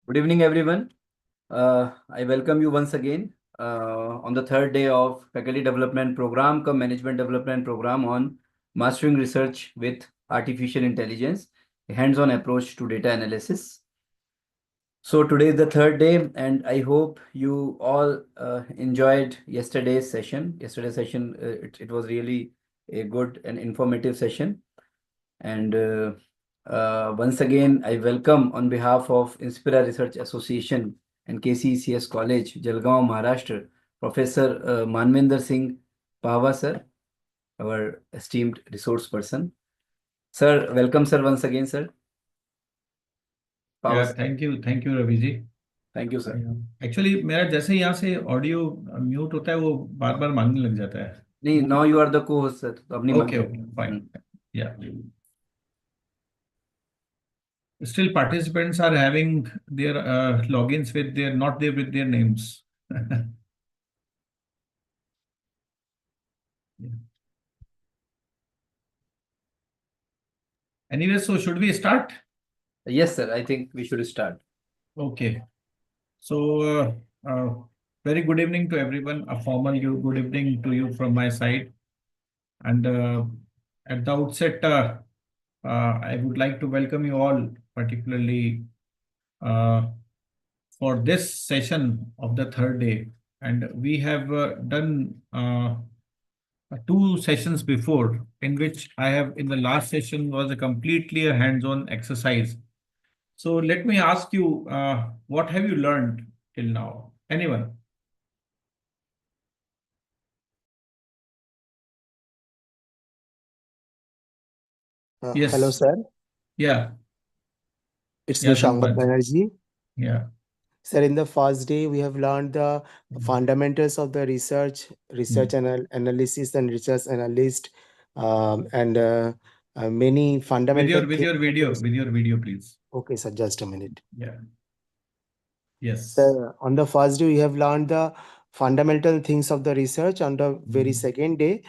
Good evening, everyone. I welcome you once again on the third day of Faculty Development Program, Management Development Program on Mastering Research with Artificial Intelligence, a hands-on approach to data analysis. So today is the third day, and I hope you all enjoyed yesterday's session. It was really a good and informative session. And once again, I welcome on behalf of Inspira Research Association and KCECS College, Jalgaon, Maharashtra, Professor Manvinder Singh Pahwa, sir, our esteemed resource person. Sir, welcome, sir, once again, sir. Pahwa, Yeah, thank you, Ravi ji. Thank you, sir. Actually, मेरा जैसे यहाँ से audio mute होता है वो बार बार मांगने लग जाता है. नहीं, now you are the co-host, sir. तो अपनी Okay, fine. Yeah. Still, participants are having their logins with their not there with their names. Yeah. Anyway, so should we start? Yes, sir. I think we should start. Okay. So, very good evening to everyone. A formal good evening to you from my side. And at the outset, I would like to welcome you all, particularly for this session of the third day. And we have done 2 sessions before, in which I have, in the last session was a completely a hands-on exercise. So let me ask you, what have you learned till now? Anyone? Yes. Hello, sir. Yeah. It's Yeah, me, Shambhat Sanbad. Banerjee. Yeah. Sir, in the first day, we have learned the fundamentals of the research analysis and research analyst, and many fundamental With your video, please. Okay, sir, just a minute. Yeah. Yes. Sir, on the first day, we have learned the fundamental things of the research. On the very second day,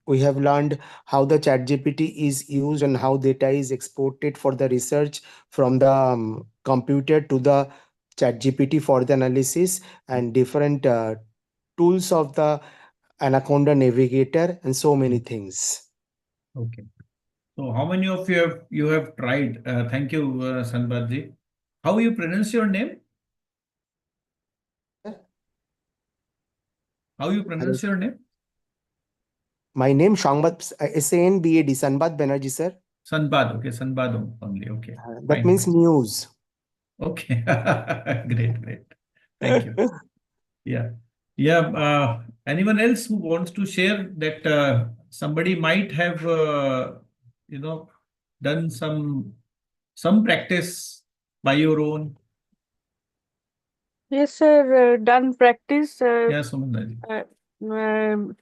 we have learned how the ChatGPT is used and how data is exported for the research from the computer to the ChatGPT for the analysis, and different tools of the Anaconda Navigator, and so many things. Okay. So how many of you have tried? Thank you, Sanbadji. How you pronounce your name? How you pronounce your name? My name Shambhat, SANBAD, Sanbad Banerjee, sir. Sanbad. Okay, Sanbad only. Okay. That Fine, means fine. news. Okay. Great. Thank you. Yeah. Yeah. Anyone else who wants to share that somebody might have, done some practice by your own? Yes, sir. Done practice. Yeah, Sumandaji.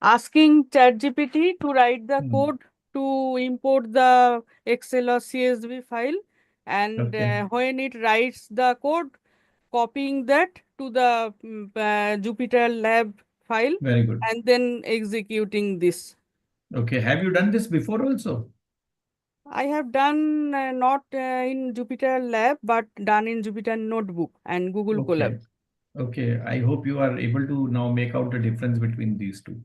Asking ChatGPT to write the code to import the Excel or CSV file, and when it writes the code, copying that to the Jupyter Lab file. Very good. And then executing this. Okay. Have you done this before also? I have done not in Jupyter Lab, but done in Jupyter Notebook and Google Colab. Okay. I hope you are able to now make out the difference between these two.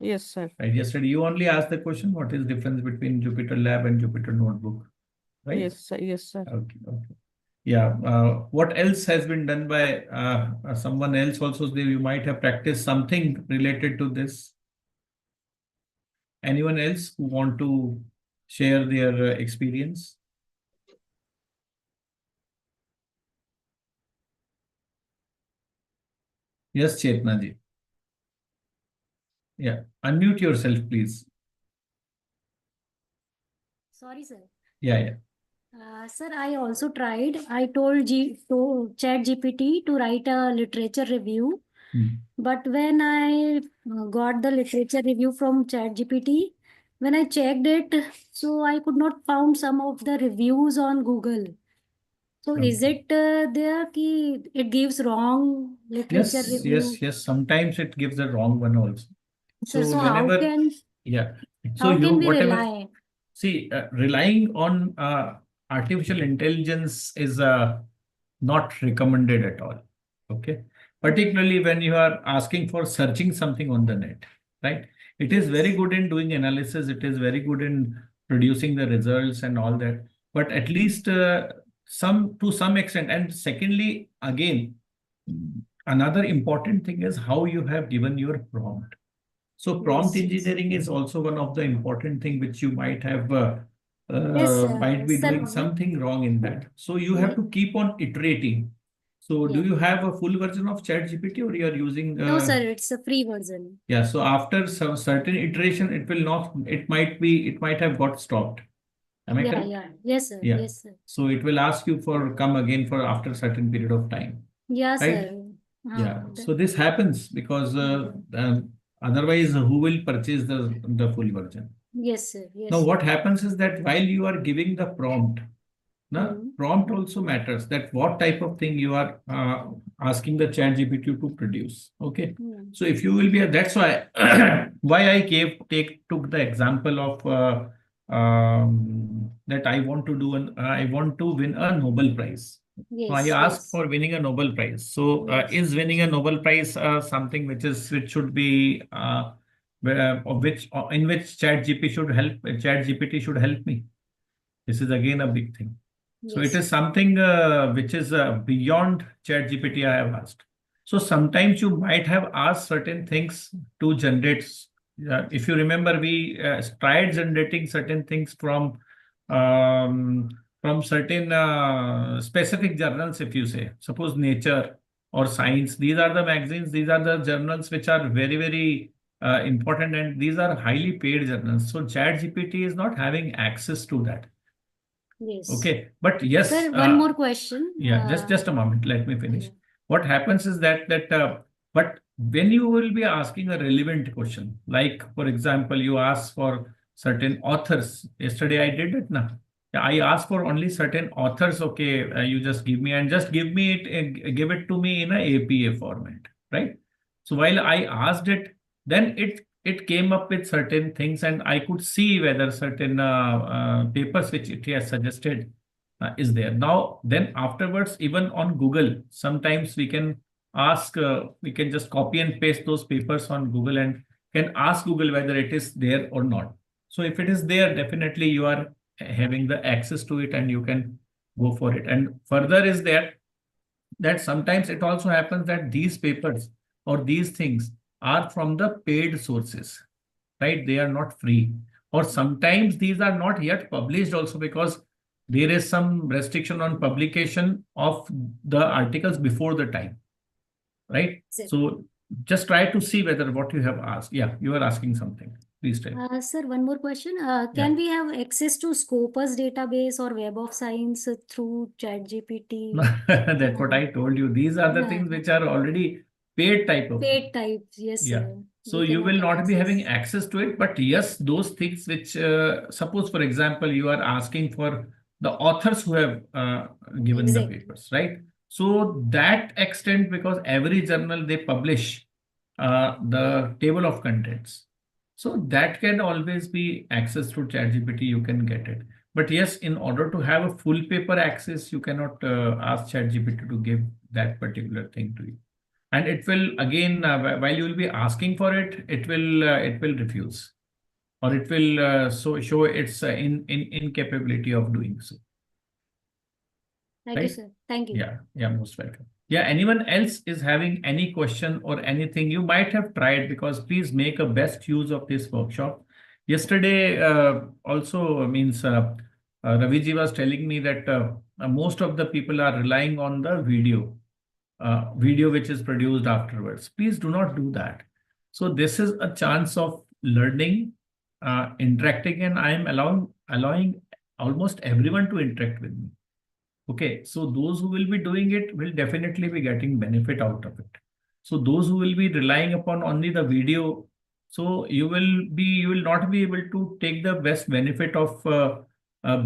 Yes, sir. Right. Yesterday, you only asked the question, what is the difference between Jupyter Lab and Jupyter Notebook? Right? Yes, sir. Yes, sir. Okay. Yeah. What else has been done by someone else also? You might have practiced something related to this. Anyone else who want to share their experience? Yes, Chetna ji. Yeah. Unmute yourself, please. Sorry, sir. Yeah. Sir, I also tried. I told ChatGPT to write a literature review. But when I got the literature review from ChatGPT, when I checked it, so I could not found some of the reviews on Google. So is it there ki it gives wrong literature review? Yes. Sometimes it gives the wrong one also. Sir, so how can we rely? See, relying on artificial intelligence is a not recommended at all. Okay. Particularly when you are asking for searching something on the net, right? It is very good in doing analysis. It is very good in producing the results and all that. But at least to some extent. And secondly, again, another important thing is how you have given your prompt. So prompt engineering is also one of the important thing which you might have might be doing something wrong in that. So you have to keep on iterating. So do you have a full version of ChatGPT or you are using? No, sir, it's a free version. Yeah. So after some certain iteration, it will not. It might have got stopped. Am I correct? Yeah. Yes, sir. Yeah. Yes, sir. So it will ask you for come again for after a certain period of time. Yeah, Right? sir. Yeah. So this happens because otherwise, who will purchase the full version? Yes, sir. Yes. Now, what happens is that while you are giving the prompt, prompt also matters, that what type of thing you are asking the ChatGPT to produce. Okay. So if you will be, that's why why I took the example of that I want to win a Nobel Prize. Yes, So I asked for winning a Nobel Prize. So is winning a Nobel Prize something which should be in which ChatGPT should help me? This is again a big thing. So it is something which is beyond ChatGPT I have asked. So sometimes you might have asked certain things to generate. If you remember, we tried generating certain things from certain specific journals, if you say, suppose Nature or Science. These are the magazines, these are the journals which are very, very important, and these are highly paid journals. So ChatGPT is not having access to that. Yes. Okay, but yes. Sir, one more question. Yeah, just a moment. Let me finish. What happens is that but when you will be asking a relevant question, like for example, you ask for certain authors. Yesterday I did it now. I asked for only certain authors. Okay, you just give me give it to me in a APA format, right? So while I asked it, then it came up with certain things, and I could see whether certain papers which it has suggested is there. Now, then afterwards, even on Google, sometimes we can ask, we can just copy and paste those papers on Google and can ask Google whether it is there or not. So if it is there, definitely you are having the access to it and you can go for it. And further is that sometimes it also happens that these papers or these things are from the paid sources, right? They are not free. Or sometimes these are not yet published also because there is some restriction on publication of the articles before the time, right? So just try to see whether what you have asked. Yeah, you are asking something. Please tell. Sir, one more question. Can we have access to Scopus database or Web of Science through ChatGPT? That's what I told you. These are the things which are already paid type of. Paid types, yes, sir. So you will not be having access to it, but yes, those things which, suppose for example, you are asking for the authors who have given the papers, right? So that extent, because every journal they publish the table of contents. So that can always be accessed through ChatGPT, you can get it. But yes, in order to have a full paper access, you cannot ask ChatGPT to give that particular thing to you. And it will again, while you will be asking for it, it will refuse, or it will show its incapability of doing so. Thank you, sir. Thank you. Yeah, most welcome. Yeah, anyone else is having any question or anything you might have tried, because please make a best use of this workshop. Yesterday also means Raviji was telling me that most of the people are relying on the video which is produced afterwards. Please do not do that. So this is a chance of learning, interacting, and I am allowing almost everyone to interact with me. Okay, so those who will be doing it will definitely be getting benefit out of it. So those who will be relying upon only the video, so you will not be able to take the best benefit of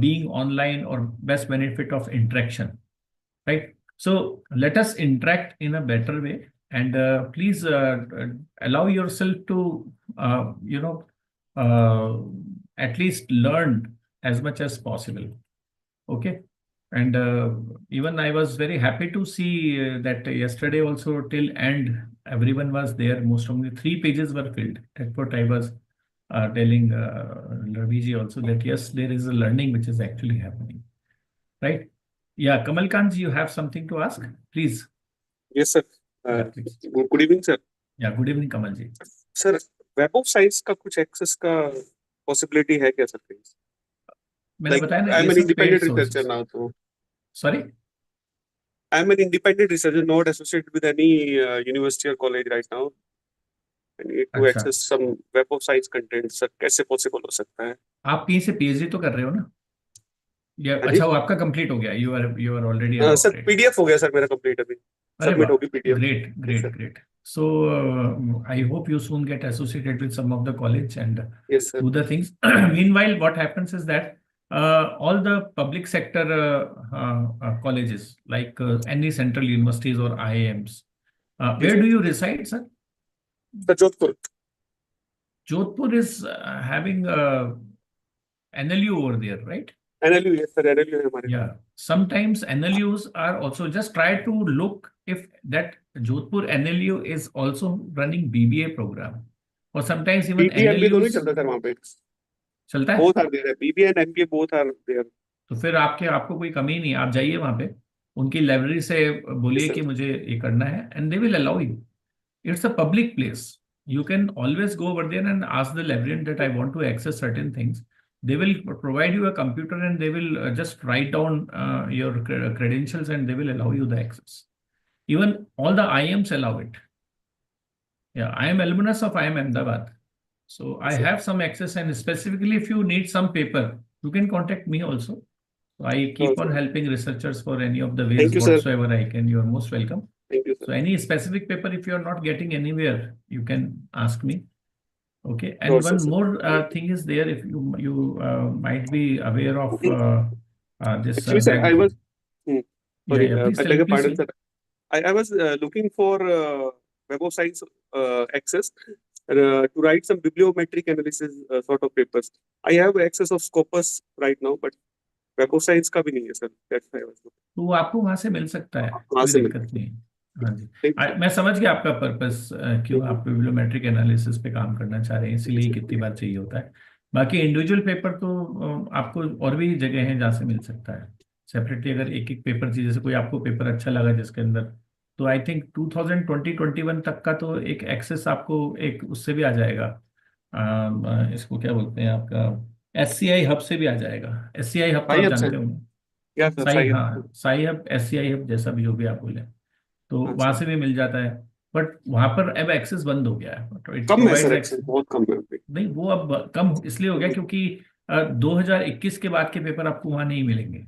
being online or best benefit of interaction, right? So let us interact in a better way, and please allow yourself to at least learn as much as possible. Okay. And even I was very happy to see that yesterday also till end, everyone was there. Most of the 3 pages were filled. That's what I was telling Raviji also, that yes, there is a learning which is actually happening, right? Yeah, Kamalkant, you have something to ask, please. Yes, sir. Yeah, please. Good evening, sir. Yeah, good evening, Kamalji. Sir, Web of Science का कुछ access का possibility है क्या, sir? Please? मैंने Like, बताया ना, I'm ये an सब independent paid researcher sources. now, so Sorry? I'm an independent researcher, not associated with any university or college right now. I need to अच्छा, access some Web of Science content, sir. कैसे possible हो सकता है? आप कहीं से PhD तो कर रहे हो ना? या हाँ जी? अच्छा, वो आपका कंप्लीट हो गया, you are already a sir doctorate. PDF हो गया सर मेरा complete अभी. अरे Submit वाह, होगी PDF. great, Yes, great, sir. great. So I hope you soon get associated with some of the college and Yes, sir. do the things. Meanwhile, what happens is that all the public sector colleges, like any central universities or IIMs, Yes, where sir. do you reside, sir? Sir, Jodhpur. Jodhpur is having NLU over there, right? NLU, yes, sir. NLU है हमारे. Yeah, sometimes NLUs are also, just try to look if that Jodhpur NLU is also running BBA program, or sometimes even BBA MBA दोनों ही NLUs चलता है sir वहाँ पे. चलता है. Both are there. BBA and MBA both are there. तो फिर आपको कोई कमी नहीं, आप जाइए वहाँ पे, उनकी लाइब्रेरी से बोलिए Yes, कि sir. मुझे ये करना है, and they will allow you. It's a public place. You can always go over there and ask the librarian that I want to access certain things. They will provide you a computer and they will just write down your credentials and they will allow you the access. Even all the IIMs allow it. Yeah, I am alumnus of IIM Ahmedabad. So I Sir. have some access, and specifically if you need some paper, you can contact me also. So I keep Okay. on helping researchers for any of the ways Thank you, sir. whatsoever I can. You are most welcome. Thank you, So sir. any specific paper, if you are not getting anywhere, you can ask me. Okay. And Sure, sir, one sir. more thing is there, if you might be aware of this Actually, sir, I was. yeah, Sorry, please I tell beg me, your please pardon, tell. sir. I was looking for Web of Science access to write some bibliometric analysis sort of papers. I have access of Scopus right now, but Web of Science का भी नहीं है, sir. That's why I was looking. तो वो आपको वहां से मिल सकता है, वहाँ कोई से मिल दिक्कत नहीं है. हाँ जी, Thank you, sir. मैं समझ गया आपका पर्पस, क्यों Thank you. आप बिब्लियोमेट्रिक एनालिसिस पे काम करना चाह रहे हैं, इसीलिए Yes, sir. कितनी बार चाहिए होता है. बाकी इंडिविजुअल पेपर तो आपको और भी जगह है जहाँ से मिल सकता है सेपरेटली. अगर एक एक पेपर चाहिए, जैसे कोई आपको पेपर अच्छा लगा जिसके अंदर, तो आई थिंक 2020-21 तक का तो एक एक्सेस आपको एक उससे भी आ जाएगा. इसको क्या बोलते हैं, आपका SCI हब से भी आ जाएगा. SCI हब तो Sai आप Hub, sir. जानते होंगे. Yeah, sir. Sai, Sai Hub. हाँ, साई हब, SCI हब, जैसा भी हो भी आप बोले, तो हाँ, वहां sir. से भी मिल जाता है. बट वहां पर अब एक्सेस बंद हो गया है. इट कम है प्रोवाइड्स सर, एक्सेस. एक्सेस बहुत कम है अभी. नहीं, वो अब कम इसलिए हो गया क्योंकि 2021 के बाद के पेपर आपको वहां नहीं मिलेंगे,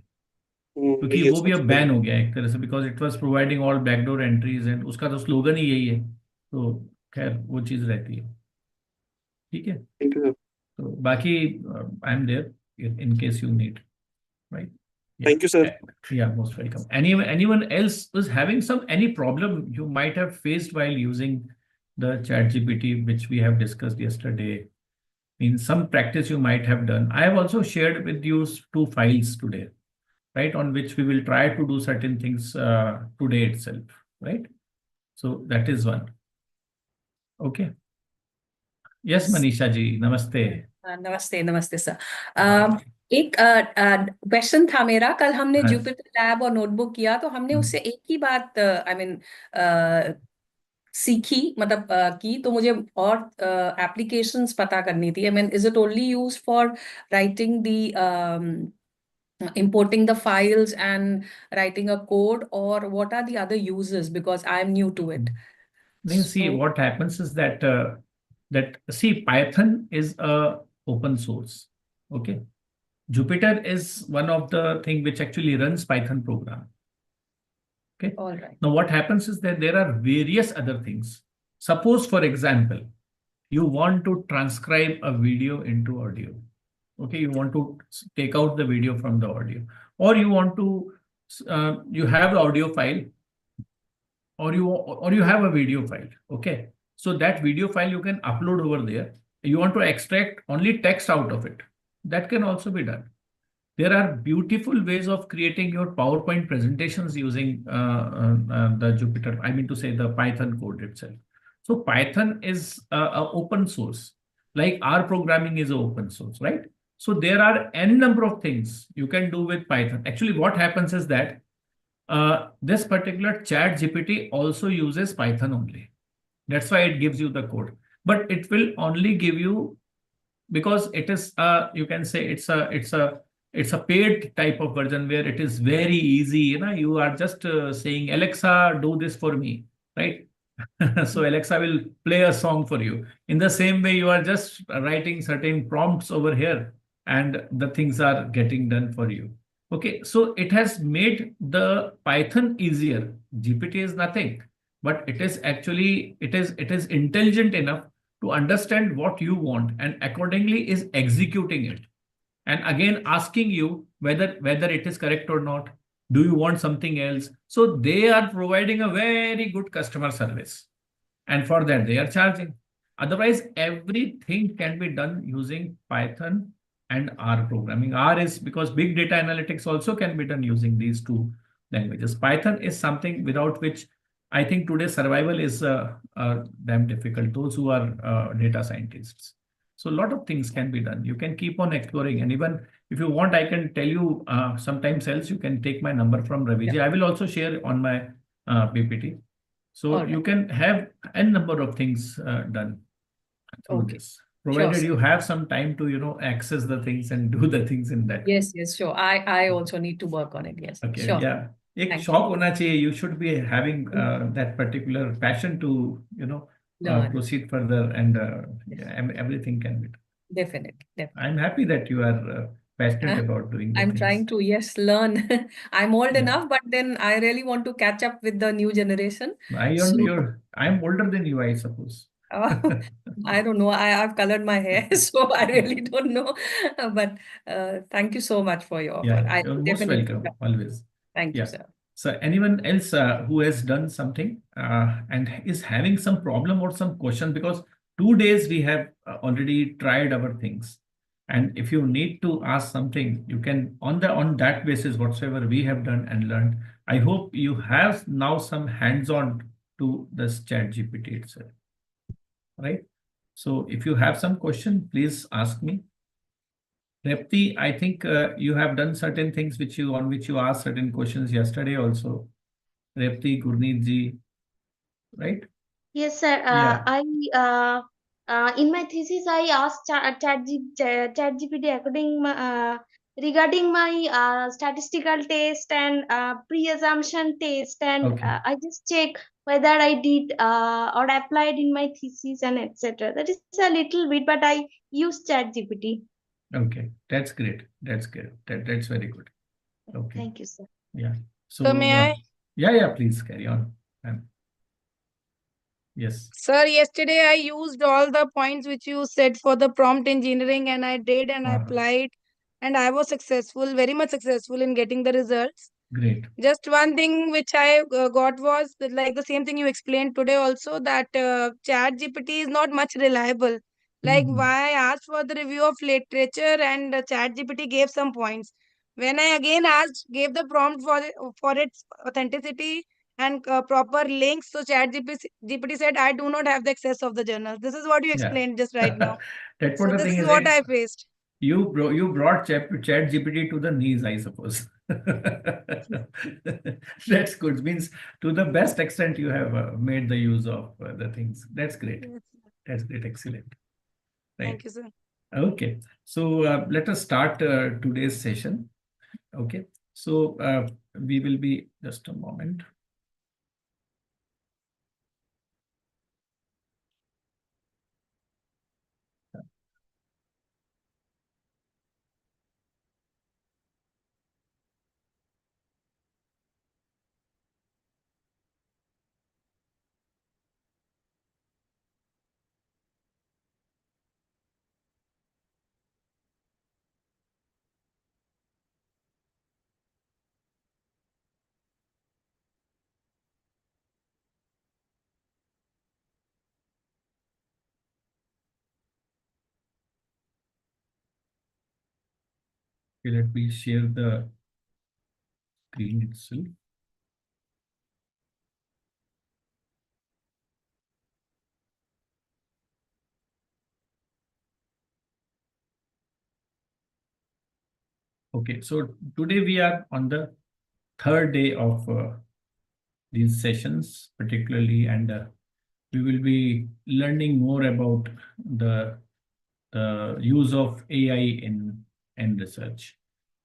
क्योंकि नहीं वो भी है अब बैन हो गया है एक तरह से, because it was providing all backdoor entries, and उसका तो स्लोगन ही यही है. तो खैर वो चीज रहती है. ठीक है, Thank you, sir. तो बाकी I am there in case you need, right? Thank you, sir. Yeah, most welcome. Anyone else is having any problem you might have faced while using the ChatGPT, which we have discussed yesterday? In some practice you might have done. I have also shared with you 2 files today, right? On which we will try to do certain things today itself, right? So that is one. Okay. Yes, Manisha ji, namaste. नमस्ते नमस्ते sir. एक question था मेरा. कल हमने हाँ. Jupiter lab और notebook किया, तो हमने उससे एक ही बात सीखी, मतलब की. तो मुझे और एप्लीकेशंस पता करनी थी. Is it only use for writing the importing the files and writing a code, or what are the other uses, because I am new to it? Then see, what happens is that see, Python is a open source. Okay, Jupyter is one of the thing which actually runs Python program. Okay. All right. Now what happens is that there are various other things. Suppose, for example, you want to transcribe a video into audio. Okay, you want to take out the video from the audio, or you want to you have the audio file, or you have a video file. Okay, so that video file you can upload over there. You want to extract only text out of it. That can also be done. There are beautiful ways of creating your PowerPoint presentations using the Jupyter, I mean to say the Python code itself. So Python is a open source, like R programming is open source, right? So there are n number of things you can do with Python. Actually, what happens is that this particular chat GPT also uses Python only. That's why it gives you the code, but it will only give you, because it is you can say it's a paid type of version where it is very easy. You are just saying, Alexa, do this for me, right? So Alexa will play a song for you. In the same way, you are just writing certain prompts over here and the things are getting done for you. Okay, so it has made the Python easier. GPT is nothing, but it is actually, it is intelligent enough to understand what you want and accordingly is executing it. And again, asking you whether it is correct or not. Do you want something else? So they are providing a very good customer service. And for that, they are charging. Otherwise, everything can be done using Python and R programming. R is because big data analytics also can be done using these two languages. Python is something without which I think today's survival is damn difficult, those who are data scientists. So a lot of things can be done. You can keep on exploring. And even if you want, I can tell you sometimes else, you can take my number from Raviji. Yeah. I will also share on my PPT. So All right. you can have n number of things done through Okay. this, provided Sure, you have some time to access the things and do the things in that. Yes, sure. I also need to work on it. Yes. Okay, Sure. yeah. एक Thank शौक होना चाहिए. You should be having that particular passion to Learn. proceed further, and Yes. everything can be done. Definitely. I'm happy that you are passionate about doing the I'm things. trying to, yes, learn. I'm old Yeah. enough, but then I really want to catch up with the new generation. I'm older than you, I suppose. I don't know. I've colored my hair, so I really don't know. But thank you so much for your offer. Yeah, I you're will most definitely. welcome, always. Thank you, Yeah. sir. So anyone else who has done something and is having some problem or some question, because 2 days we have already tried our things. And if you need to ask something, you can on that basis, whatsoever we have done and learned. I hope you have now some hands-on to this chat GPT itself. Right? So if you have some question, please ask me. Repti, I think you have done certain things on which you asked certain questions yesterday also. Repti, Gurneet ji, right? Yes, sir. Yeah. In my thesis, I asked ChatGPT regarding my statistical test and pre-assumption test, and Okay. I just check whether I did or applied in my thesis and etc. That is a little bit, but I use ChatGPT. Okay. That's great. That's good. That's very good. Okay. Thank you, sir. Yeah. So may I? Yeah, please carry on. Yes. Sir, yesterday I used all the points which you said for the prompt engineering, and I did and I applied, and I was successful, very much successful in getting the results. Great. Just one thing which I got was like the same thing you explained today also, that chat GPT is not much reliable. Like why I asked for the review of literature and chat GPT gave some points. When I again gave the prompt for its authenticity and proper links, so chat GPT said, I do not have the access of the journals. This is what you explained just right now. That's So what the this thing is is. what I faced. You brought chat GPT to the knees, I suppose. That's good. Means to the best extent you have made the use of the things. That's great. Yes. That's great. Excellent. Right. Thank you, sir. Okay. So let us start today's session. Okay. So we will be just a moment. Okay, let me share the screen itself. Okay, so today we are on the third day of these sessions, particularly, and we will be learning more about the use of AI in research,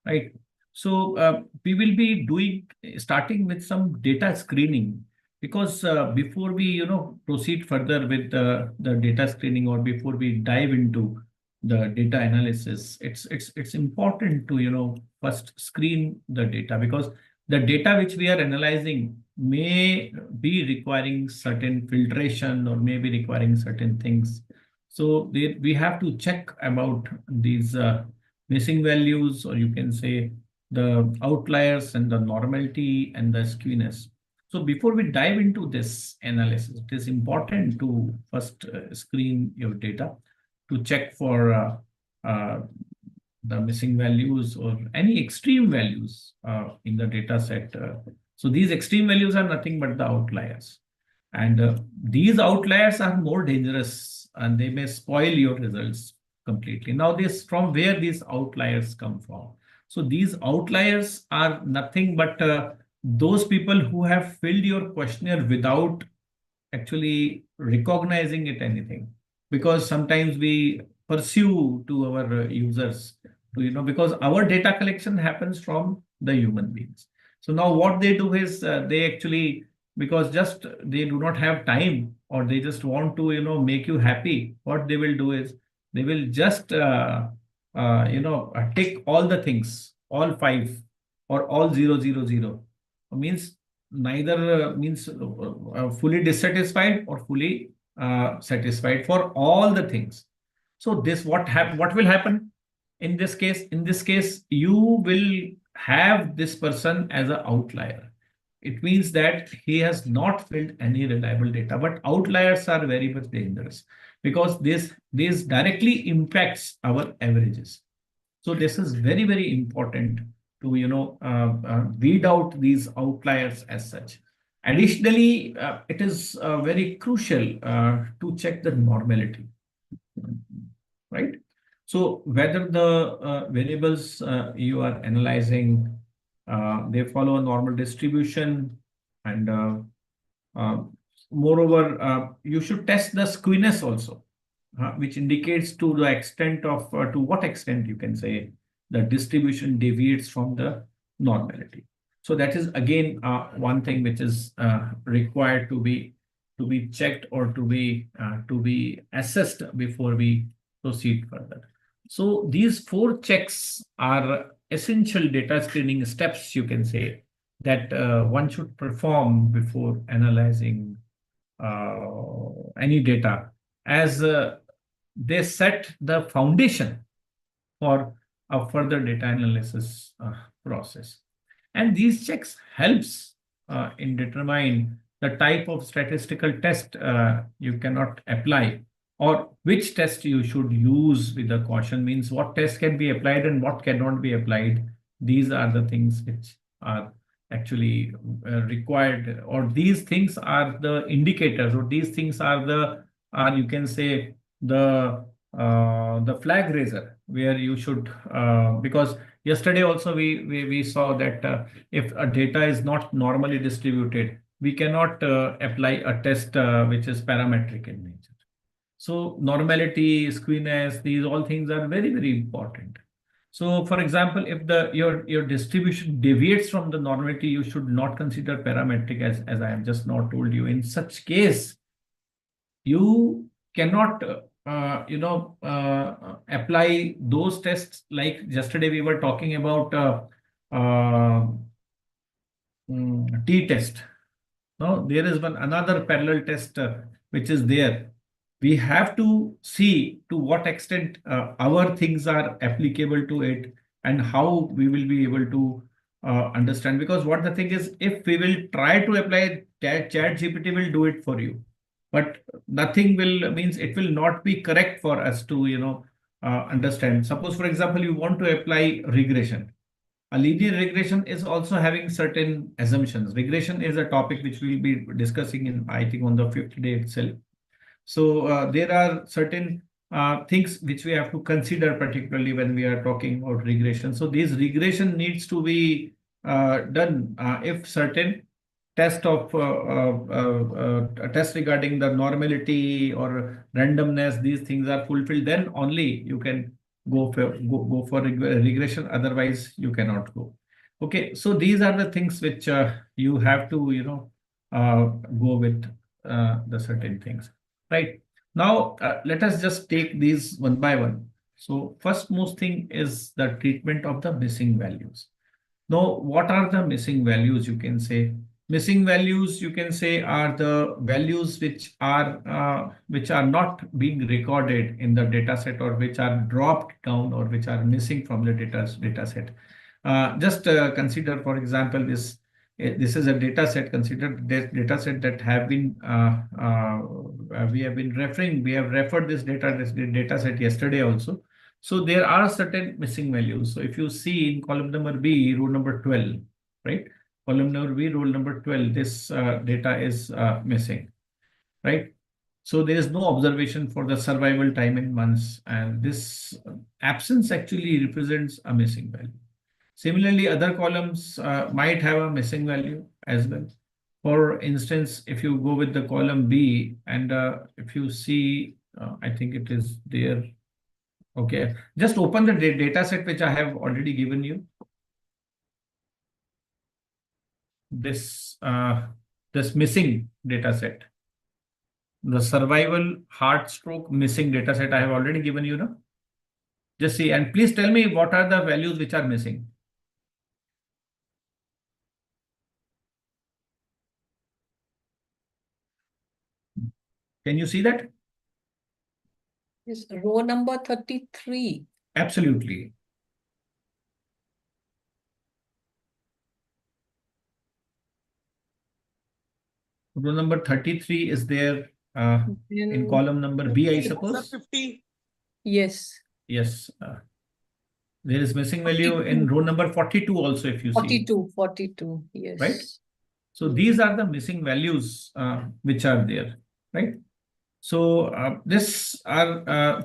right? So we will be starting with some data screening, because before we proceed further with the data screening, or before we dive into the data analysis, it's important to first screen the data, because the data which we are analyzing may be requiring certain filtration or may be requiring certain things. So we have to check about these missing values, or you can say the outliers and the normality and the skewness. So before we dive into this analysis, it is important to first screen your data to check for the missing values or any extreme values in the data set. So these extreme values are nothing but the outliers. And these outliers are more dangerous, and they may spoil your results completely. Now, from where these outliers come from? So these outliers are nothing but those people who have filled your questionnaire without actually recognizing it anything. Because sometimes we pursue to our users to, because our data collection happens from the human beings. So now what they do is they actually, because just they do not have time, or they just want to make you happy, what they will do is they will just take all the things, all 5 or all 000, means neither means fully dissatisfied or fully satisfied for all the things. So this what will happen in this case? In this case, you will have this person as an outlier. It means that he has not filled any reliable data. But outliers are very much dangerous, because this directly impacts our averages. So this is very, very important to weed out these outliers as such. Additionally, it is very crucial to check the normality, right? So whether the variables you are analyzing, they follow a normal distribution, and moreover, you should test the skewness also, which indicates to the extent of to what extent you can say the distribution deviates from the normality. So that is again one thing which is required to be checked, or to be assessed before we proceed further. So these 4 checks are essential data screening steps, you can say, that one should perform before analyzing any data, as they set the foundation for a further data analysis process. And these checks helps in determine the type of statistical test you cannot apply, or which test you should use with a caution, means what test can be applied and what cannot be applied. These are the things which are actually required, or these things are the indicators, or these things are the you can say the flag raiser, where you should because yesterday also we saw that if a data is not normally distributed, we cannot apply a test which is parametric in nature. So normality, skewness, these all things are very, very important. So for example, if your distribution deviates from the normality, you should not consider parametric, as I have just now told you. In such case, you cannot apply those tests. Like yesterday we were talking about t-test. Now there is another parallel test which is there. We have to see to what extent our things are applicable to it, and how we will be able to understand. Because what the thing is, if we will try to apply ChatGPT will do it for you, but nothing will, means it will not be correct for us to understand. Suppose, for example, you want to apply regression. A linear regression is also having certain assumptions. Regression is a topic which we'll be discussing in, I think, on the 5th day itself. So there are certain things which we have to consider, particularly when we are talking about regression. So this regression needs to be done if certain test of a test regarding the normality or randomness, these things are fulfilled, then only you can go for regression. Otherwise, you cannot go. Okay, so these are the things which you have to go with the certain things. Right. Now, let us just take these one by one. So first most thing is the treatment of the missing values. Now, what are the missing values? You can say missing values, you can say, are the values which are not being recorded in the data set, or which are dropped down, or which are missing from the data set. Just consider, for example, this is a data set. Consider this data set that have been we have been referring. We have referred this data set yesterday also. So there are certain missing values. So if you see in column number B, row number 12, right? Column number B, row number 12, this data is missing, right? So there is no observation for the survival time in months, and this absence actually represents a missing value. Similarly, other columns might have a missing value as well. For instance, if you go with the column B, and if you see, I think it is there. Okay, just open the data set which I have already given you. This missing data set, the survival heart stroke missing data set, I have already given you, no? Just see, and please tell me what are the values which are missing. Can you see that? Yes, row number 33. Absolutely. Row number 33 is there in column number B, I suppose. 50. Yes. Yes. There is missing value in row number 42 also, if you see. 42, yes. Right? So these are the missing values which are there, right? So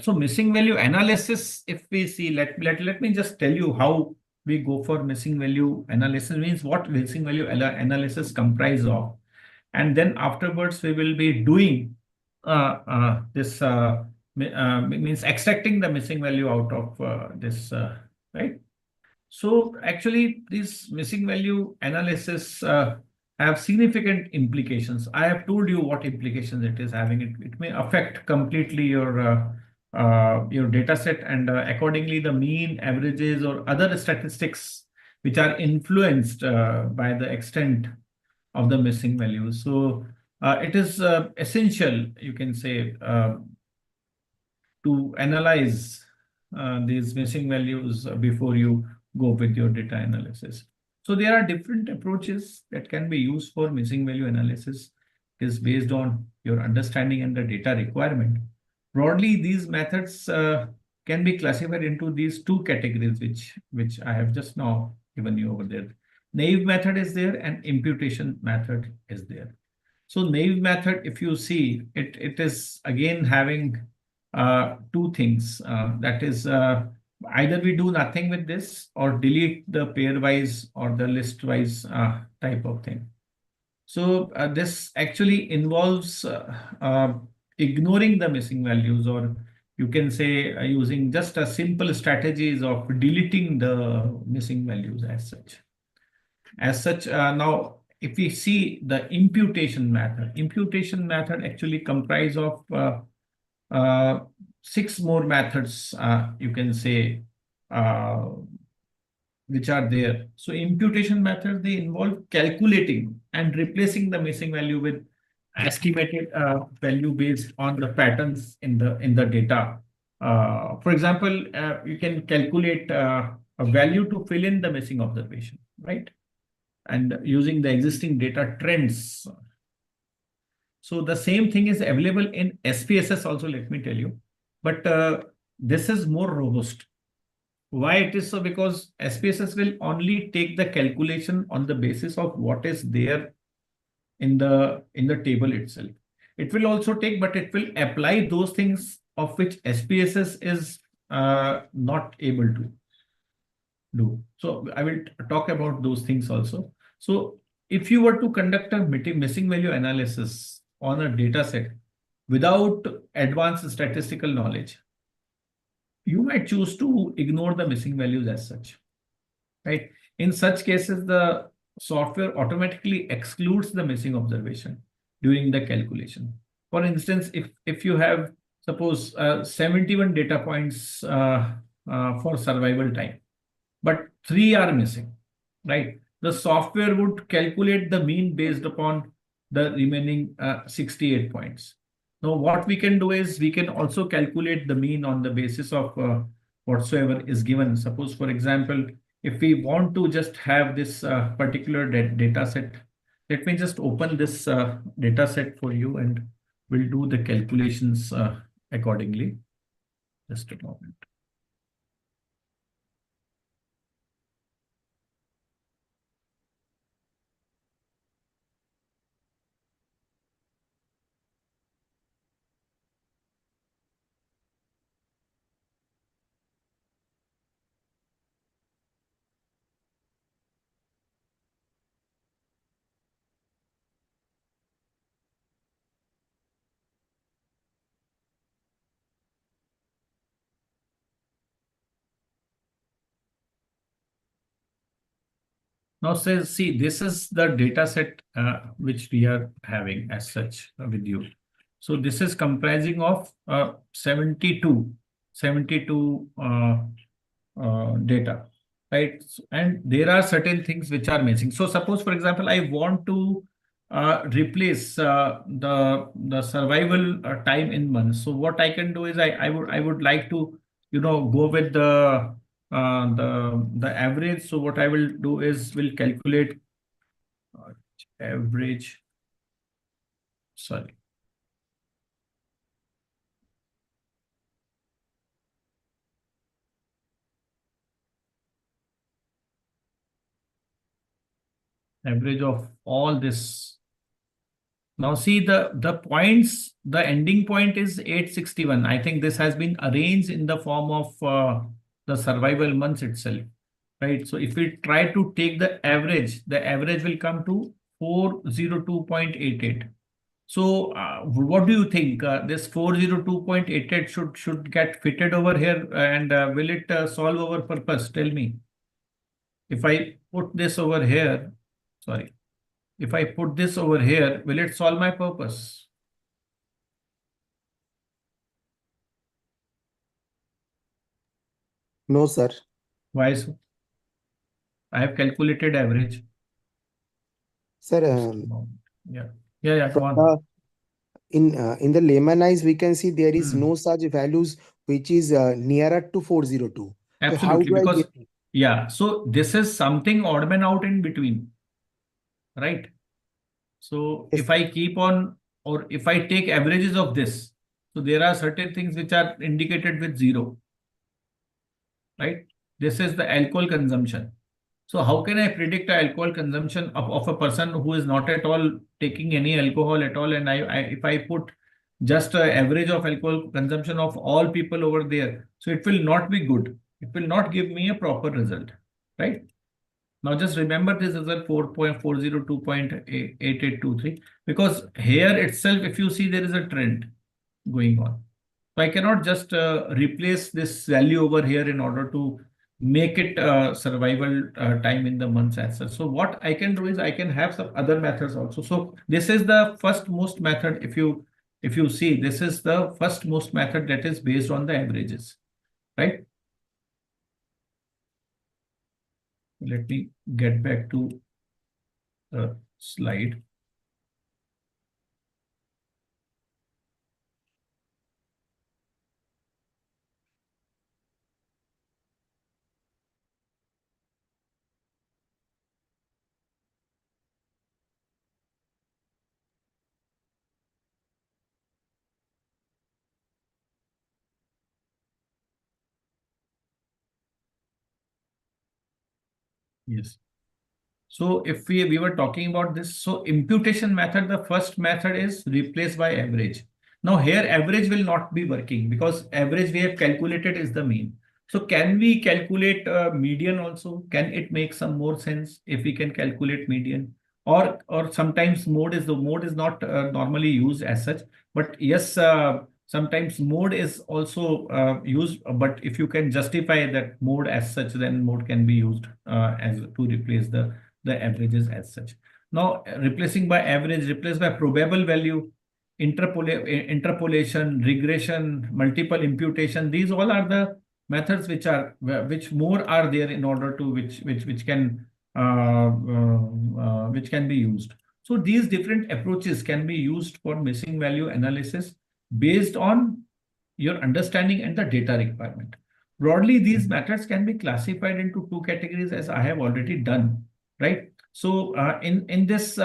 so missing value analysis, if we see, let me just tell you how we go for missing value analysis, means what missing value analysis comprise of. And then afterwards we will be doing this means extracting the missing value out of this, right? So actually these missing value analysis have significant implications. I have told you what implications it is having. It may affect completely your data set, and accordingly the mean, averages, or other statistics which are influenced by the extent of the missing values. So it is essential, you can say, to analyze these missing values before you go with your data analysis. So there are different approaches that can be used for missing value analysis. It is based on your understanding and the data requirement. Broadly, these methods can be classified into these two categories, which I have just now given you over there. Naive method is there and imputation method is there. So naive method, if you see, it is again having two things. That is, either we do nothing with this or delete the pairwise or the listwise type of thing. So this actually involves ignoring the missing values, or you can say using just a simple strategies of deleting the missing values as such. Now, if we see the imputation method actually comprise of 6 more methods, you can say, which are there. So imputation methods, they involve calculating and replacing the missing value with estimated value based on the patterns in the data. For example, you can calculate a value to fill in the missing observation, right? And using the existing data trends. So the same thing is available in SPSS also, let me tell you. But this is more robust. Why it is so? Because SPSS will only take the calculation on the basis of what is there in the table itself. It will also take, but it will apply those things of which SPSS is not able to do. So I will talk about those things also. So if you were to conduct a missing value analysis on a data set without advanced statistical knowledge, you might choose to ignore the missing values as such, right? In such cases, the software automatically excludes the missing observation during the calculation. For instance, if you have, suppose, 71 data points for survival time, but 3 are missing, right? The software would calculate the mean based upon the remaining 68 points. Now, what we can do is we can also calculate the mean on the basis of whatsoever is given. Suppose, for example, if we want to just have this particular data set, let me just open this data set for you and we'll do the calculations accordingly. Just a moment. Now, see, this is the data set which we are having as such with you. So this is comprising of 72 data, right? And there are certain things which are missing. So suppose, for example, I want to replace the survival time in months. So what I can do is I would like to, go with the average. So what I will do is will calculate average. Sorry. Average of all this. Now see the points, the ending point is 861. I think this has been arranged in the form of the survival months itself, right? So if we try to take the average will come to 402.88. So what do you think? This 402.88 should get fitted over here, and will it solve our purpose? Tell me. If I put this over here, sorry. If I put this over here, will it solve my purpose? No, sir. Why so? I have calculated average. Sir, Yeah, go on. In the layman eyes, we can see there is no such values which is nearer to 402. So how Absolutely, do I because get it? yeah, so this is something odd man out in between, right? So Yes. if I keep on, or if I take averages of this, so there are certain things which are indicated with 0, right? This is the alcohol consumption. So how can I predict the alcohol consumption of a person who is not at all taking any alcohol at all? And if I put just an average of alcohol consumption of all people over there, so it will not be good. It will not give me a proper result, right? Now just remember this is a 4.402.8823, because here itself, if you see, there is a trend going on. So I cannot just replace this value over here in order to make it survival time in the months as such. So what I can do is I can have some other methods also. So this is the first most method. If you see, this is the first most method that is based on the averages, right? Let me get back to the slide. Yes. So if we were talking about this, so imputation method, the first method is replaced by average. Now here average will not be working because average we have calculated is the mean. So can we calculate median also? Can it make some more sense if we can calculate median? Or sometimes mode is not normally used as such, but yes, sometimes mode is also used. But if you can justify that mode as such, then mode can be used as to replace the averages as such. Now replacing by average, replaced by probable value, interpolation, regression, multiple imputation. These all are the methods which more are there in order to which can be used. So these different approaches can be used for missing value analysis based on your understanding and the data requirement. Broadly, these methods can be classified into two categories as I have already done, right? So in this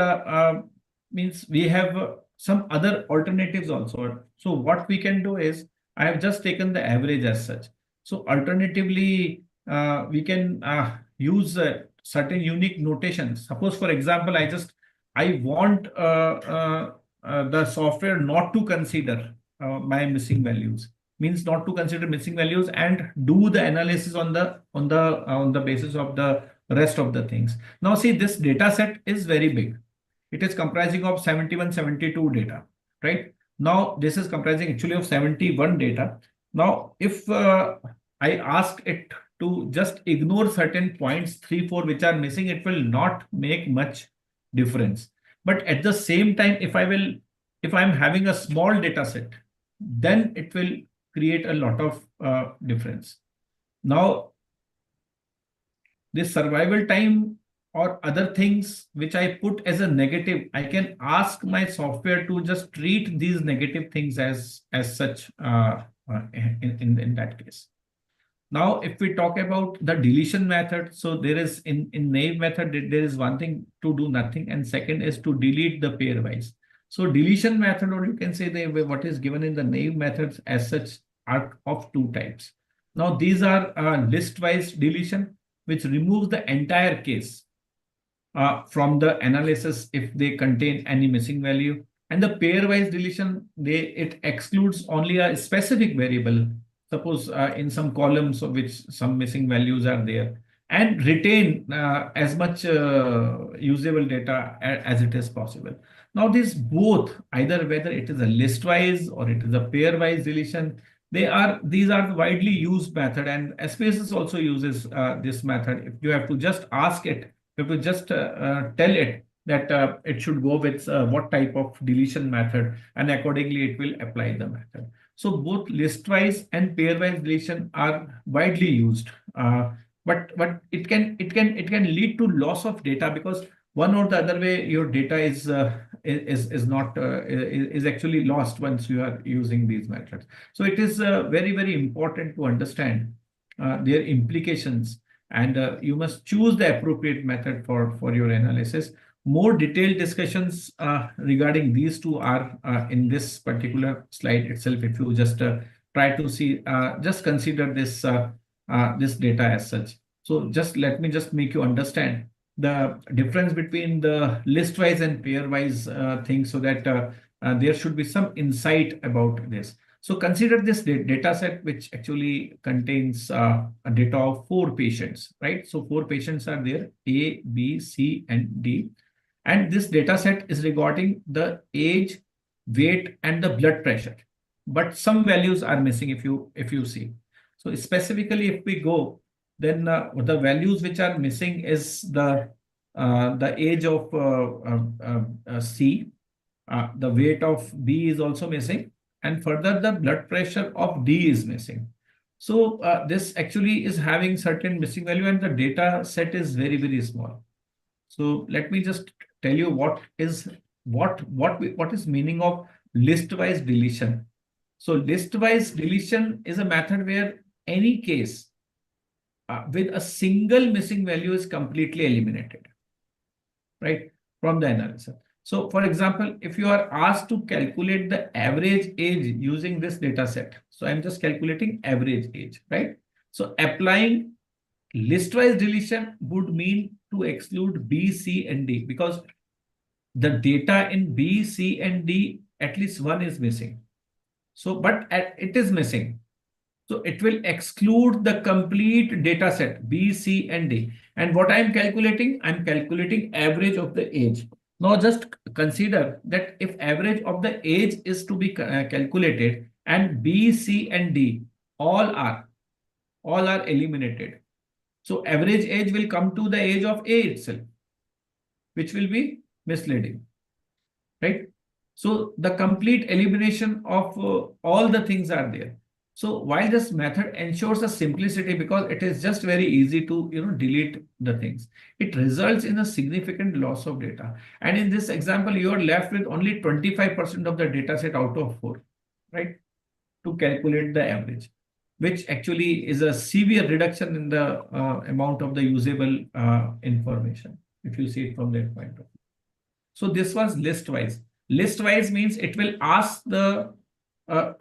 means we have some other alternatives also. So what we can do is I have just taken the average as such. So alternatively, we can use certain unique notations. Suppose, for example, I want the software not to consider my missing values. Means not to consider missing values and do the analysis on the basis of the rest of the things. Now see, this data set is very big. It is comprising of 71, 72 data, right? Now this is comprising actually of 71 data. Now if I ask it to just ignore certain points, 3, 4, which are missing, it will not make much difference. But at the same time, if I'm having a small data set, then it will create a lot of difference. Now, this survival time or other things which I put as a negative, I can ask my software to just treat these negative things as such in that case. Now, if we talk about the deletion method, so there is in naive method, there is one thing to do nothing, and second is to delete the pairwise. So deletion method, or you can say what is given in the naive methods as such, are of two types. Now, these are list-wise deletion, which removes the entire case from the analysis if they contain any missing value. And the pairwise deletion, it excludes only a specific variable. Suppose in some columns of which some missing values are there, and retain as much usable data as it is possible. Now, these both, either whether it is a list-wise or it is a pairwise deletion, these are widely used method, and SPSS also uses this method. If you have to just ask it, you have to just tell it that it should go with what type of deletion method, and accordingly it will apply the method. So both list-wise and pairwise deletion are widely used, but it can lead to loss of data, because one or the other way your data is actually lost once you are using these methods. So it is very important to understand their implications, and you must choose the appropriate method for your analysis. More detailed discussions regarding these two are in this particular slide itself. If you just try to see, just consider this data as such. So just let me just make you understand the difference between the list-wise and pair-wise things, so that there should be some insight about this. So consider this data set, which actually contains a data of 4 patients, right? So 4 patients are there, A, B, C, and D. And this data set is regarding the age, weight, and the blood pressure. But some values are missing if you see. So specifically, if we go, then the values which are missing is the age of C, the weight of B is also missing, and further the blood pressure of D is missing. So this actually is having certain missing value, and the data set is very small. So let me just tell you what is meaning of list-wise deletion. So list-wise deletion is a method where any case with a single missing value is completely eliminated, right, from the analysis. So for example, if you are asked to calculate the average age using this data set, so I'm just calculating average age, right? So applying list-wise deletion would mean to exclude B, C, and D, because the data in B, C, and D, at least one is missing. So, but it is missing. So it will exclude the complete data set B, C, and D. And what I'm calculating average of the age. Now just consider that if average of the age is to be calculated, and B, C, and D all are eliminated. So average age will come to the age of A itself, which will be misleading, right? So the complete elimination of all the things are there. So while this method ensures a simplicity because it is just very easy to delete the things, it results in a significant loss of data. And in this example, you are left with only 25% of the data set out of 4, right? To calculate the average, which actually is a severe reduction in the amount of the usable information, if you see it from that point of view. So this was list-wise. List-wise means it will ask the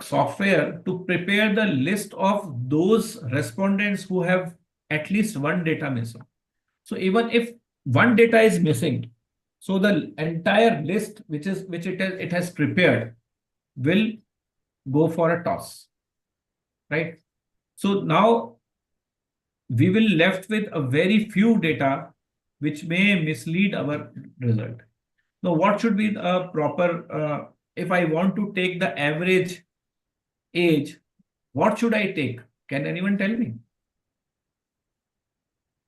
software to prepare the list of those respondents who have at least one data missing. So even if one data is missing, so the entire list which it has prepared will go for a toss, right? So now we will left with a very few data which may mislead our result. Now, what should be the proper, if I want to take the average age, what should I take? Can anyone tell me?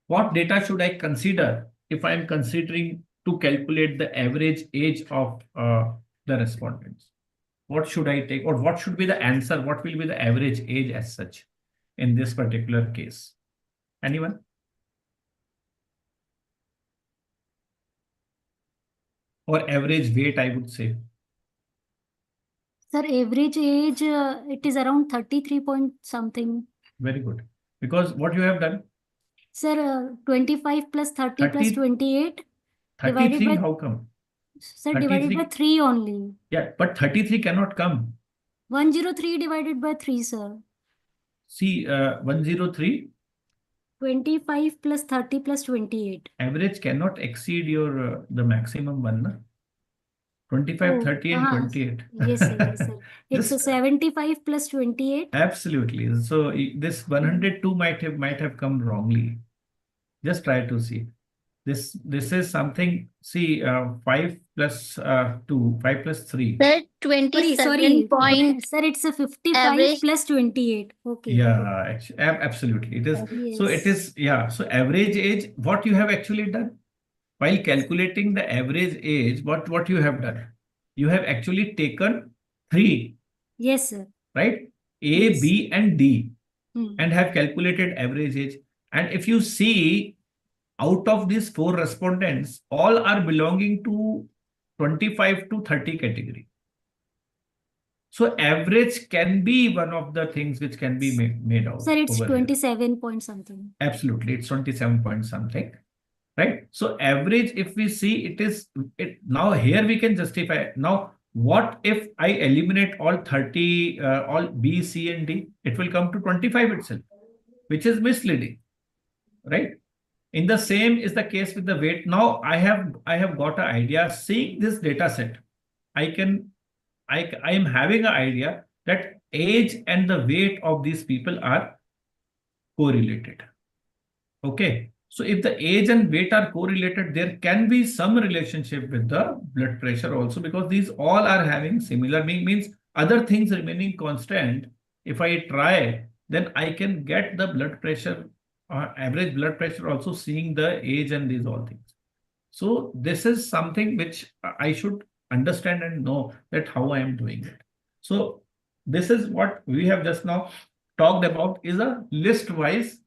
What data should I consider if I am considering to calculate the average age of the respondents? What should I take, or what should be the answer? What will be the average age as such in this particular case? Anyone? Or average weight, I would say. Sir, average age, it is around 33 point something. Very good. Because what you have done? Sir, 25 plus 30 plus 28. 33, by, how come? Sir, divided by 3 only. Yeah, but 33 cannot come. 103 divided by 3, sir. See, 103. 25 plus 30 plus 28. Average cannot exceed your the maximum one. Na? 25, 30 and 28. Yes, sir. Yes, sir. It's a 75 plus 28. Absolutely. So this 102 might have come wrongly. Just try to see. This is something. See, 5 plus 2, 5 plus 3. Sir, 27 point. Sir, it's a 55 average. plus 28. Okay. Yeah, actually, absolutely. It is. Yes. So it is. Yeah. So average age. What you have actually done while calculating the average age? What you have done? You have actually taken 3. Yes, sir. Right? A, Yes. B, and D, Hmm. and have calculated average age. And if you see, out of these 4 respondents, all are belonging to 25 to 30 category. So average can be one of the things which can be made out. Sir, it's over here. 27 point something. Absolutely, it's 27 point something, right? So average, if we see, it is now here we can justify. Now, what if I eliminate all 30, all B, C, and D? It will come to 25 itself, which is misleading, right? In the same is the case with the weight. Now I have got an idea. Seeing this data set, I am having an idea that age and the weight of these people are correlated. Okay. So if the age and weight are correlated, there can be some relationship with the blood pressure also, because these all are having similar means other things remaining constant. If I try, then I can get the blood pressure, average blood pressure also, seeing the age and these all things. So this is something which I should understand and know that how I am doing it. So this is what we have just now talked about, is a list-wise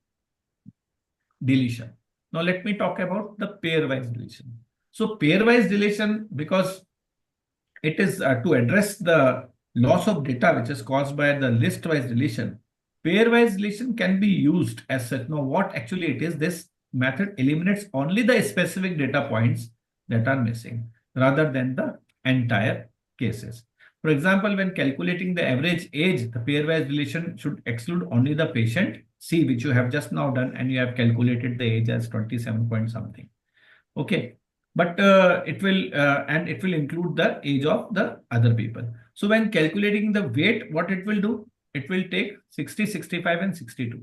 deletion. Now let me talk about the pair-wise deletion. So pair-wise deletion, because it is to address the loss of data which is caused by the list-wise deletion, pair-wise deletion can be used as such. Now what actually it is, this method eliminates only the specific data points that are missing rather than the entire cases. For example, when calculating the average age, the pair-wise deletion should exclude only the patient C, which you have just now done, and you have calculated the age as 27 point something. Okay, but it will include the age of the other people. So when calculating the weight, what it will do? It will take 60, 65, and 62.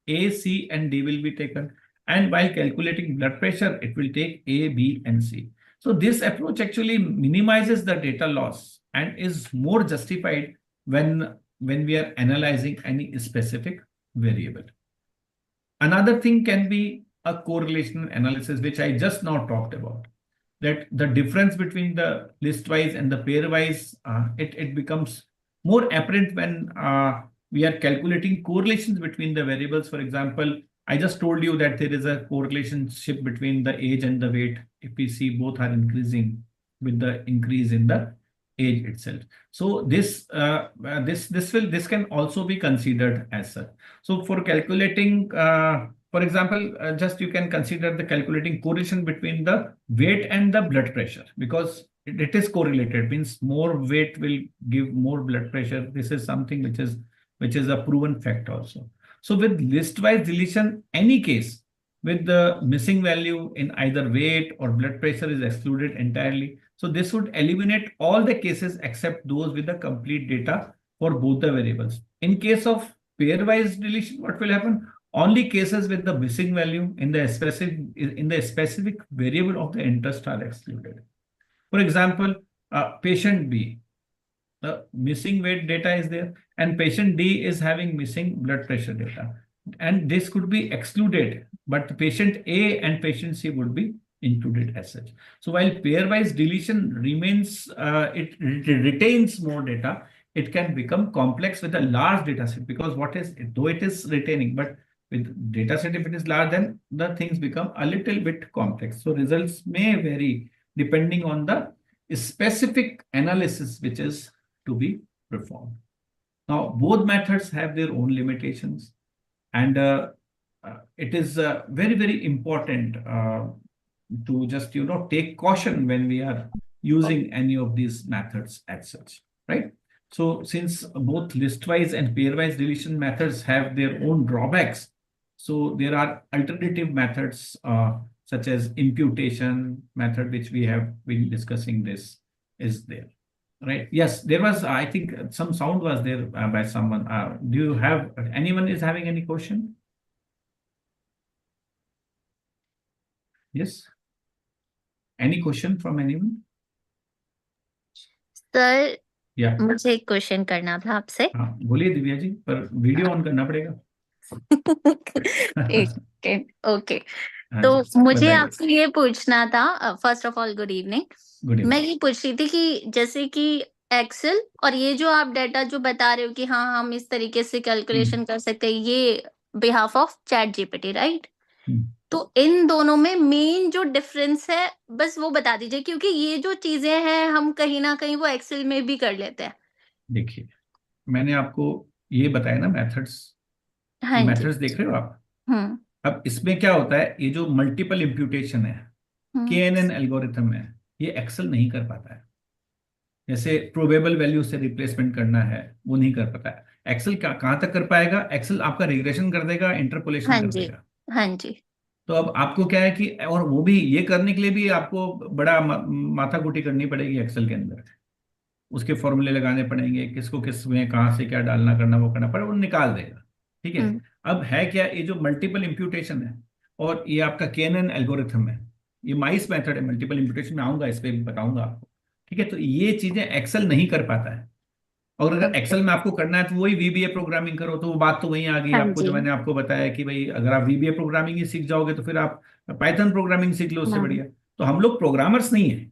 A, C, and D will be taken. And while calculating blood pressure, it will take A, B, and C. So this approach actually minimizes the data loss and is more justified when we are analyzing any specific variable. Another thing can be a correlation analysis, which I just now talked about. That the difference between the list-wise and the pair-wise, it becomes more apparent when we are calculating correlations between the variables. For example, I just told you that there is a correlationship between the age and the weight. If we see both are increasing with the increase in the age itself. So this can also be considered as such. So for calculating, for example, just you can consider the calculating correlation between the weight and the blood pressure, because it is correlated, means more weight will give more blood pressure. This is something which is a proven fact also. So with list-wise deletion, any case with the missing value in either weight or blood pressure is excluded entirely. So this would eliminate all the cases except those with the complete data for both the variables. In case of pair-wise deletion, what will happen? Only cases with the missing value in the specific variable of the interest are excluded. For example, patient B, the missing weight data is there, and patient D is having missing blood pressure data. And this could be excluded, but patient A and patient C would be included as such. So while pair-wise deletion remains, it retains more data, it can become complex with a large data set, because though it is retaining, but with data set, if it is large, then the things become a little bit complex. So results may vary depending on the specific analysis which is to be performed. Now, both methods have their own limitations, and it is very, very important to just, take caution when we are using any of these methods as such, right? So since both list-wise and pair-wise deletion methods have their own drawbacks, so there are alternative methods such as imputation method, which we have been discussing. This is there, right? Yes, there was, I think some sound was there by someone. Do you have, anyone is having any question? Yes. Any question from anyone? Sir Yeah. मुझे एक question करना था आपसे. हाँ, बोलिए दिव्या जी, पर video on करना पड़ेगा. ओके. हाँ तो जी, मुझे बताइए. आपसे ये पूछना था, first of all good evening. Good मैं इवनिंग. ये पूछ रही थी कि जैसे कि एक्सेल और ये जो आप डाटा जो बता रहे हो कि हाँ हम इस तरीके से कैलकुलेशन कर सकते हैं, ये behalf of chat GPT, right? तो इन दोनों में मेन जो डिफरेंस है बस वो बता दीजिए, क्योंकि ये जो चीजें हैं हम कहीं ना कहीं वो एक्सेल में भी कर लेते हैं. देखिए, मैंने आपको ये बताया ना मेथड्स. हाँ जी. मेथड्स देख रहे हो आप? अब इसमें क्या होता है, ये जो मल्टीपल इम्प्यूटेशन है, KNN एल्गोरिथम है, ये एक्सेल नहीं कर पाता है. जैसे प्रोबेबल वैल्यू से रिप्लेसमेंट करना है, वो नहीं कर पाता है. एक्सेल कहाँ तक कर पाएगा? एक्सेल आपका रिग्रेशन कर देगा, इंटरपोलेशन कर देगा. हाँ जी. तो अब आपको क्या है कि, और वो भी ये करने के लिए भी आपको बड़ा माथाकुटी करनी पड़ेगी एक्सेल के अंदर. उसके फॉर्मूले लगाने पड़ेंगे, किसको किस में कहाँ से क्या डालना करना, वो करना पड़ेगा, वो निकाल देगा. ठीक है. अब है क्या, ये जो मल्टीपल इम्प्यूटेशन है और ये आपका KNN एल्गोरिथम है, ये माइस मेथड है. मल्टीपल इम्प्यूटेशन में आऊंगा, इस पर भी बताऊंगा आपको. ठीक है. तो ये चीजें एक्सेल नहीं कर पाता है. और अगर एक्सेल में आपको करना है तो वही VBA प्रोग्रामिंग करो. तो वो बात तो वही आ गई आपको, जो मैंने आपको बताया कि भाई अगर आप VBA प्रोग्रामिंग ही सीख जाओगे तो फिर आप पाइथन प्रोग्रामिंग सीख लो, उससे बढ़िया. तो हम लोग प्रोग्रामर्स नहीं है.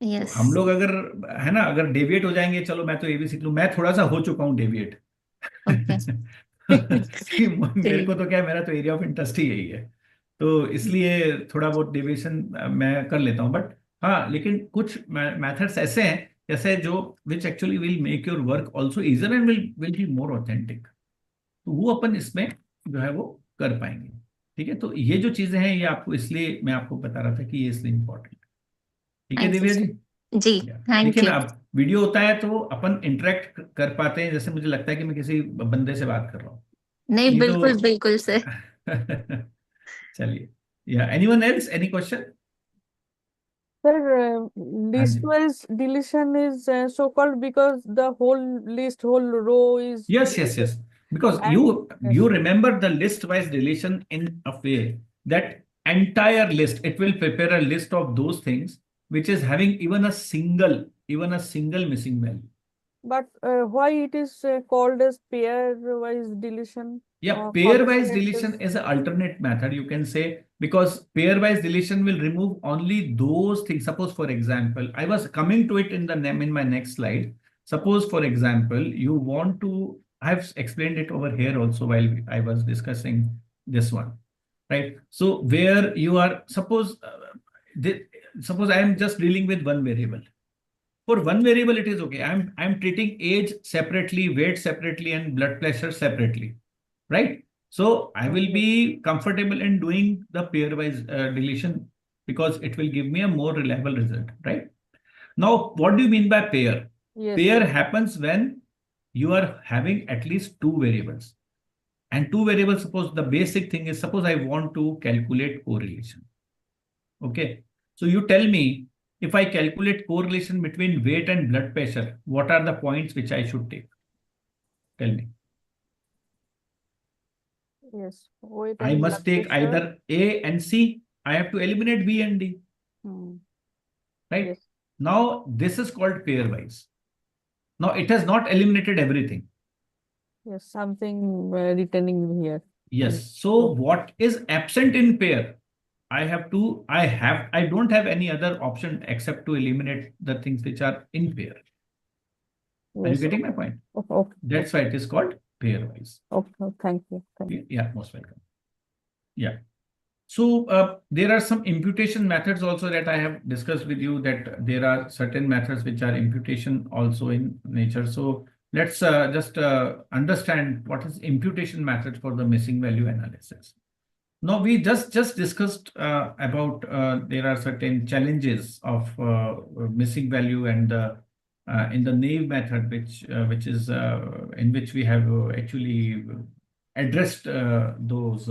Yes. हम लोग अगर है ना, अगर डेविएट हो जाएंगे, चलो मैं तो ये भी सीख लूं. मैं थोड़ा सा हो चुका हूँ डेविएट. मेरे को तो क्या है, मेरा तो एरिया ऑफ इंटरेस्ट ही यही है, तो इसलिए थोड़ा बहुत डेविएशन मैं कर लेता हूँ. बट हाँ, लेकिन कुछ मेथड्स ऐसे हैं जैसे जो which actually will make your work also easier and will be more authentic. तो वो अपन इसमें जो है वो कर पाएंगे. ठीक है. तो ये जो चीजें हैं, ये आपको, इसलिए मैं आपको बता रहा था कि ये इसलिए इम्पोर्टेंट. ठीक है दिव्या जी? जी, थैंक लेकिन यू. अब वीडियो होता है तो अपन इंटरेक्ट कर पाते हैं. जैसे मुझे लगता है कि मैं किसी बंदे से बात कर रहा हूँ. नहीं ये तो- बिल्कुल बिल्कुल सर। चलिए, yeah, anyone else, any question? Sir, list-wise deletion is so-called because the whole list, whole row is Yes, deleted. because And- you yes. remember the list-wise deletion in a way that entire list, it will prepare a list of those things which is having even a single missing value. But why it is called as pair-wise deletion? Yeah, for pair-wise the deletion characters? is an alternate method, you can say, because pair-wise deletion will remove only those things. Suppose, for example, I was coming to it in my next slide. Suppose, for example, you want to, I've explained it over here also while I was discussing this one, right? So where you are, suppose I am just dealing with one variable. For one variable, it is okay. I'm treating age separately, weight separately, and blood pressure separately, right? So I will be comfortable in doing the pairwise deletion because it will give me a more reliable result, right? Now, what do you mean by pair? Yes. Pair happens when you are having at least two variables. And two variables, suppose the basic thing is, suppose I want to calculate correlation. Okay. So you tell me, if I calculate correlation between weight and blood pressure, what are the points which I should take? Tell me. Yes. Weight I and must blood take pressure. either A and C. I have to eliminate B and D. Right? Yes. Now, this is called pairwise. Now, it has not eliminated everything. Yes, something returning here. Yes. So what is absent in pair? I don't have any other option except to eliminate the things which are in pair. Are you Yes. getting my point? Okay. That's why it is called pairwise. Okay. Thank you. Thank you. Yeah, most welcome. Yeah. So there are some imputation methods also that I have discussed with you, that there are certain methods which are imputation also in nature. So let's just understand what is imputation method for the missing value analysis. Now we just discussed about there are certain challenges of missing value, and in the naive method, which is in which we have actually addressed those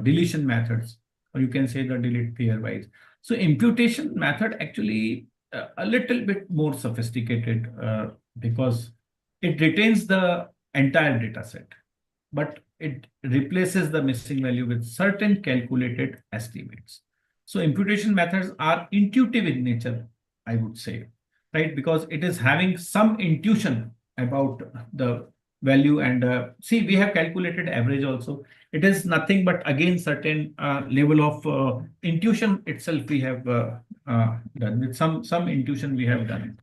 deletion methods, or you can say the delete pairwise. So imputation method actually a little bit more sophisticated because it retains the entire data set, but it replaces the missing value with certain calculated estimates. So imputation methods are intuitive in nature, I would say, right? Because it is having some intuition about the value. And see, we have calculated average also. It is nothing but again certain level of intuition itself we have done. With some intuition we have done it.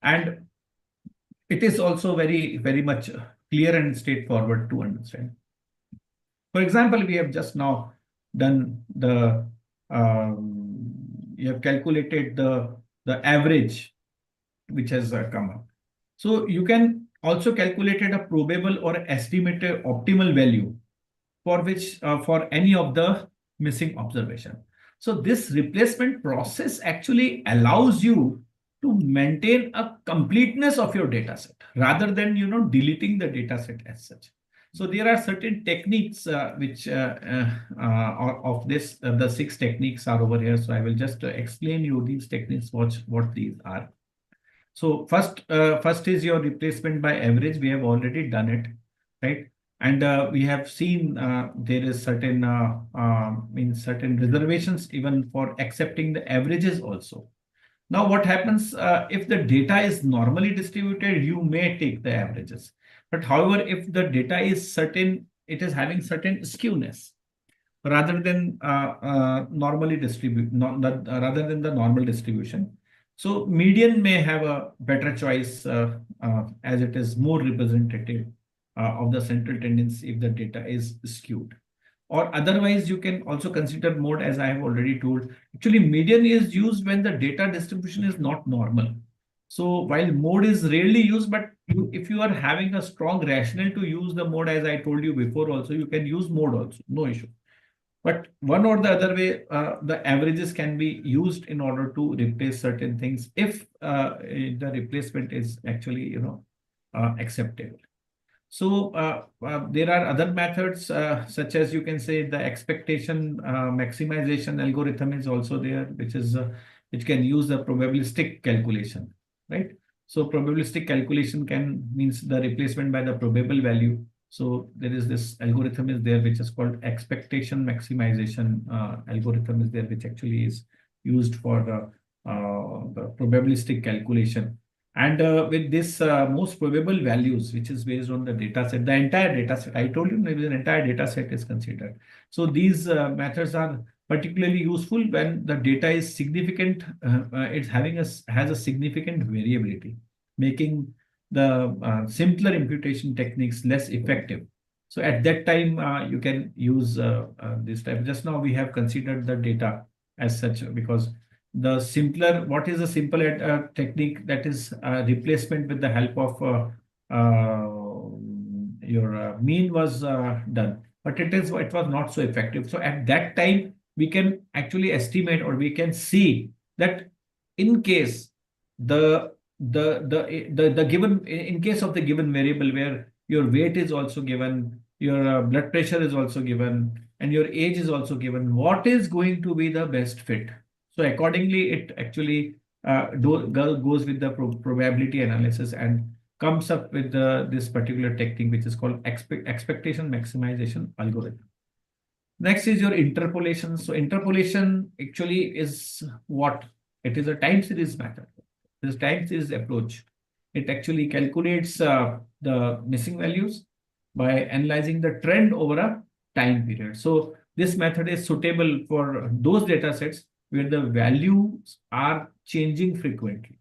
And it is also very, very much clear and straightforward to understand. For example, we have just now done the, you have calculated the average which has come up. So you can also calculate a probable or estimated optimal value for which for any of the missing observation. So this replacement process actually allows you to maintain a completeness of your data set rather than deleting the data set as such. So there are certain techniques which of this the 6 techniques are over here. So I will just explain you these techniques, what these are. So first is your replacement by average. We have already done it, right? And we have seen there is certain certain reservations even for accepting the averages also. Now, what happens if the data is normally distributed, you may take the averages. But however, if the data is certain, it is having certain skewness rather than normally distribute, rather than the normal distribution. So median may have a better choice as it is more representative of the central tendency if the data is skewed. Or otherwise, you can also consider mode, as I have already told. Actually, median is used when the data distribution is not normal. So while mode is rarely used, but if you are having a strong rationale to use the mode, as I told you before also, you can use mode also, no issue. But one or the other way, the averages can be used in order to replace certain things if the replacement is actually, acceptable. So there are other methods such as you can say the expectation maximization algorithm is also there, which can use the probabilistic calculation, right? So probabilistic calculation means the replacement by the probable value. So there is this algorithm is there which is called expectation maximization algorithm is there, which actually is used for the probabilistic calculation. And with this most probable values, which is based on the data set, the entire data set, I told you maybe an entire data set is considered. So these methods are particularly useful when the data is significant, has a significant variability, making the simpler imputation techniques less effective. So at that time, you can use this type. Just now we have considered the data as such because what is a simple technique, that is replacement with the help of your mean was done, but it was not so effective. So at that time, we can actually estimate, or we can see that in case in case of the given variable where your weight is also given, your blood pressure is also given, and your age is also given, what is going to be the best fit? So accordingly, it actually goes with the probability analysis and comes up with this particular technique, which is called expectation maximization algorithm. Next is your interpolation. So interpolation actually is what? It is a time series method. This time series approach. It actually calculates the missing values by analyzing the trend over a time period. So this method is suitable for those data sets where the values are changing frequently.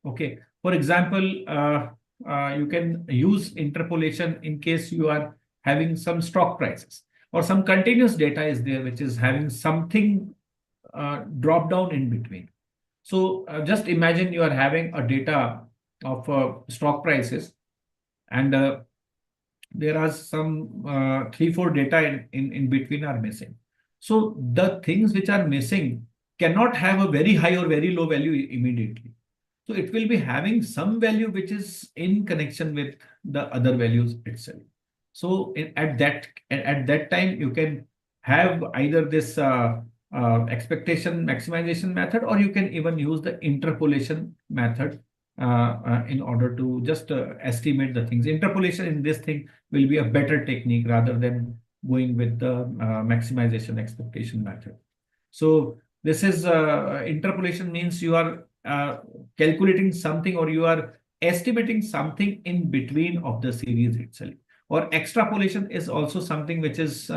Okay. For example, you can use interpolation in case you are having some stock prices or some continuous data is there, which is having something drop down in between. So just imagine you are having a data of stock prices, and there are some 3-4 data in between are missing. So the things which are missing cannot have a very high or very low value immediately. So it will be having some value which is in connection with the other values itself. So at that time, you can have either this expectation maximization method, or you can even use the interpolation method in order to just estimate the things. Interpolation in this thing will be a better technique rather than going with the maximization expectation method. So this is interpolation means you are calculating something, or you are estimating something in between of the series itself. Or extrapolation is also something which is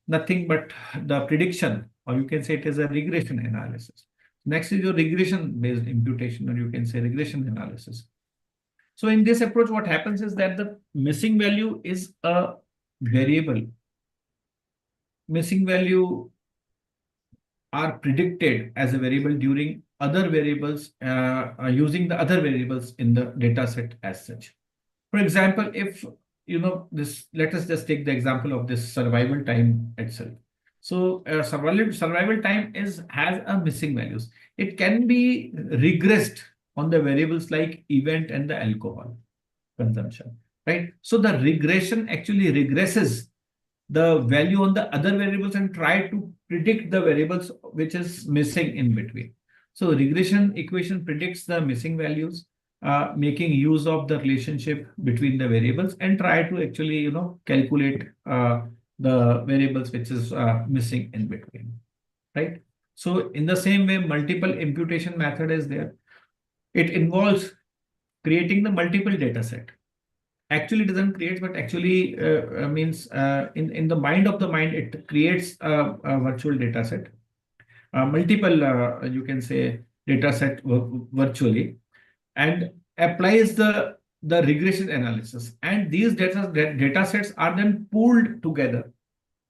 nothing but the prediction, or you can say it is a regression analysis. Next is your regression based imputation, or you can say regression analysis. So in this approach, what happens is that the missing value is a variable. Missing value are predicted as a variable during other variables, using the other variables in the data set as such. For example, if you know this, let us just take the example of this survival time itself. So survival time has a missing values. It can be regressed on the variables like event and the alcohol consumption, right? So the regression actually regresses the value on the other variables and try to predict the variables which is missing in between. So regression equation predicts the missing values, making use of the relationship between the variables, and try to actually calculate the variables which is missing in between, right? So in the same way, multiple imputation method is there. It involves creating the multiple data set. Actually doesn't create, but actually means in the mind of the mind, it creates a virtual data set, multiple you can say data set virtually, and applies the regression analysis. And these data sets are then pooled together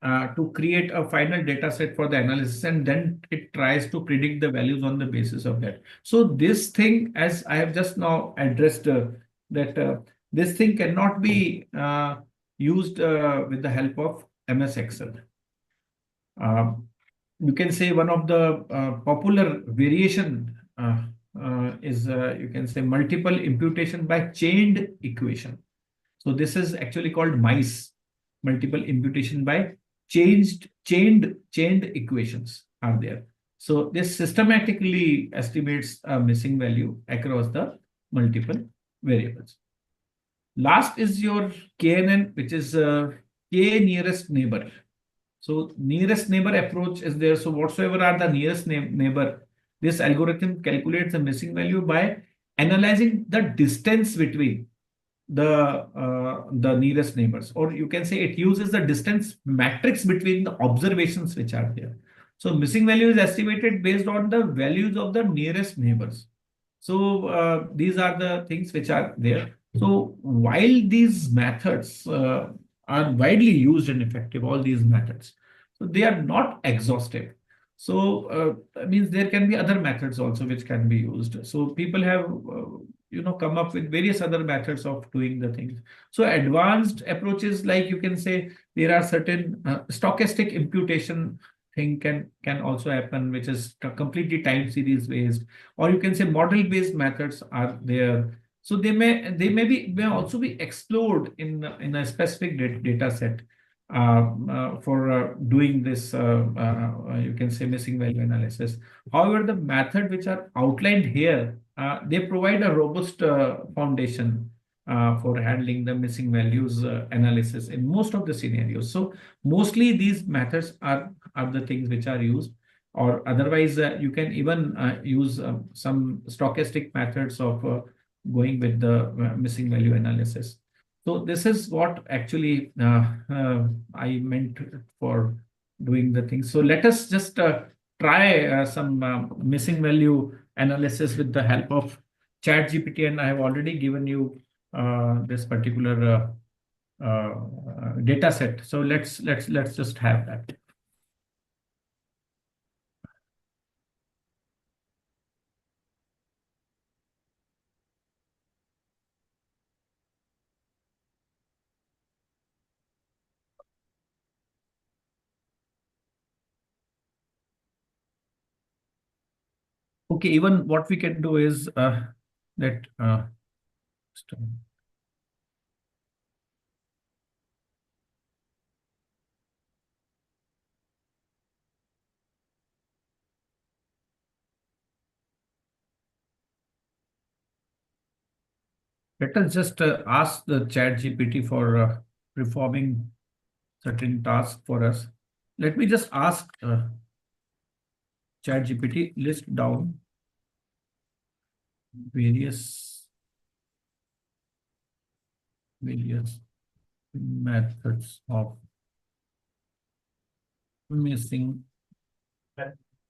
to create a final data set for the analysis, and then it tries to predict the values on the basis of that. So this thing, as I have just now addressed, that this thing cannot be used with the help of MS Excel. You can say one of the popular variation is you can say multiple imputation by chained equation. So this is actually called MICE, multiple imputation by chained equations are there. So this systematically estimates a missing value across the multiple variables. Last is your KNN, which is K nearest neighbor. So nearest neighbor approach is there. So whatsoever are the nearest neighbor, this algorithm calculates the missing value by analyzing the distance between the nearest neighbors, or you can say it uses the distance matrix between the observations which are there. So missing value is estimated based on the values of the nearest neighbors. So these are the things which are there. So while these methods are widely used and effective, all these methods, so they are not exhaustive. So that means there can be other methods also which can be used. So people have come up with various other methods of doing the things. So advanced approaches, like you can say there are certain stochastic imputation thing can also happen, which is completely time series based, or you can say model based methods are there. So they may also be explored in a specific data set for doing this you can say missing value analysis. However, the method which are outlined here, they provide a robust foundation for handling the missing values analysis in most of the scenarios. So mostly these methods are the things which are used, or otherwise you can even use some stochastic methods of going with the missing value analysis. So this is what actually I meant for doing the things. So let us just try some missing value analysis with the help of ChatGPT, and I have already given you this particular data set. So let's just have that. Okay, even what we can do is that let us just ask the ChatGPT for performing certain tasks for us. Let me just ask ChatGPT list down various methods of missing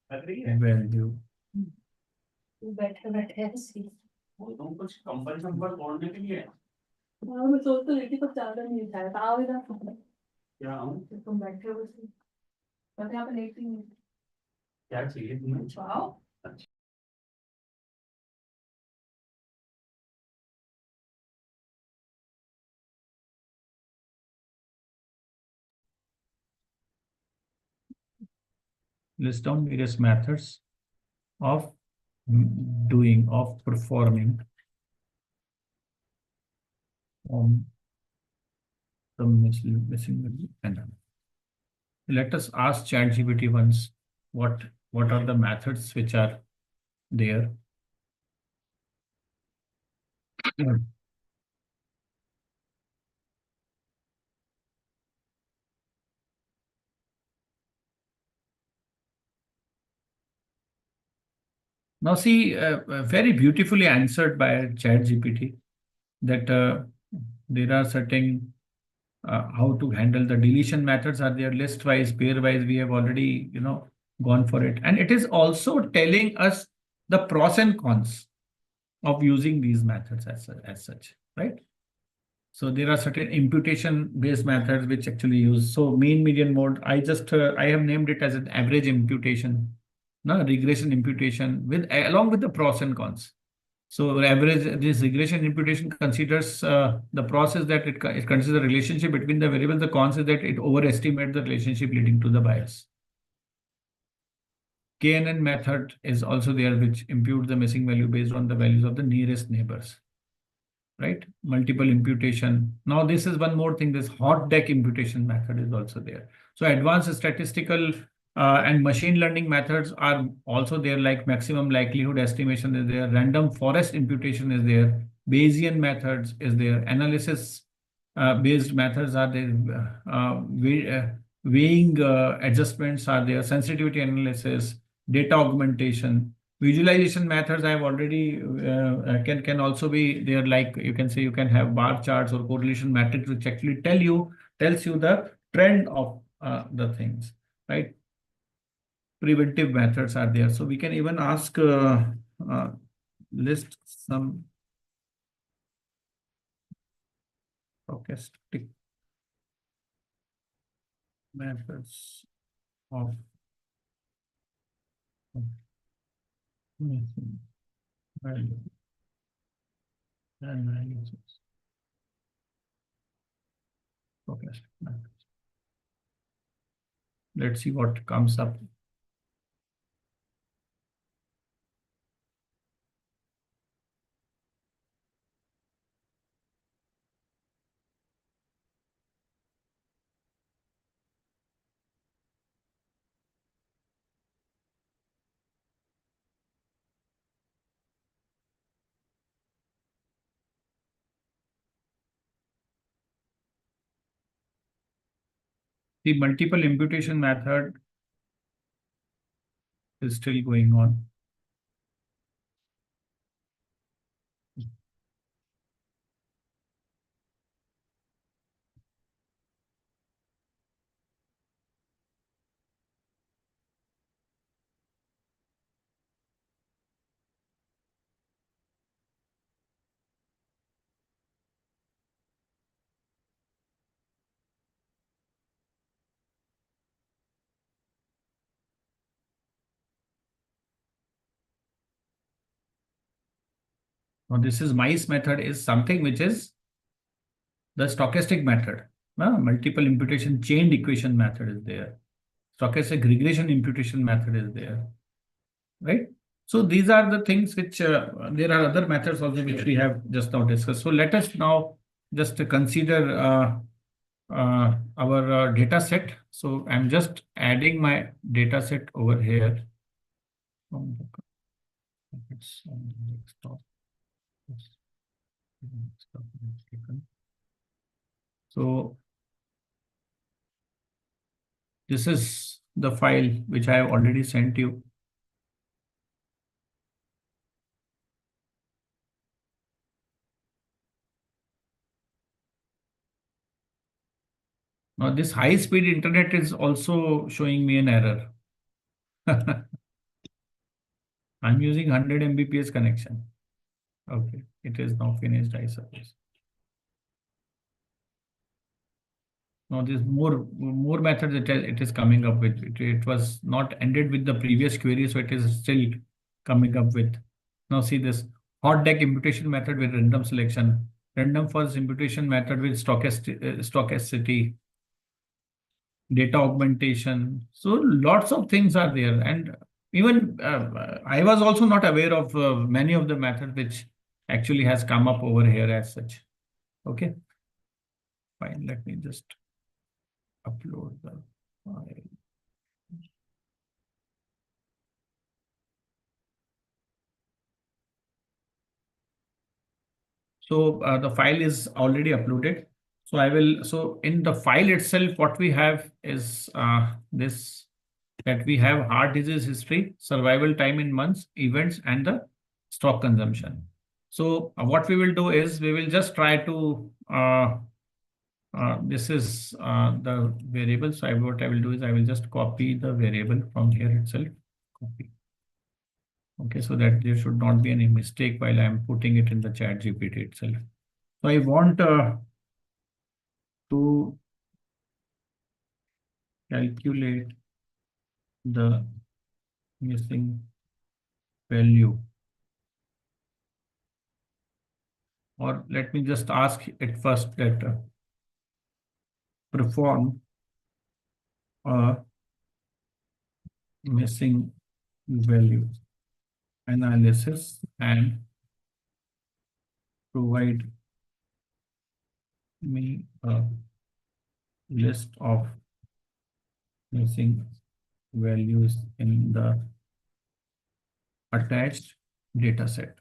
value. कुछ compulsion पर बोलने के लिए मैं सोच तो रही थी कुछ ज्यादा नहीं था आओ इधर क्या हूँ तुम बैठे हो इसी मैं यहाँ पे लेटी हूँ क्या चाहिए तुम्हें आओ List down various methods of performing the missing value analysis. Let us ask ChatGPT once what are the methods which are there. Now see, very beautifully answered by ChatGPT that there are certain how to handle the deletion methods are there, list wise, pair wise. We have already gone for it, and it is also telling us the pros and cons of using these methods as such, right? So there are certain imputation based methods which actually use. So mean, median, mode. I have named it as an average imputation. No, regression imputation along with the pros and cons. So this regression imputation considers the process that it considers the relationship between the variables. The cons is that it overestimates the relationship leading to the bias. KNN method is also there, which imputes the missing value based on the values of the nearest neighbors. right? Multiple imputation. Now this is one more thing, this hot deck imputation method is also there. So advanced statistical and machine learning methods are also there, like maximum likelihood estimation is there, random forest imputation is there, Bayesian methods is there, analysis based methods are there, weighing adjustments are there, sensitivity analysis, data augmentation. Visualization methods I have already can also be there, like you can say you can have bar charts or correlation matrix which actually tells you the trend of the things, right? Preventive methods are there. So we can even ask list some stochastic methods of value analysis. Stochastic methods. Let's see what comes up. The multiple imputation method is still going on. Now this is mice method is something which is the stochastic method. Multiple imputation chained equation method is there. Stochastic regression imputation method is there, right? So these are the things which there are other methods also which we have just now discussed. So let us now just consider our data set. So I'm just adding my data set over here. It's on the desktop. So this is the file which I have already sent you. Now this high-speed internet is also showing me an error. I'm using 100 Mbps connection. Okay, it is now finished, I suppose. Now there's more methods it is coming up with. It was not ended with the previous query, so it is still coming up with. Now see this hot deck imputation method with random selection, random forest imputation method with stochasticity, data augmentation. So lots of things are there, and even I was also not aware of many of the methods which actually has come up over here as such. Okay, fine. Let me just upload the file. So the file is already uploaded. So I will, so in the file itself, what we have is this, that we have heart disease history, survival time in months, events, and the stock consumption. So what we will do is we will just try to, this is the variable. So what I will do is I will just copy the variable from here itself. Copy. Okay, so that there should not be any mistake while I am putting it in the chat GPT itself. So I want to calculate the missing value. Or let me just ask it first that perform a missing value analysis and provide me a list of missing values in the attached data set.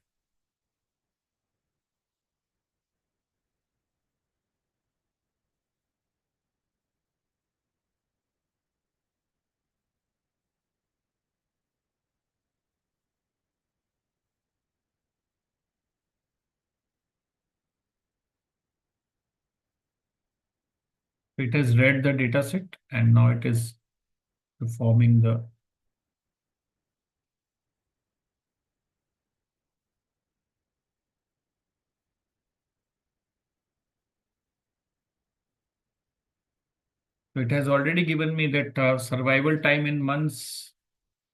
It has read the data set and now it is performing the So it has already given me that survival time in months.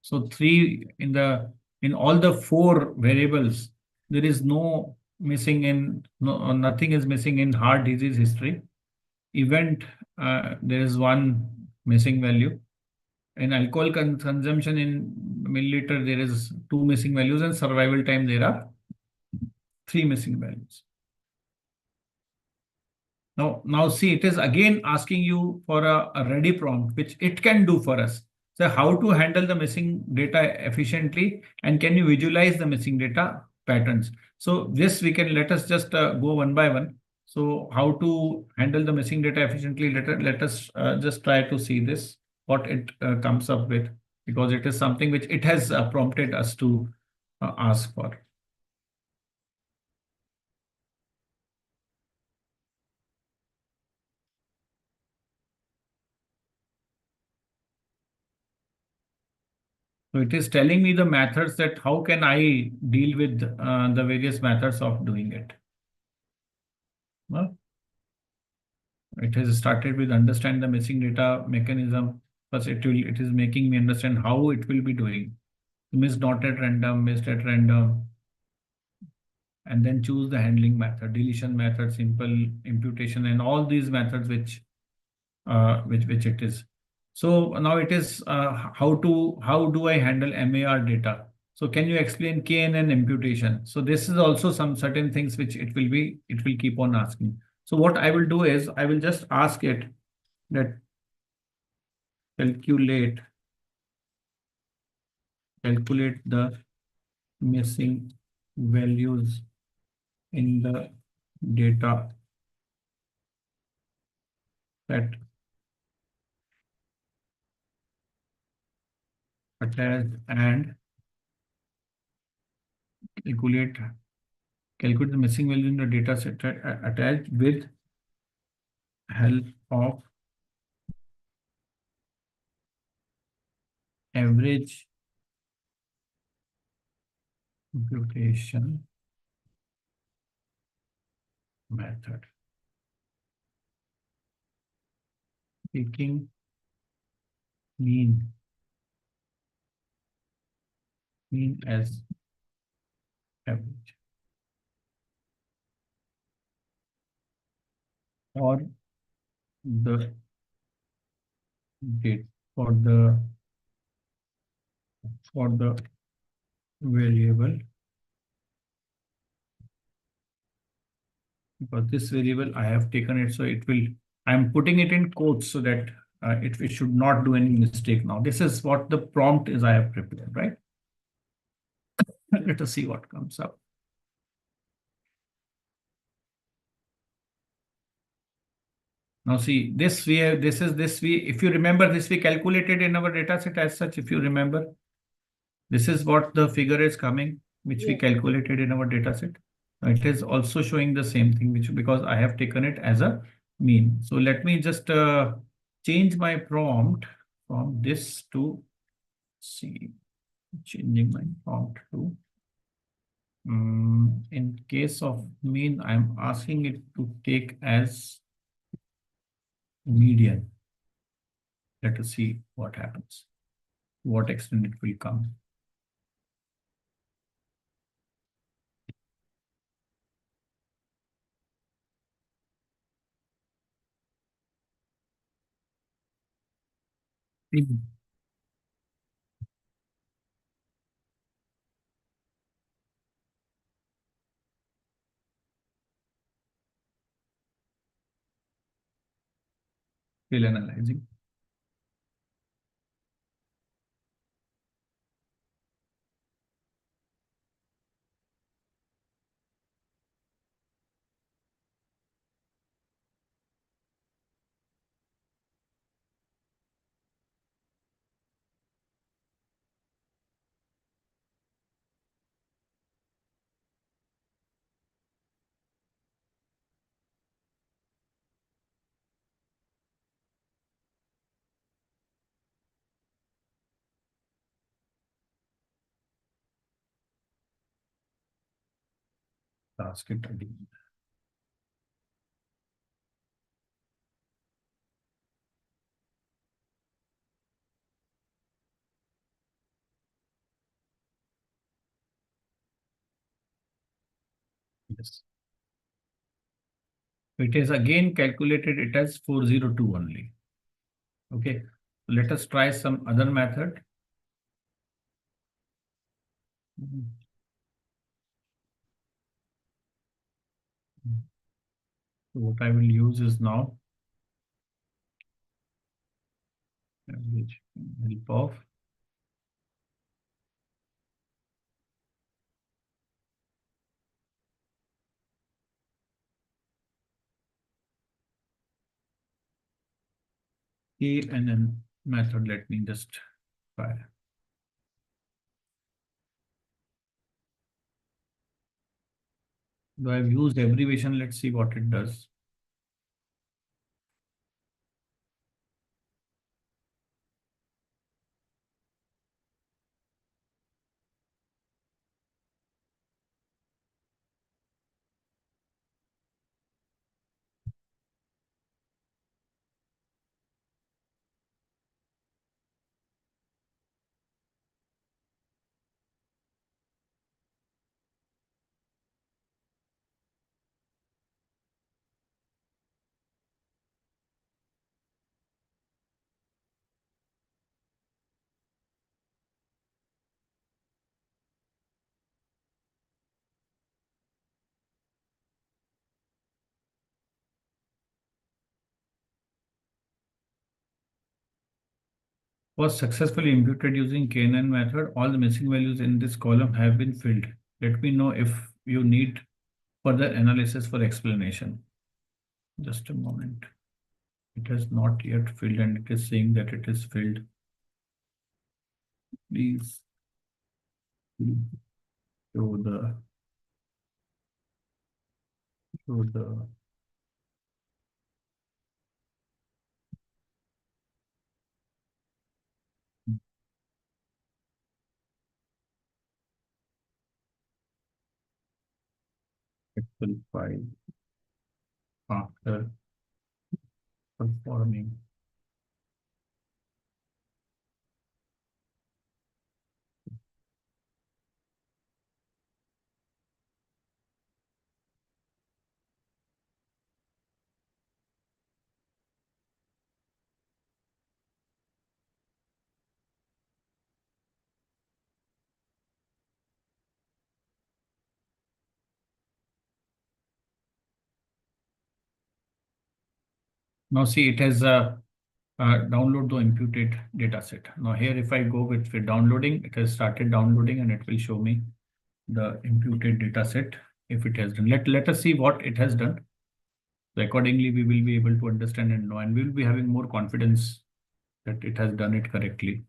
So 3 in all the 4 variables, there is no missing in nothing is missing in heart disease history. Event, there is 1 missing value. In alcohol consumption in milliliter, there is 2 missing values, and survival time there are 3 missing values. Now see, it is again asking you for a ready prompt, which it can do for us. So how to handle the missing data efficiently, and can you visualize the missing data patterns? So this we can, let us just go one by one. So how to handle the missing data efficiently? Let us just try to see this, what it comes up with, because it is something which it has prompted us to ask for. So it is telling me the methods, that how can I deal with the various methods of doing it. Well, it has started with understand the missing data mechanism. First, it is making me understand how it will be doing. Miss not at random, missed at random, and then choose the handling method, deletion method, simple imputation, and all these methods which it is. So now it is how do I handle MAR data? So can you explain KNN imputation? So this is also some certain things which it will keep on asking. So what I will do is I will just ask it that calculate the missing values in the data set attached, and calculate the missing value in the data set attached with help of average imputation method, taking mean as average, or the date for the variable, because this variable I have taken it, so it will, I'm putting it in quotes so that it should not do any mistake. Now this is what the prompt is I have prepared, right? Let us see what comes up. Now see, this if you remember, this we calculated in our data set as such. If you remember, this is what the figure is coming, which we calculated in our data set. It is also showing the same thing, which because I have taken it as a mean. So let me just change my prompt from this to see, changing my prompt to in case of mean, I'm asking it to take as median. Let us see what happens, to what extent it will come. Still analyzing. Ask it again. Yes. It is again calculated it as 402 only. Okay. Let us try some other method. So what I will use is now average help of KNN method. Let me just try. Though I've used abbreviation, let's see what it does. Was successfully imputed using KNN method. All the missing values in this column have been filled. Let me know if you need further analysis for explanation. Just a moment. It has not yet filled and it is saying that it is filled. Please show the Excel file after performing. Now see, it has download the imputed data set. Now here, if I go with downloading, it has started downloading and it will show me the imputed data set if it has done. Let us see what it has done. So accordingly, we will be able to understand and know, and we will be having more confidence that it has done it correctly.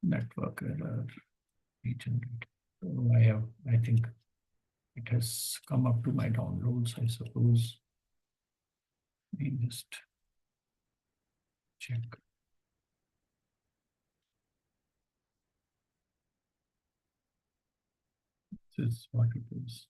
Network error, regenerate. So I think it has come up to my downloads, I suppose. Let me just check. This is what it is.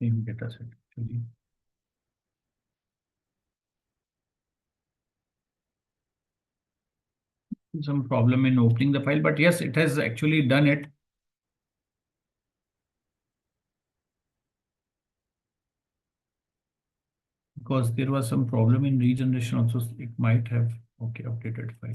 Same data set actually. some problem in opening the file, but yes, it has actually done it. Because there was some problem in regeneration also, it might have, okay, updated file.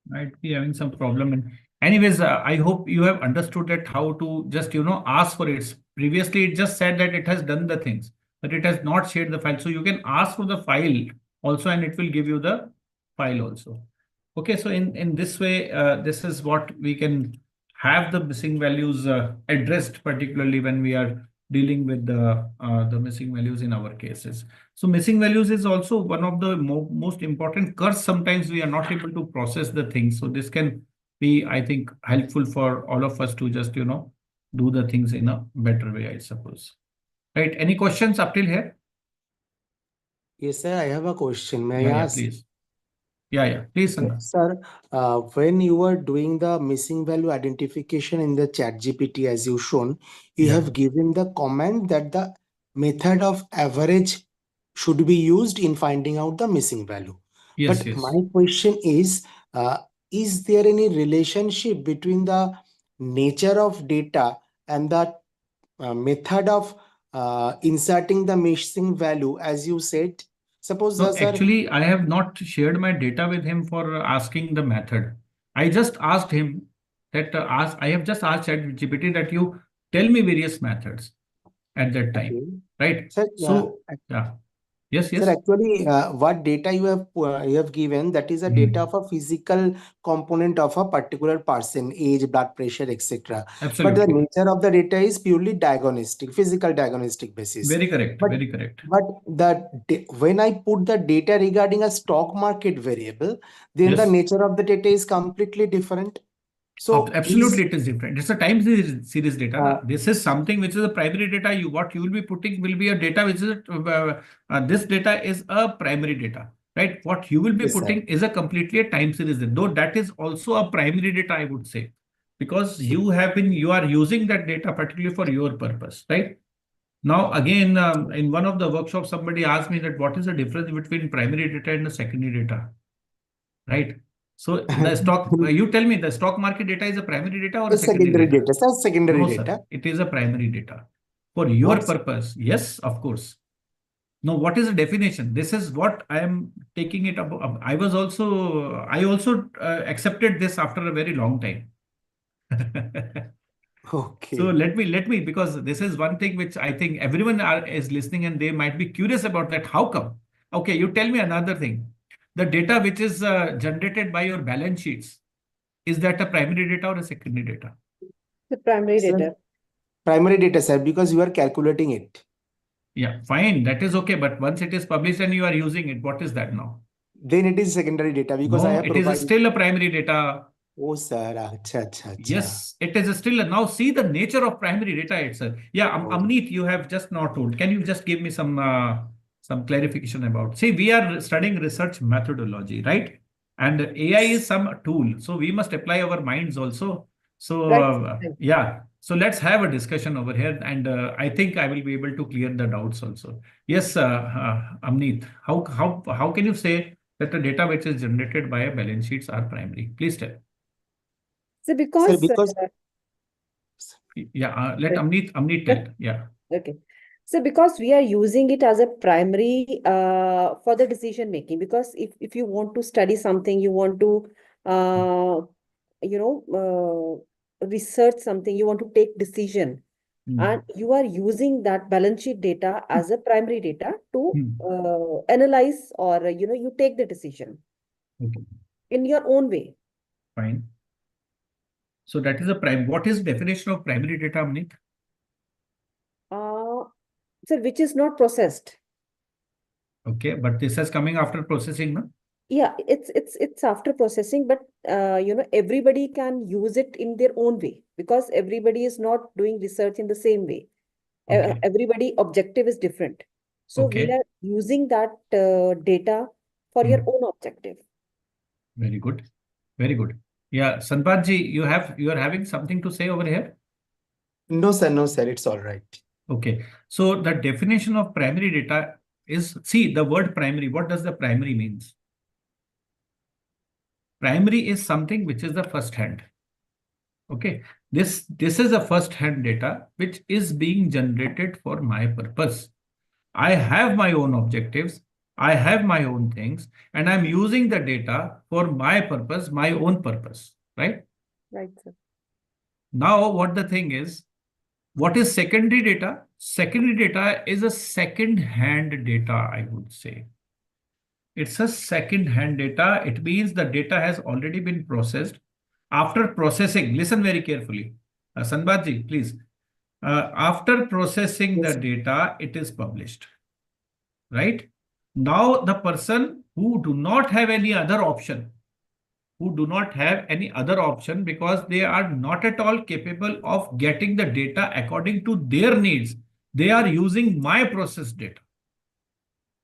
Might be having some problem. And anyways, I hope you have understood that how to just, ask for it. Previously, it just said that it has done the things, but it has not shared the file. So you can ask for the file also, and it will give you the file also. Okay, so in this way, this is what we can have the missing values addressed, particularly when we are dealing with the missing values in our cases. So missing values is also one of the most important curse. Sometimes we are not able to process the things. So this can be, I think, helpful for all of us to just, do the things in a better way, I suppose. Right? Any questions up till here? Yes, sir. I have a question. May I Yeah, ask? please. Yeah, please, Sangha. Sir, when you were doing the missing value identification in the ChatGPT, as you shown, you Yeah. have given the comment that the method of average should be used in finding out the missing value. Yes, But yes. my question is there any relationship between the nature of data and the method of inserting the missing value, as you said? Suppose, So sir, actually, I have not shared my data with him for asking the method. I just asked him that I have just asked ChatGPT that you tell me various methods at that time, okay. right? Sir, So yeah, yes, Sir, yes. actually, what data you have given, that is a data of a physical component of a particular person, age, blood pressure, etc. But the Absolutely. nature of the data is purely diagnostic, physical diagnostic basis. Very correct. But, Very correct. but when I put the data regarding a stock market variable, then Yes. the nature of the data is completely different. So Absolutely, it is different. It's a time series data. This is something which is a primary data. What you will be putting will be a data which is this data is a primary data, right? What you will be Yes, putting is a completely a time series, though that is also a primary data, I would say, because you are using that data particularly for your purpose, right? Now, again, in one of the workshops, somebody asked me that what is the difference between primary data and the secondary data, right? So the stock, you tell me, the stock market data is a primary data or a secondary data? data, sir, secondary No, data. sir, it is a primary data. For your What's- purpose, yes, of course. Now, what is the definition? This is what I am taking it up. I also accepted this after a very long time. Okay. So let me, because this is one thing which I think everyone is listening and they might be curious about that. How come? Okay, you tell me another thing. The data which is generated by your balance sheets, is that a primary data or a secondary data? The primary Sir, data. primary data, sir, because you are calculating it. Yeah, fine. That is okay. But once it is published and you are using it, what is that now? Then it is secondary data because I No, have it is provided. still a primary data. Oh, sir. Acha. Yes, it is still. Now see the nature of primary data itself. Yeah, Amneet, you have just not told. Can you just give me some clarification about? See, we are studying research methodology, right? And AI is some tool, so we must apply our minds also. So yeah, so let's have a discussion over here, and I think I will be able to clear the doubts also. Yes, Amneet, how can you say that the data which is generated by a balance sheets are primary? Please tell. So because Yeah, let Amneet tell. Yeah. Okay. So because we are using it as a primary for the decision making, because if you want to study something, you want to research something, you want to take decision, and you are using that balance sheet data as a primary data to analyze, or you take the decision in your own way. Fine. So that is a prime. What is definition of primary data, Amneet? So which is not processed. Okay, but this is coming after processing, no? Yeah, it's after processing, but everybody can use it in their own way, because everybody is not doing research in the same way. Okay. Everybody objective is different. So we Okay. are using that data for your own objective. Very good. Very good. Yeah, Sanpatji, you are having something to say over here? No, sir, it's all right. Okay. So the definition of primary data is, see, the word primary, what does the primary means? Primary is something which is the first hand. Okay. This is a first hand data which is being generated for my purpose. I have my own objectives. I have my own things, and I'm using the data for my purpose, my own purpose, right? Right, sir. Now, what the thing is, what is secondary data? Secondary data is a second-hand data, I would say. It's a second-hand data. It means the data has already been processed. After processing, listen very carefully. Sanbatji, please. After processing the data, it is published. Right? Now, the person who do not have any other option, because they are not at all capable of getting the data according to their needs, they are using my processed data.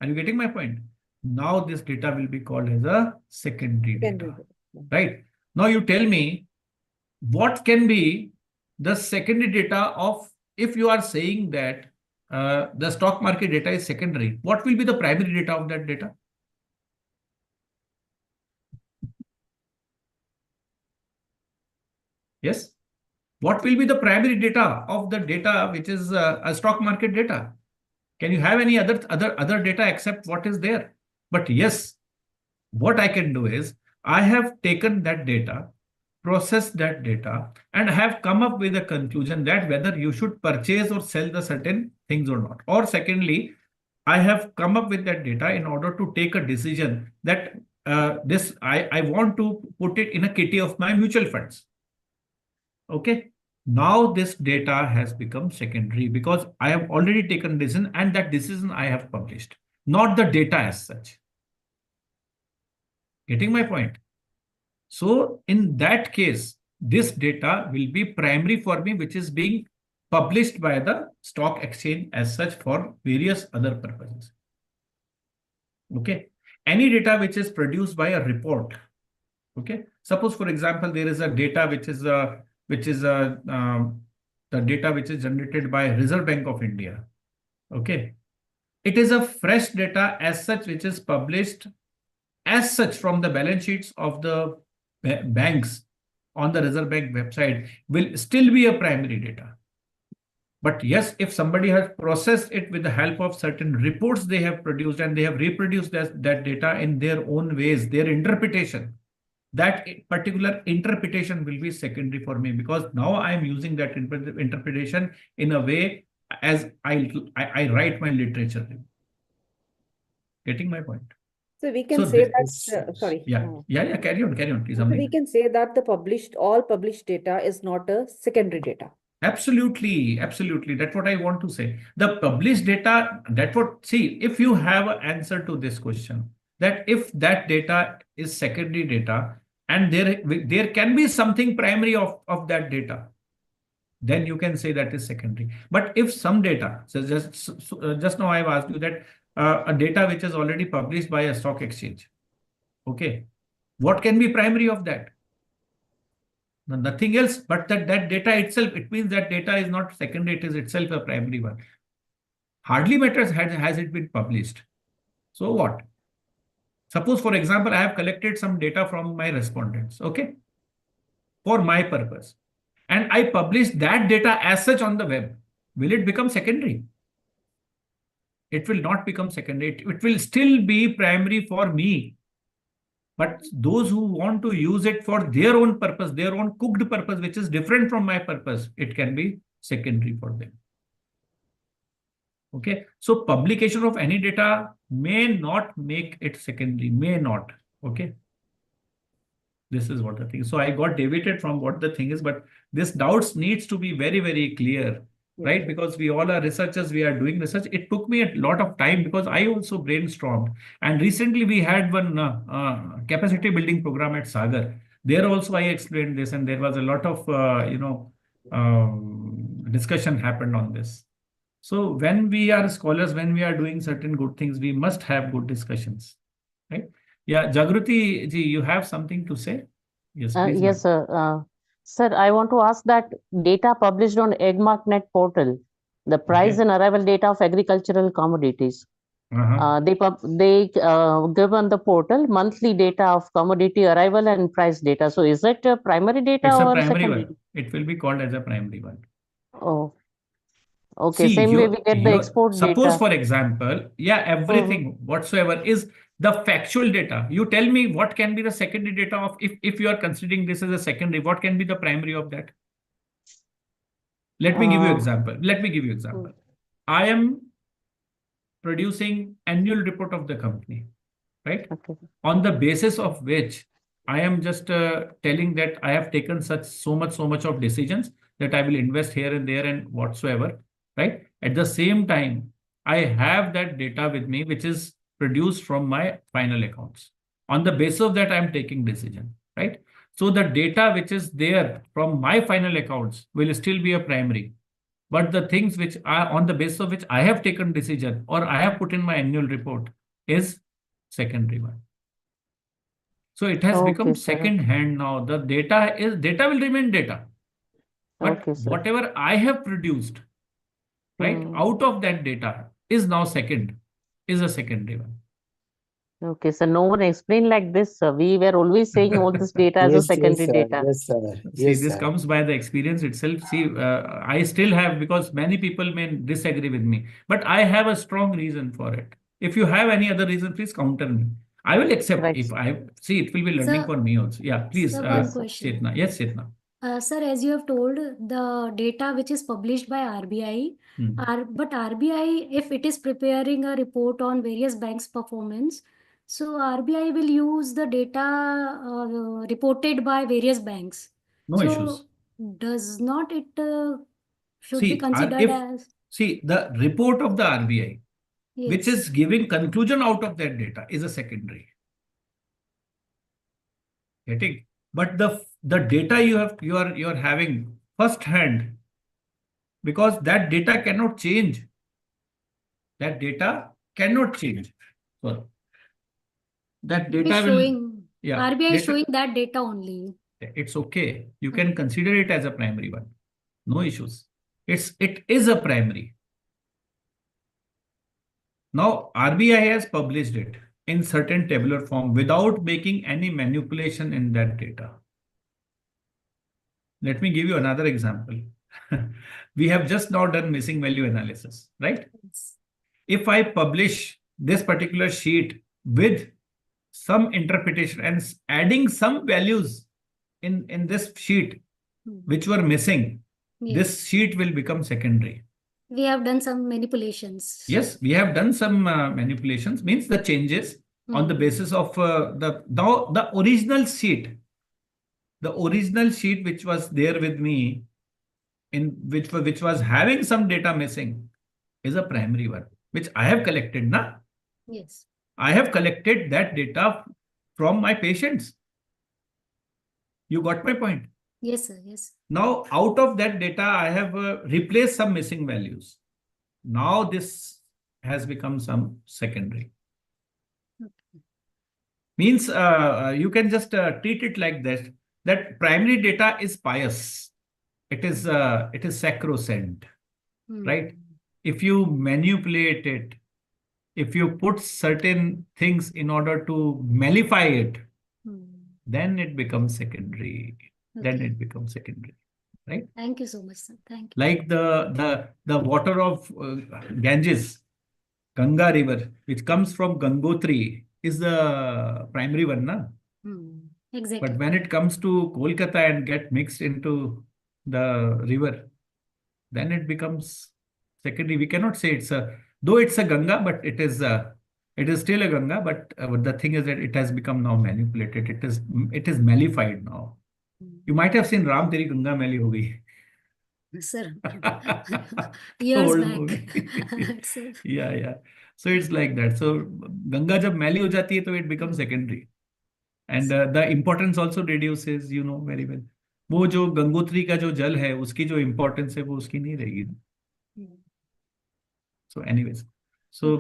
Are you getting my point? Now this data will be called as a secondary data, right? Now you tell me, what can be the secondary data of, if you are saying that the stock market data is secondary, what will be the primary data of that data? Yes. What will be the primary data of the data which is a stock market data? Can you have any other data except what is there? But yes, what I can do is I have taken that data, processed that data, and have come up with a conclusion that whether you should purchase or sell the certain things or not. Or secondly, I have come up with that data in order to take a decision that I want to put it in a kitty of my mutual funds. Okay. Now this data has become secondary because I have already taken a decision, and that decision I have published, not the data as such. Getting my point? So in that case, this data will be primary for me, which is being published by the stock exchange as such for various other purposes. Okay. Any data which is produced by a report. Okay. Suppose, for example, there is a data the data which is generated by Reserve Bank of India. Okay. It is a fresh data as such, which is published as such from the balance sheets of the banks on the Reserve Bank website, will still be a primary data. But yes, if somebody has processed it with the help of certain reports they have produced, and they have reproduced that data in their own ways, their interpretation, that particular interpretation will be secondary for me, because now I am using that interpretation in a way as I write my literature. Getting my point? So we can say that, sorry. Carry on, please. So we can say that all published data is not a secondary data. Absolutely. That's what I want to say. The published data, see, if you have an answer to this question, that if that data is secondary data and there can be something primary of that data, then you can say that is secondary. But if some data, so just now I've asked you that a data which is already published by a stock exchange, okay, what can be primary of that? Nothing else but that data itself. It means that data is not secondary, it is itself a primary one. Hardly matters has it been published. So what? Suppose, for example, I have collected some data from my respondents, okay, for my purpose. and I publish that data as such on the web, will it become secondary? It will not become secondary. It will still be primary for me. But those who want to use it for their own purpose, their own cooked purpose, which is different from my purpose, it can be secondary for them. Okay. So publication of any data may not make it secondary, may not. Okay. This is what the thing is. So I got deviated from what the thing is, but this doubts needs to be very, very clear, right? Because we all are researchers, we are doing research. It took me a lot of time because I also brainstormed. And recently we had one capacity building program at Sagar. There also I explained this, and there was a lot of, discussion happened on this. So when we are scholars, when we are doing certain good things, we must have good discussions, right? Yeah, Jagruti ji, you have something to say? Yes, please. Yes, sir. Sir, I want to ask that data published on EggMarkNet portal, the price and arrival data of agricultural commodities. They give on the portal monthly data of commodity arrival and price data. So is it a primary data It's a or primary secondary? one. It will be called as a primary one. Oh, okay. See, Same way we get the export suppose, data. for example, yeah, everything whatsoever is the factual data. You tell me what can be the secondary data of, if you are considering this as a secondary, what can be the primary of that? Let me give you example. Let me give you example. I am producing annual report of the company, right? Okay. On the basis of which I am just telling that I have taken so much of decisions that I will invest here and there and whatsoever, right? At the same time, I have that data with me, which is produced from my final accounts. On the basis of that, I am taking decision, right? So the data which is there from my final accounts will still be a primary. But the things which are on the basis of which I have taken decision or I have put in my annual report is secondary one. So it has become second hand now. The data will remain data. But whatever I have produced, right, out of that data is now is a secondary one. Okay, so no one explained like this, sir. We were always saying all this data as a secondary data. Yes, sir. See, this comes by the experience itself. See, I still have, because many people may disagree with me, but I have a strong reason for it. If you have any other reason, please counter me. I will accept. Right. If I see, it will be learning for me also. Yeah, please. Sir, one question. Chetna. Yes, Chetna. Sir, as you have told, the data which is published by RBI, but RBI, if it is preparing a report on various banks' performance, so RBI will use the data reported by various banks. No issues. Does not it should See, be considered as? See, the report of the RBI, Yes. which is giving conclusion out of that data, is a secondary. Getting? But the data you are having first hand, because that data cannot change. That data cannot change. So that data will Showing, yeah, RBI is showing that data only. It's okay. You can consider it as a primary one. No issues. It is a primary. Now RBI has published it in certain tabular form without making any manipulation in that data. Let me give you another example. We have just now done missing value analysis, right? Yes. If I publish this particular sheet with some interpretation and adding some values in this sheet which were missing, this sheet will become secondary. We have done some manipulations. Yes, we have done some manipulations, means the changes on the basis of the original sheet. The original sheet which was there with me, in which was having some data missing, is a primary one, which I have collected, na? Yes. I have collected that data from my patients. You got my point? Yes, sir. Yes. Now, out of that data, I have replaced some missing values. Now this has become some secondary. Okay. Means you can just treat it like this, that primary data is pious. It is sacrosanct, right? If you manipulate it, if you put certain things in order to nullify it, then it becomes secondary. Okay. Then it becomes secondary, right? Thank you so much, sir. Thank you. Like the water of Ganges, Ganga river, which comes from Gangotri, is the primary one, na? Exactly. But when it comes to Kolkata and get mixed into the river, then it becomes secondary. We cannot say it's a, though it's a Ganga, but it is still a Ganga. But the thing is that it has become now manipulated. It is malified now. You might have seen Ram Teri Ganga Meli Ho Gayi. Sir, years Old back. movie. Sir. Yeah. So it's like that. So Ganga jab meli ho jati hai, to it becomes secondary. And the importance also reduces, you know very well. वो जो गंगोत्री का जो जल है उसकी जो importance है वो उसकी नहीं रहेगी. So anyways, so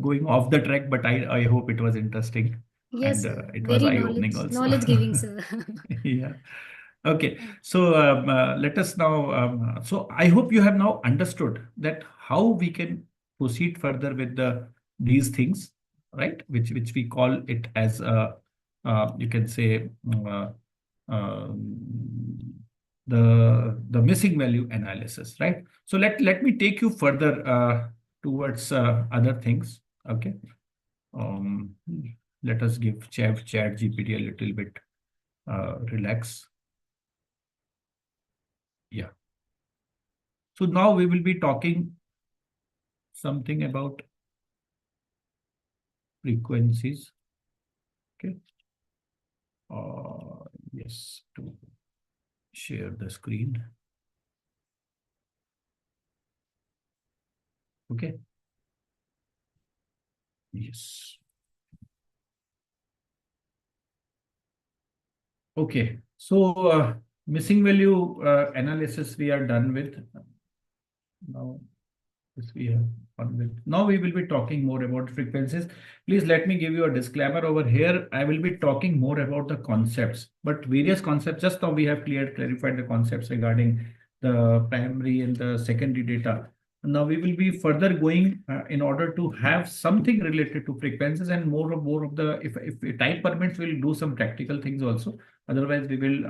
going off the track, but I hope it was interesting. Yes, and sir. it was Very eye-opening also. knowledge giving, sir. Yeah. Okay. So let us now. So I hope you have now understood that how we can proceed further with these things, right? Which we call it as you can say the missing value analysis, right? So let me take you further towards other things. Okay. Let us give ChatGPT a little bit relax. Yeah. So now we will be talking something about frequencies. Okay. Yes, to share the screen. Okay. Yes. Okay. So missing value analysis we are done with. Now this we have fun with. Now we will be talking more about frequencies. Please let me give you a disclaimer over here. I will be talking more about the concepts, but various concepts. Just now we have clarified the concepts regarding the primary and the secondary data. Now we will be further going in order to have something related to frequencies and more of the, if time permits, we'll do some practical things also. Otherwise, we will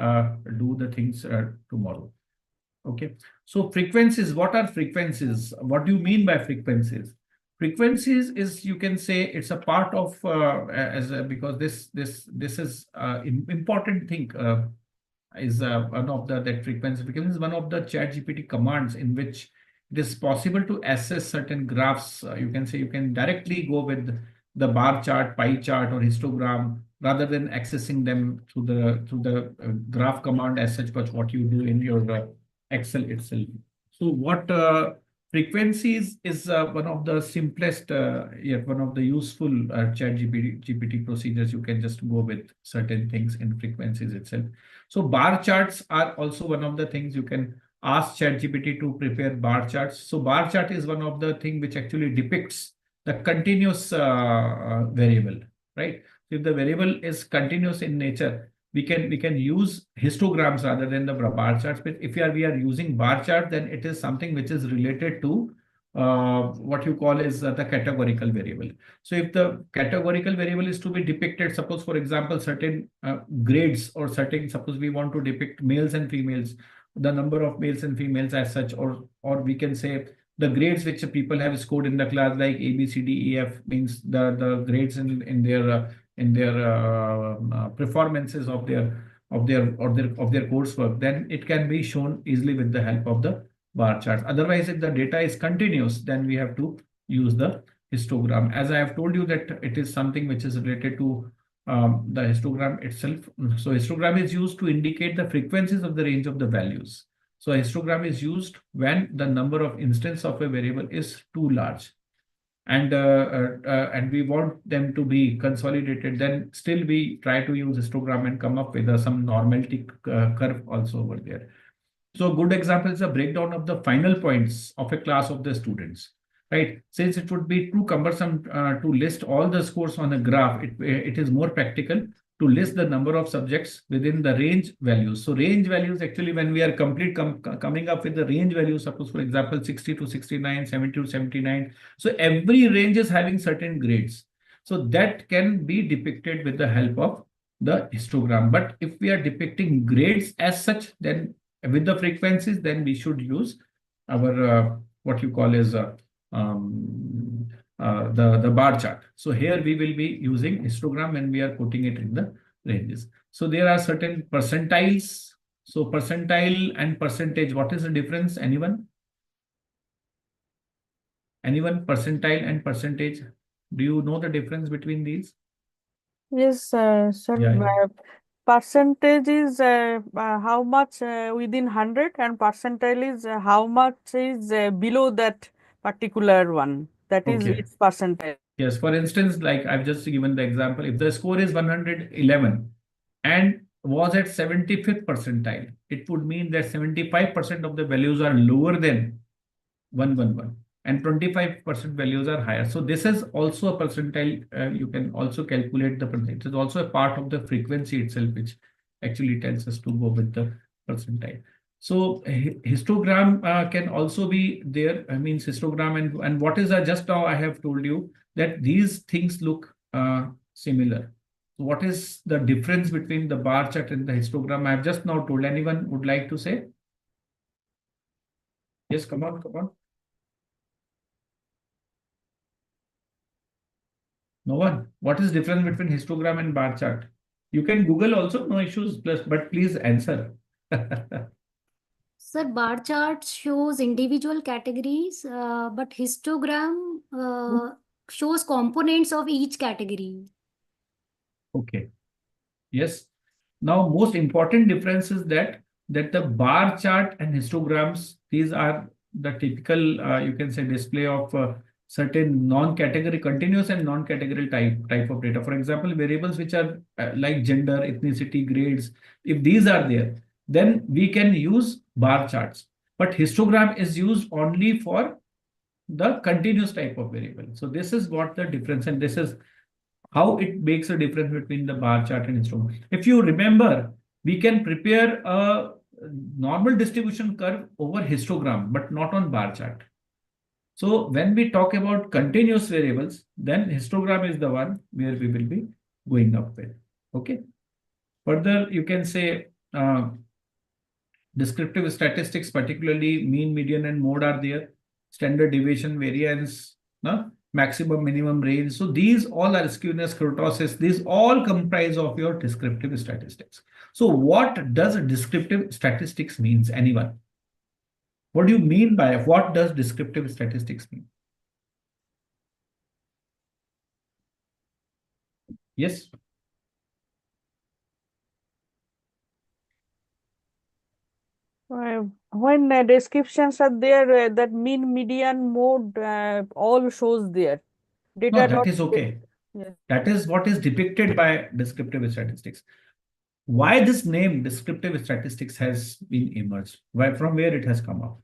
do the things tomorrow. Okay. So frequencies, what are frequencies? What do you mean by frequencies? Frequencies is, you can say, it's a part of because this is important thing. Is one of that frequency is one of the ChatGPT commands in which it is possible to assess certain graphs. You can say you can directly go with the bar chart, pie chart, or histogram rather than accessing them through the graph command as such, but what you do in your Excel itself. So what frequencies is one of the simplest, yet one of the useful ChatGPT procedures. You can just go with certain things in frequencies itself. So bar charts are also one of the things you can ask ChatGPT to prepare bar charts. So bar chart is one of the things which actually depicts the continuous variable, right? If the variable is continuous in nature, we can use histograms rather than the bar charts. But if we are using bar chart, then it is something which is related to what you call is the categorical variable. So if the categorical variable is to be depicted, suppose for example certain grades, or certain, suppose we want to depict males and females, the number of males and females as such, or we can say the grades which people have scored in the class, like A, B, C, D, E, F, means the grades in their performances of their coursework, then it can be shown easily with the help of the bar charts. Otherwise, if the data is continuous, then we have to use the histogram. As I have told you that it is something which is related to the histogram itself. So histogram is used to indicate the frequencies of the range of the values. So a histogram is used when the number of instances of a variable is too large, and we want them to be consolidated. Then still we try to use histogram and come up with some normality curve also over there. So a good example is a breakdown of the final points of a class of the students, right? Since it would be too cumbersome to list all the scores on a graph, it is more practical to list the number of subjects within the range values. So range values, actually, when we are coming up with the range values, suppose for example 60 to 69, 70 to 79. So every range is having certain grades. So that can be depicted with the help of the histogram. But if we are depicting grades as such, then with the frequencies, then we should use our what you call as the bar chart. So here we will be using histogram when we are putting it in the ranges. So there are certain percentiles. So percentile and percentage, what is the difference? Anyone? Anyone? Percentile and percentage. Do you know the difference between these? Yes, sir. Yeah. Percentage is how much within 100, and percentile is how much is below that particular one. That is Okay. its percentile. Yes, for instance, like I've just given the example, if the score is 111 and was at 75th percentile, it would mean that 75% of the values are lower than 111 and 25% values are higher. So this is also a percentile. You can also calculate the percentage. It's also a part of the frequency itself, which actually tells us to go with the percentile. So histogram can also be there. I mean, histogram and what is just now I have told you that these things look similar. What is the difference between the bar chart and the histogram? I have just now told. Anyone would like to say? Yes, come on, come on. No one. What is difference between histogram and bar chart? You can Google also, no issues. But please answer. Sir, bar chart shows individual categories, but histogram shows components of each category. Okay. Yes. Now, most important difference is that the bar chart and histograms, these are the typical, you can say, display of certain non-category continuous and non-category type of data. For example, variables which are like gender, ethnicity, grades. If these are there, then we can use bar charts. But histogram is used only for the continuous type of variable. So this is what the difference, and this is how it makes a difference between the bar chart and histogram. If you remember, we can prepare a normal distribution curve over histogram, but not on bar chart. So when we talk about continuous variables, then histogram is the one where we will be going up with. Okay. Further, you can say descriptive statistics, particularly mean, median, and mode are there. Standard deviation, variance, maximum, minimum range. So these all are skewness, kurtosis. These all comprise of your descriptive statistics. So what does descriptive statistics means? Anyone? What do you mean by what does descriptive statistics mean? Yes. When descriptions are there, that mean, median, mode, all shows there. Data No, that is okay. Yes. That is what is depicted by descriptive statistics. Why this name descriptive statistics has been emerged? From where it has come up?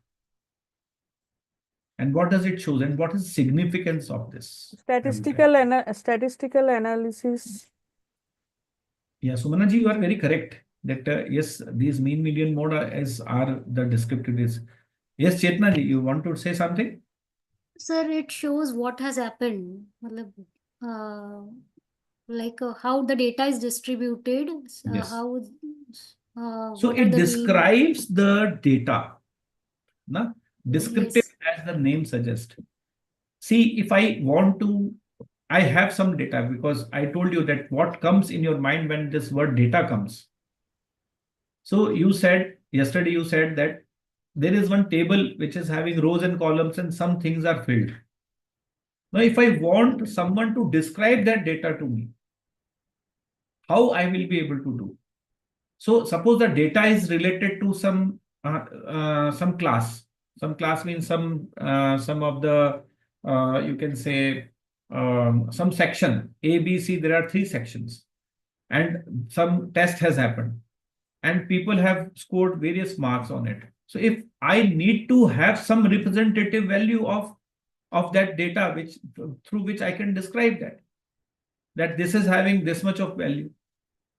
And what does it show? And what is the significance of this? Statistical analysis. Yeah, Sumanaji, you are very correct that yes, these mean, median, mode are the descriptives. Yes, Chetnaji, you want to say something? Sir, it shows what has happened. Like how the data is distributed. Yes. So it describes the data. Na? Descriptive, Yes. as the name suggests. See, if I want to, I have some data because I told you that what comes in your mind when this word data comes. So you said, yesterday you said that there is one table which is having rows and columns and some things are filled. Now, if I want someone to describe that data to me, how I will be able to do? So suppose the data is related to some class. Some class means some of the, you can say, some section, A, B, C, there are 3 sections. And some test has happened. And people have scored various marks on it. So if I need to have some representative value of that data, through which I can describe that this is having this much of value,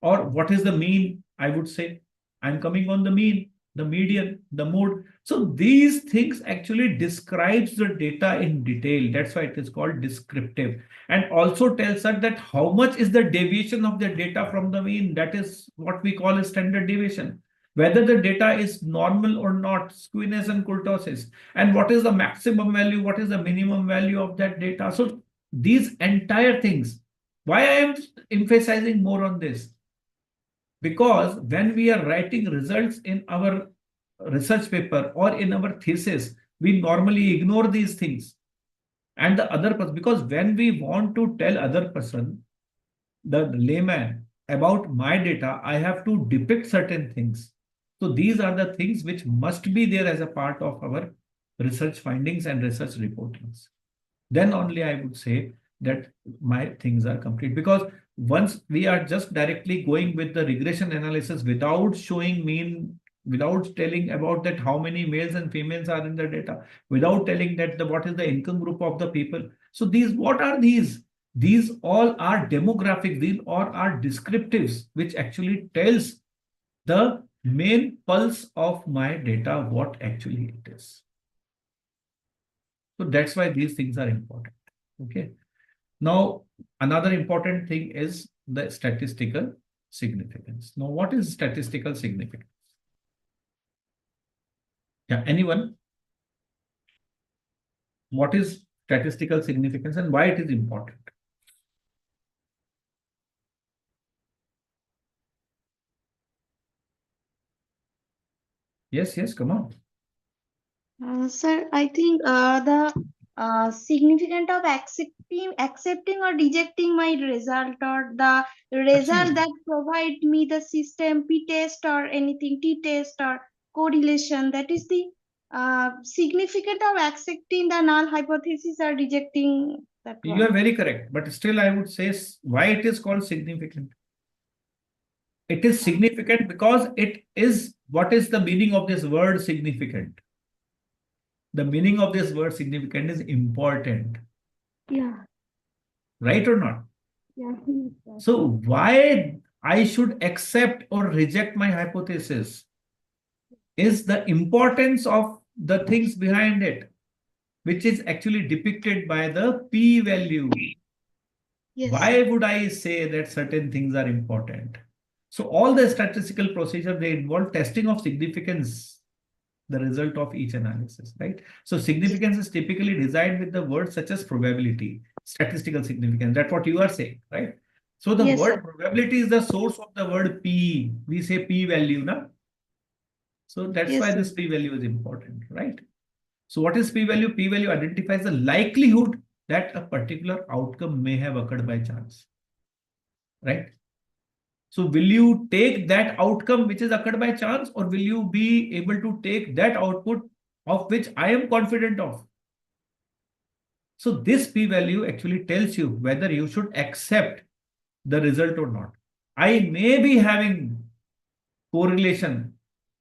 or what is the mean, I would say, I'm coming on the mean. the median, the mode. So these things actually describes the data in detail. That's why it is called descriptive, and also tells us that how much is the deviation of the data from the mean. That is what we call a standard deviation. Whether the data is normal or not, skewness and kurtosis, and what is the maximum value, what is the minimum value of that data. So these entire things, why I am emphasizing more on this? Because when we are writing results in our research paper or in our thesis, we normally ignore these things. And the other person, because when we want to tell other person, the layman, about my data, I have to depict certain things. So these are the things which must be there as a part of our research findings and research reportings. Then only I would say that my things are complete. Because once we are just directly going with the regression analysis without showing mean, without telling about that how many males and females are in the data, without telling that what is the income group of the people. So these, what are these? These all are demographics, these all are descriptives, which actually tells the main pulse of my data, what actually it is. So that's why these things are important. Okay. Now, another important thing is the statistical significance. Now, what is statistical significance? Yeah, anyone? What is statistical significance and why it is important? Yes, come on. Sir, I think the significant of accepting or rejecting my result, or the result Absolutely. that provide me the system p-test or anything t-test or correlation, that is the significant of accepting the null hypothesis or rejecting that one. You are very correct, but still I would say why it is called significant. It is significant because it is, what is the meaning of this word significant? The meaning of this word significant is important. Yeah. Right or not? Yeah. So why I should accept or reject my hypothesis is the importance of the things behind it, which is actually depicted by the p-value. Yes. Why would I say that certain things are important? So all the statistical procedure, they involve testing of significance, the result of each analysis, right? So significance is typically designed with the words such as probability, statistical significance. That's what you are saying, right? So the Yes, word sir. probability is the source of the word p. We say p-value, na? So that's Yes, why sir. this p-value is important, right? So what is p-value? P-value identifies the likelihood that a particular outcome may have occurred by chance, right? So will you take that outcome which is occurred by chance, or will you be able to take that output of which I am confident of? So this p-value actually tells you whether you should accept the result or not. I may be having correlation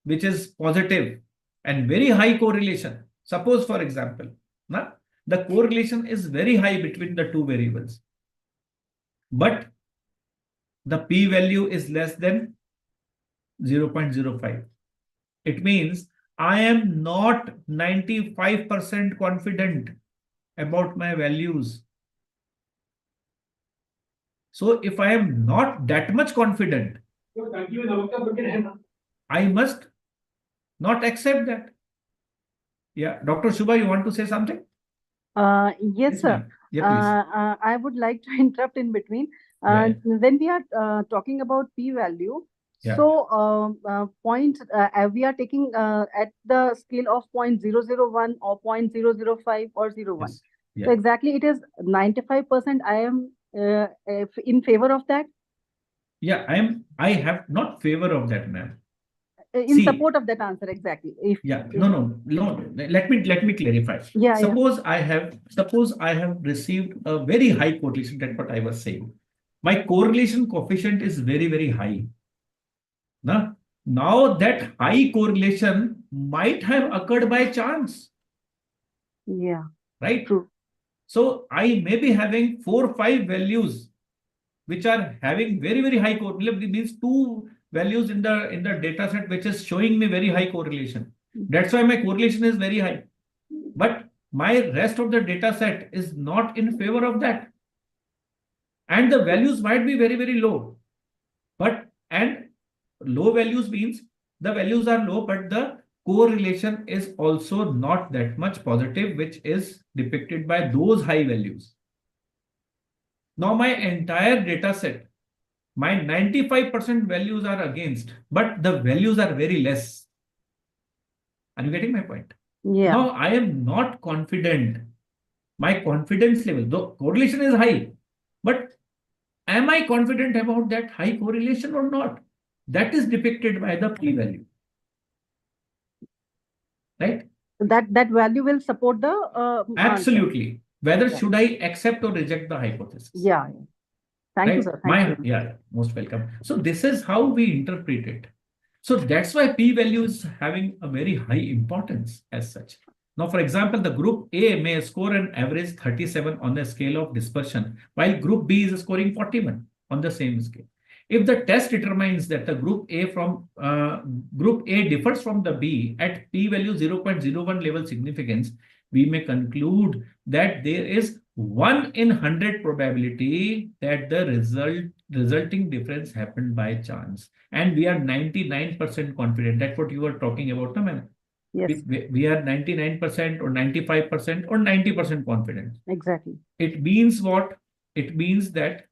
which is positive and very high correlation. Suppose, for example, the correlation is very high between the two variables, but the p-value is less than 0.05. It means I am not 95% confident about my values. So if I am not that much confident, I must not accept that. Yeah, Dr. Shubha, you want to say something? Yes, sir. ma'am. Yeah, please. I would like to interrupt in between. Yeah, yeah. When we are talking about p-value, Yeah. so we are taking at the scale of 0.001 or 0.005 or 0.01. Yes. Yeah. So exactly, it is 95%. I am in favor of that. Yeah, I have not favor of that, ma'am. In See, support of that answer, exactly. yeah, no. Let me clarify. Yeah, Suppose I have received a very high correlation. That's what I was saying. My correlation coefficient is very, very high. Now that high correlation might have occurred by chance. Yeah. Right. True. So I may be having 4 or 5 values which are having very high correlation, means two values in the data set which is showing me very high correlation. That's why my correlation is very high. But my rest of the data set is not in favor of that. And the values might be very low. And low values means the values are low, but the correlation is also not that much positive, which is depicted by those high values. Now my entire data set, my 95% values are against, but the values are very less. Are you getting my point? Yeah. Now I am not confident. My confidence level, the correlation is high, but am I confident about that high correlation or not? That is depicted by the p-value. Right? That value will support the Absolutely. Whether Yeah. should I accept or reject the hypothesis? Yeah. Thank you, Right? sir. Thank you. Yeah, most welcome. So this is how we interpret it. So that's why p-value is having a very high importance as such. Now, for example, the group A may score an average 37 on the scale of dispersion, while group B is scoring 41 on the same scale. If the test determines that the group A differs from the B at p-value 0.01 level significance, we may conclude that there is 1 in 100 probability that the resulting difference happened by chance. And we are 99% confident. That's what you were talking about, no, ma'am? Yes, We are 99% or 95% or 90% confident. exactly. It means what? It means that,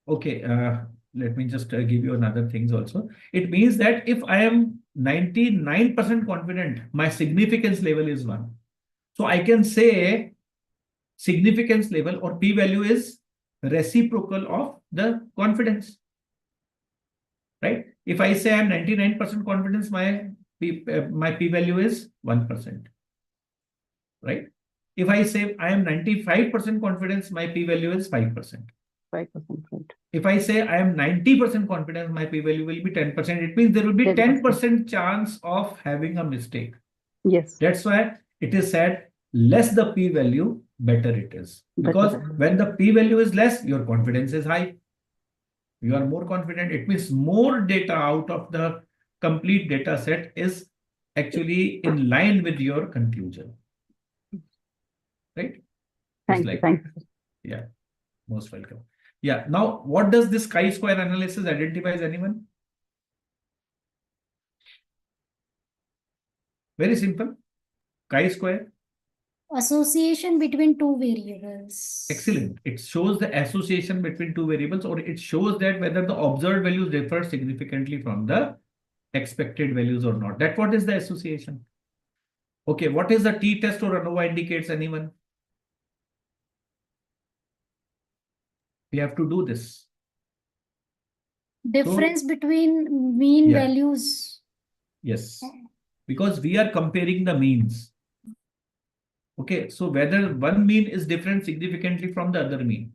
okay, let me just give you another things also. It means that if I am 99% confident, my significance level is 1. So I can say significance level or p-value is reciprocal of the confidence. Right? If I say I'm 99% confidence, my p-value is 1%. Right? If I say I am 95% confidence, my p-value is 5%. 5%, right. If I say I am 90% confidence, my p-value will be 10%. It means there will be 10% chance of having a mistake. Yes. That's why it is said less the p-value, better it is. Because when the p-value is less, your confidence is high. You are more confident. It means more data out of the complete data set is actually in line with your conclusion. Right? Thank you. Yeah, most welcome. Yeah. Now, what does this chi-square analysis identify as anyone? Very simple. Chi-square. Association between two variables. Excellent. It shows the association between two variables, or it shows that whether the observed values differ significantly from the expected values or not. That's what is the association. Okay, what is the t-test or ANOVA indicates, anyone? We have to do this. Difference between mean values. Yes, because we are comparing the means. Okay, so whether one mean is different significantly from the other mean.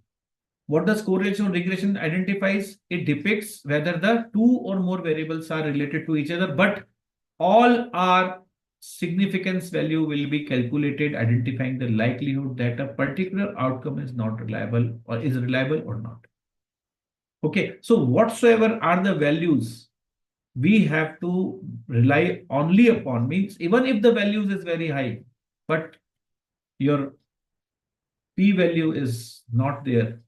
What does correlation or regression identifies? It depicts whether the two or more variables are related to each other, but all our significance value will be calculated, identifying the likelihood that a particular outcome is not reliable or is reliable or not. Okay, so whatsoever are the values we have to rely only upon, means even if the values is very high, but your p-value is not there,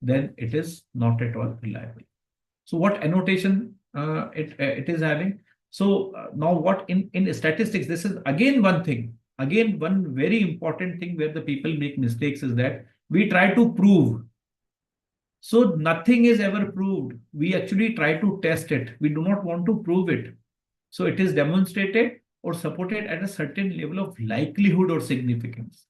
then it is not at all reliable. So what annotation it is having? So now what in statistics, this is again one thing, again one very important thing where the people make mistakes is that we try to prove. So nothing is ever proved. We actually try to test it. We do not want to prove it. So it is demonstrated or supported at a certain level of likelihood or significance.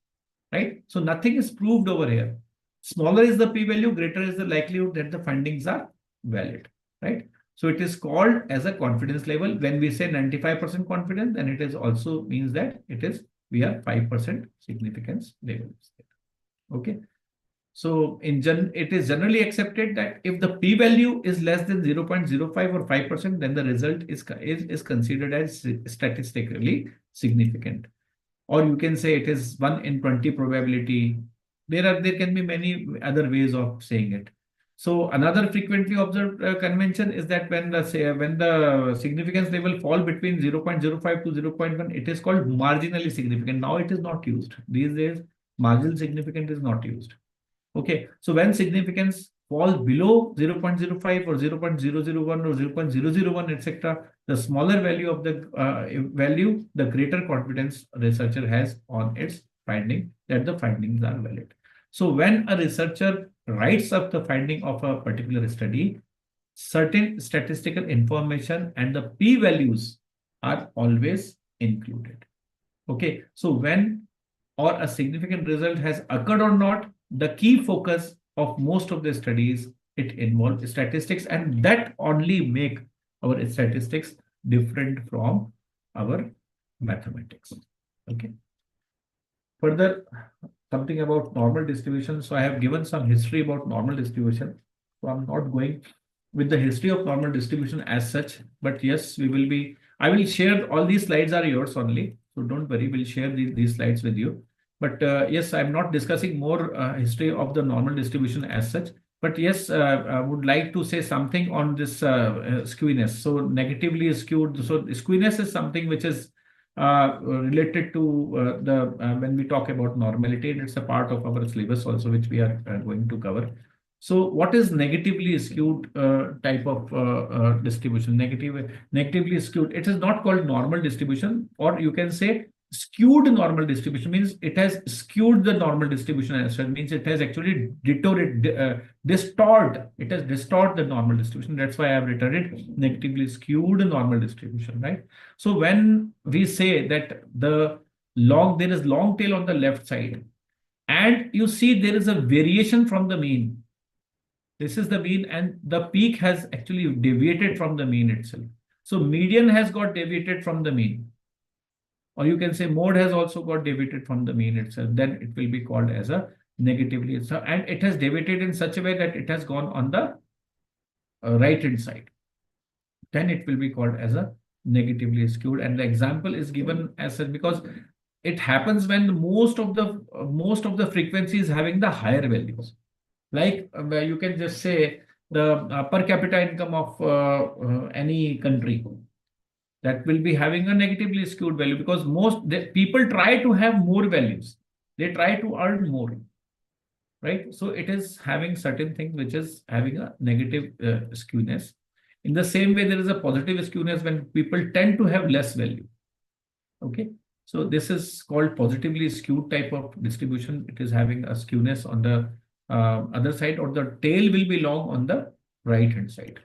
Right? So nothing is proved over here. Smaller is the p-value, greater is the likelihood that the findings are valid. Right? So it is called as a confidence level. When we say 95% confidence, then it is also means that it is we are 5% significance level. Okay. So it is generally accepted that if the p-value is less than 0.05 or 5%, then the result is considered as statistically significant. Or you can say it is 1 in 20 probability there can be many other ways of saying it. So another frequently observed convention is that when the significance level fall between 0.05 to 0.1, it is called marginally significant. Now it is not used. These days, marginal significant is not used. Okay, so when significance falls below 0.05 or 0.001 or 0.001, etc., the smaller value of the value, the greater confidence researcher has on its finding that the findings are valid. So when a researcher writes up the finding of a particular study, certain statistical information and the p-values are always included. Okay, so when or a significant result has occurred or not, the key focus of most of the studies, it involves statistics, and that only make our statistics different from our mathematics. Okay. Further, something about normal distribution. So I have given some history about normal distribution. So I'm not going with the history of normal distribution as such, but yes, I will share all these slides are yours only. So don't worry, we'll share these slides with you. But yes, I'm not discussing more history of the normal distribution as such. But yes, I would like to say something on this skewness. So negatively skewed. So skewness is something which is related to when we talk about normality, and it's a part of our syllabus also, which we are going to cover. So what is negatively skewed type of distribution? Negatively skewed. It is not called normal distribution, or you can say skewed normal distribution. Means it has skewed the normal distribution as well. Means it has actually distort the normal distribution. That's why I have written it negatively skewed normal distribution, right? So when we say that there is long tail on the left side, and you see there is a variation from the mean. This is the mean, and the peak has actually deviated from the mean itself. So median has got deviated from the mean. Or you can say mode has also got deviated from the mean itself. Then it will be called as a negatively. And it has deviated in such a way that it has gone on the right hand side. Then it will be called as a negatively skewed. And the example is given as such because it happens when most of the frequency is having the higher values. Like you can just say the per capita income of any country, that will be having a negatively skewed value because people try to have more values. They try to earn more, right? So it is having certain things which is having a negative skewness. In the same way, there is a positive skewness when people tend to have less value. Okay. So this is called positively skewed type of distribution. It is having a skewness on the other side, or the tail will be long on the right hand side.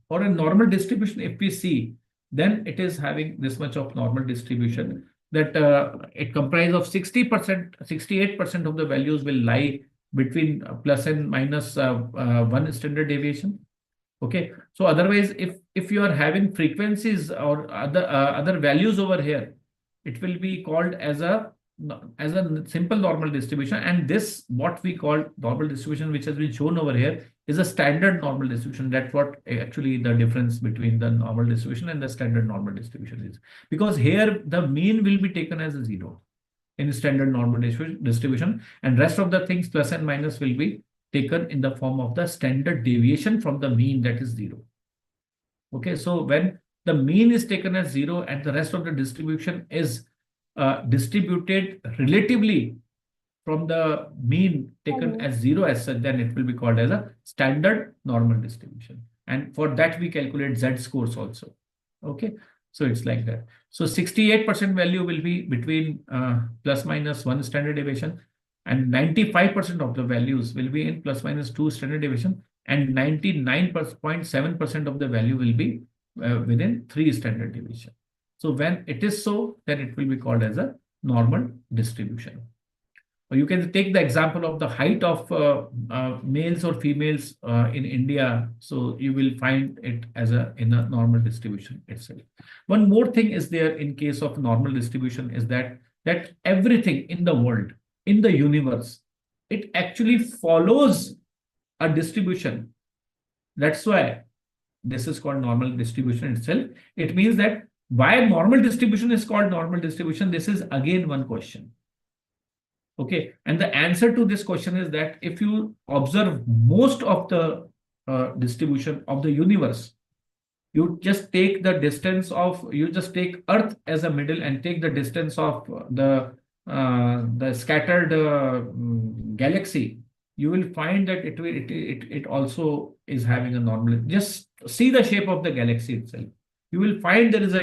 For a normal distribution, if we see, then it is having this much of normal distribution that it comprises of 60%, 68% of the values will lie between plus and minus 1 standard deviation. Okay, so otherwise, if you are having frequencies or other values over here, it will be called as a simple normal distribution. And this, what we call normal distribution, which has been shown over here, is a standard normal distribution. That's what actually the difference between the normal distribution and the standard normal distribution is. Because here the mean will be taken as a 0 in standard normal distribution, and rest of the things plus and minus will be taken in the form of the standard deviation from the mean, that is 0. Okay, so when the mean is taken as 0 and the rest of the distribution is distributed relatively from the mean taken as 0 as such, then it will be called as a standard normal distribution. And for that, we calculate Z scores also. Okay, so it's like that. So 68% value will be between plus minus 1 standard deviation, and 95% of the values will be in plus minus 2 standard deviation, and 99.7% of the value will be within 3 standard deviation. So when it is so, then it will be called as a normal distribution. Or you can take the example of the height of males or females in India. So you will find it as in a normal distribution itself. One more thing is there in case of normal distribution is that everything in the world, in the universe, it actually follows a distribution. That's why this is called normal distribution itself. It means that why normal distribution is called normal distribution, this is again one question. Okay, and the answer to this question is that if you observe most of the distribution of the universe, you just take the distance of, you just take Earth as a middle and take the distance of the scattered galaxy, you will find that it also is having a normal. Just see the shape of the galaxy itself. You will find there is a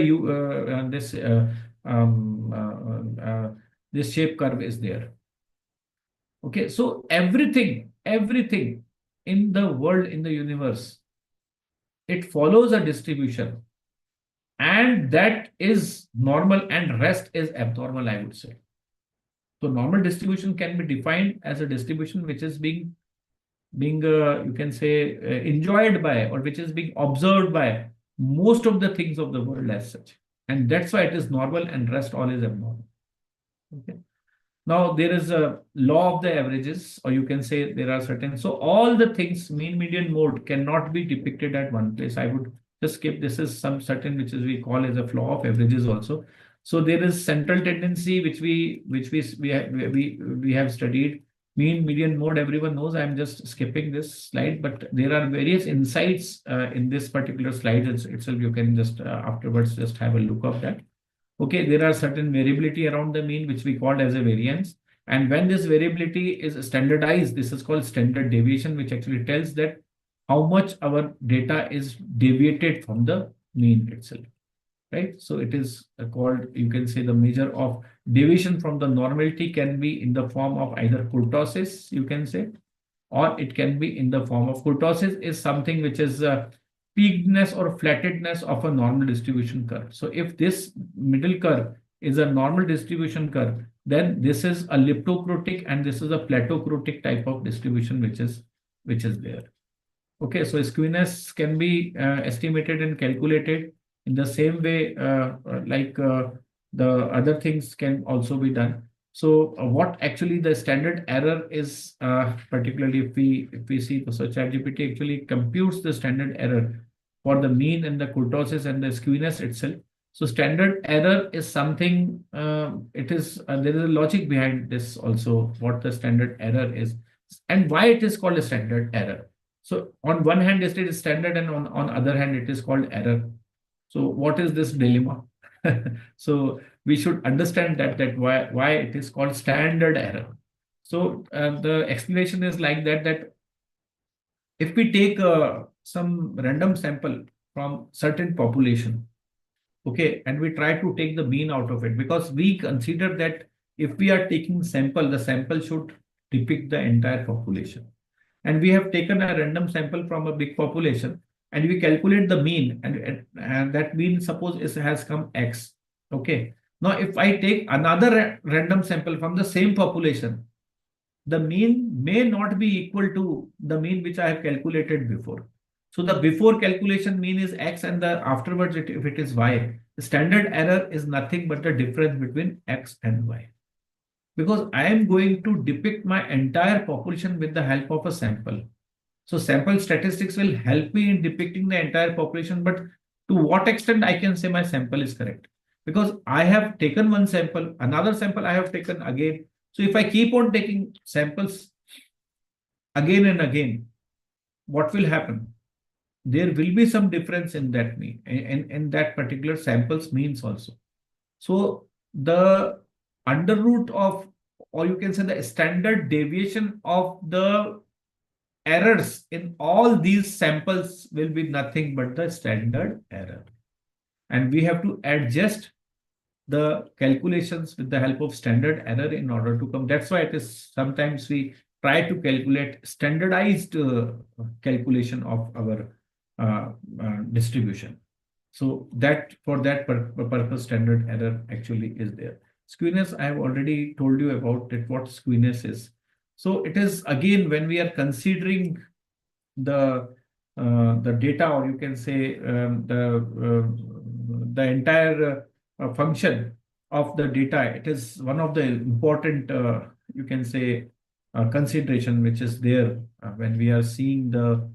this shape curve is there. Okay, so everything in the world, in the universe, it follows a distribution, and that is normal and rest is abnormal, I would say. So normal distribution can be defined as a distribution which is being you can say enjoyed by, or which is being observed by most of the things of the world as such, and that's why it is normal, and rest all is abnormal. Okay. Now there is a law of the averages, or you can say there are certain, so all the things, mean, median, mode cannot be depicted at one place. I would just skip, this is some certain which is we call as a law of averages also. So there is central tendency which we have studied. Mean, median, mode, everyone knows. I'm just skipping this slide, but there are various insights in this particular slide itself. You can just afterwards just have a look of that. Okay, there are certain variability around the mean, which we called as a variance. And when this variability is standardized, this is called standard deviation, which actually tells that how much our data is deviated from the mean itself, right? So it is called, you can say, the measure of deviation from the normality can be in the form of either kurtosis, you can say, or it can be in the form of, kurtosis is something which is peakedness or flattedness of a normal distribution curve. So if this middle curve is a normal distribution curve, then this is a elliptochrotic and this is a platochrotic type of distribution which is there. Okay, so skewness can be estimated and calculated in the same way like the other things can also be done. So what actually the standard error is, particularly if we see, so ChatGPT actually computes the standard error for the mean and the kurtosis and the skewness itself. So standard error is something, it is there is a logic behind this also, what the standard error is and why it is called a standard error. So on one hand it is standard, and on other hand it is called error. So what is this dilemma? So we should understand that why it is called standard error. So the explanation is like that if we take some random sample from certain population, okay, and we try to take the mean out of it, because we consider that if we are taking sample, the sample should depict the entire population. And we have taken a random sample from a big population, and we calculate the mean, and that mean, suppose has come X. Okay. Now, if I take another random sample from the same population, the mean may not be equal to the mean which I have calculated before. So the before calculation mean is X, and the afterwards if it is Y. The standard error is nothing but the difference between X and Y. Because I am going to depict my entire population with the help of a sample. So sample statistics will help me in depicting the entire population, but to what extent I can say my sample is correct? Because I have taken one sample, another sample I have taken again. So if I keep on taking samples again and again, what will happen? There will be some difference in that mean, in that particular sample's means also. So the under root of, or you can say the standard deviation of the errors in all these samples will be nothing but the standard error. And we have to adjust the calculations with the help of standard error in order to come. That's why it is sometimes we try to calculate standardized calculation of our distribution. So that for that purpose, standard error actually is there. Skewness, I have already told you about it, what skewness is. So it is again when we are considering the data, or you can say the entire function of the data. It is one of the important you can say consideration which is there when we are seeing the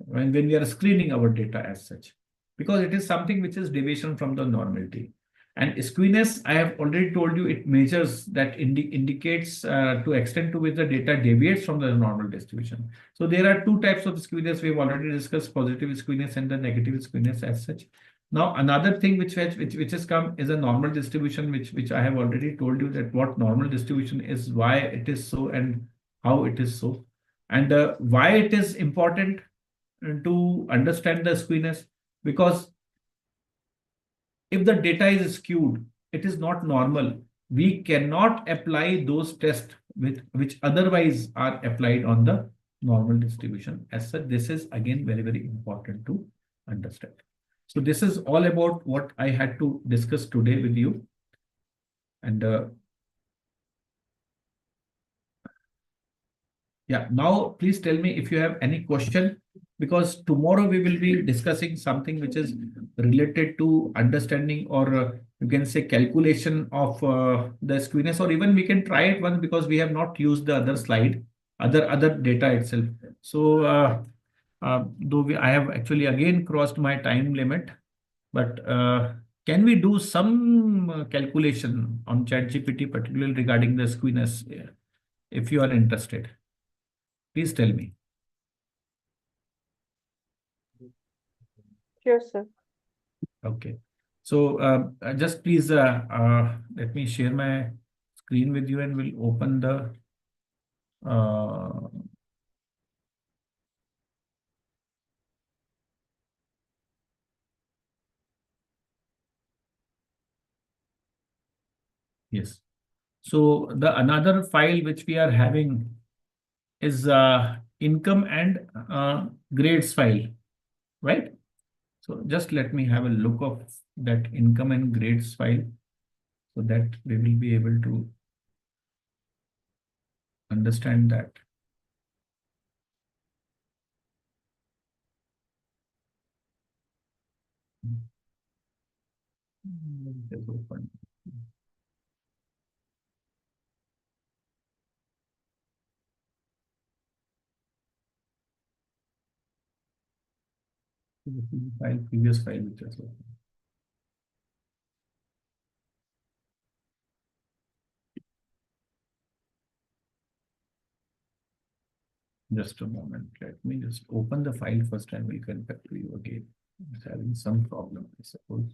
when we are screening our data as such, because it is something which is deviation from the normality. And skewness, I have already told you, it measures that indicates to extent to which the data deviates from the normal distribution. So there are two types of skewness. We've already discussed positive skewness and the negative skewness as such. Now, another thing which has come is a normal distribution, which I have already told you that what normal distribution is, why it is so, and how it is so, and why it is important to understand the skewness, because if the data is skewed, it is not normal. We cannot apply those tests which otherwise are applied on the normal distribution. As such, this is again very, very important to understand. So this is all about what I had to discuss today with you. And yeah, now please tell me if you have any question, because tomorrow we will be discussing something which is related to understanding, or you can say calculation of the skewness, or even we can try it once, because we have not used the other slide, other data itself. So I have actually again crossed my time limit, but can we do some calculation on ChatGPT, particularly regarding the skewness, if you are interested? Please tell me. Sure, sir. Okay. So just please let me share my screen with you, and we'll open the yes. So the another file which we are having is income and grades file, right? So just let me have a look of that income and grades file, so that we will be able to understand that. Just open. File, previous file which was open. Just a moment. Let me just open the file first, and we'll come back to you again. It's having some problem, I suppose.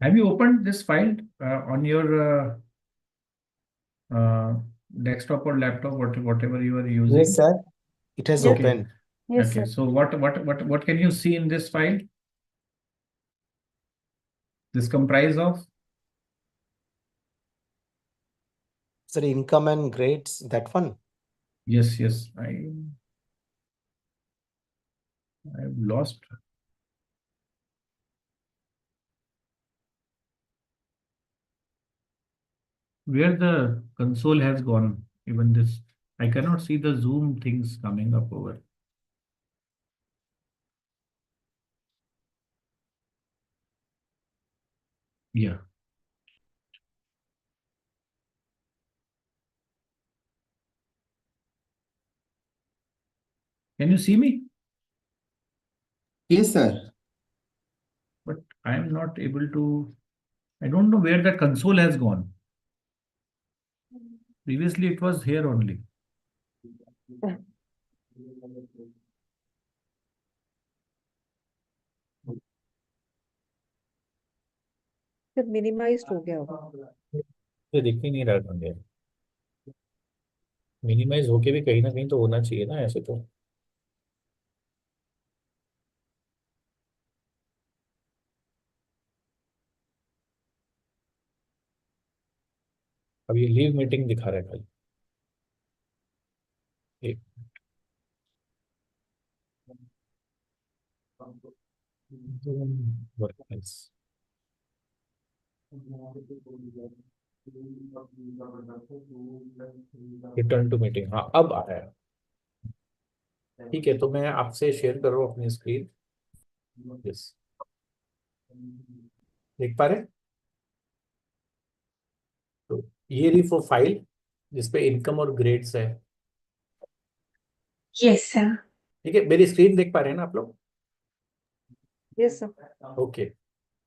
Have you opened this file on your desktop or laptop, whatever you are using? Yes, sir. It has Okay. opened. Yes, Okay. sir. So what can you see in this file? This comprise of? Sir, income and grades, that one. Yes, yes. I have lost. Where the console has gone, even this, I cannot see the zoom things coming up over. Yeah. Can you see me? Yes, sir. But I am not able to, I don't know where the console has gone. Previously it was here only. फिर minimised हो गया होगा। ये दिख ही नहीं रहा था, minimise होके भी कहीं ना कहीं तो होना चाहिए ना, ऐसे तो। अब ये लीव मीटिंग दिखा रहा है खाली। एक वर्कप्लेस रिटर्न टू मीटिंग, हाँ अब आ रहा है। ठीक है, तो मैं आपसे शेयर कर रहा हूँ अपनी स्क्रीन। यस, देख पा रहे हैं? तो ये रही वो फाइल जिसपे इनकम और ग्रेड्स है। Yes sir. ठीक है, मेरी स्क्रीन देख पा रहे हैं ना आप लोग? Yes sir. Okay,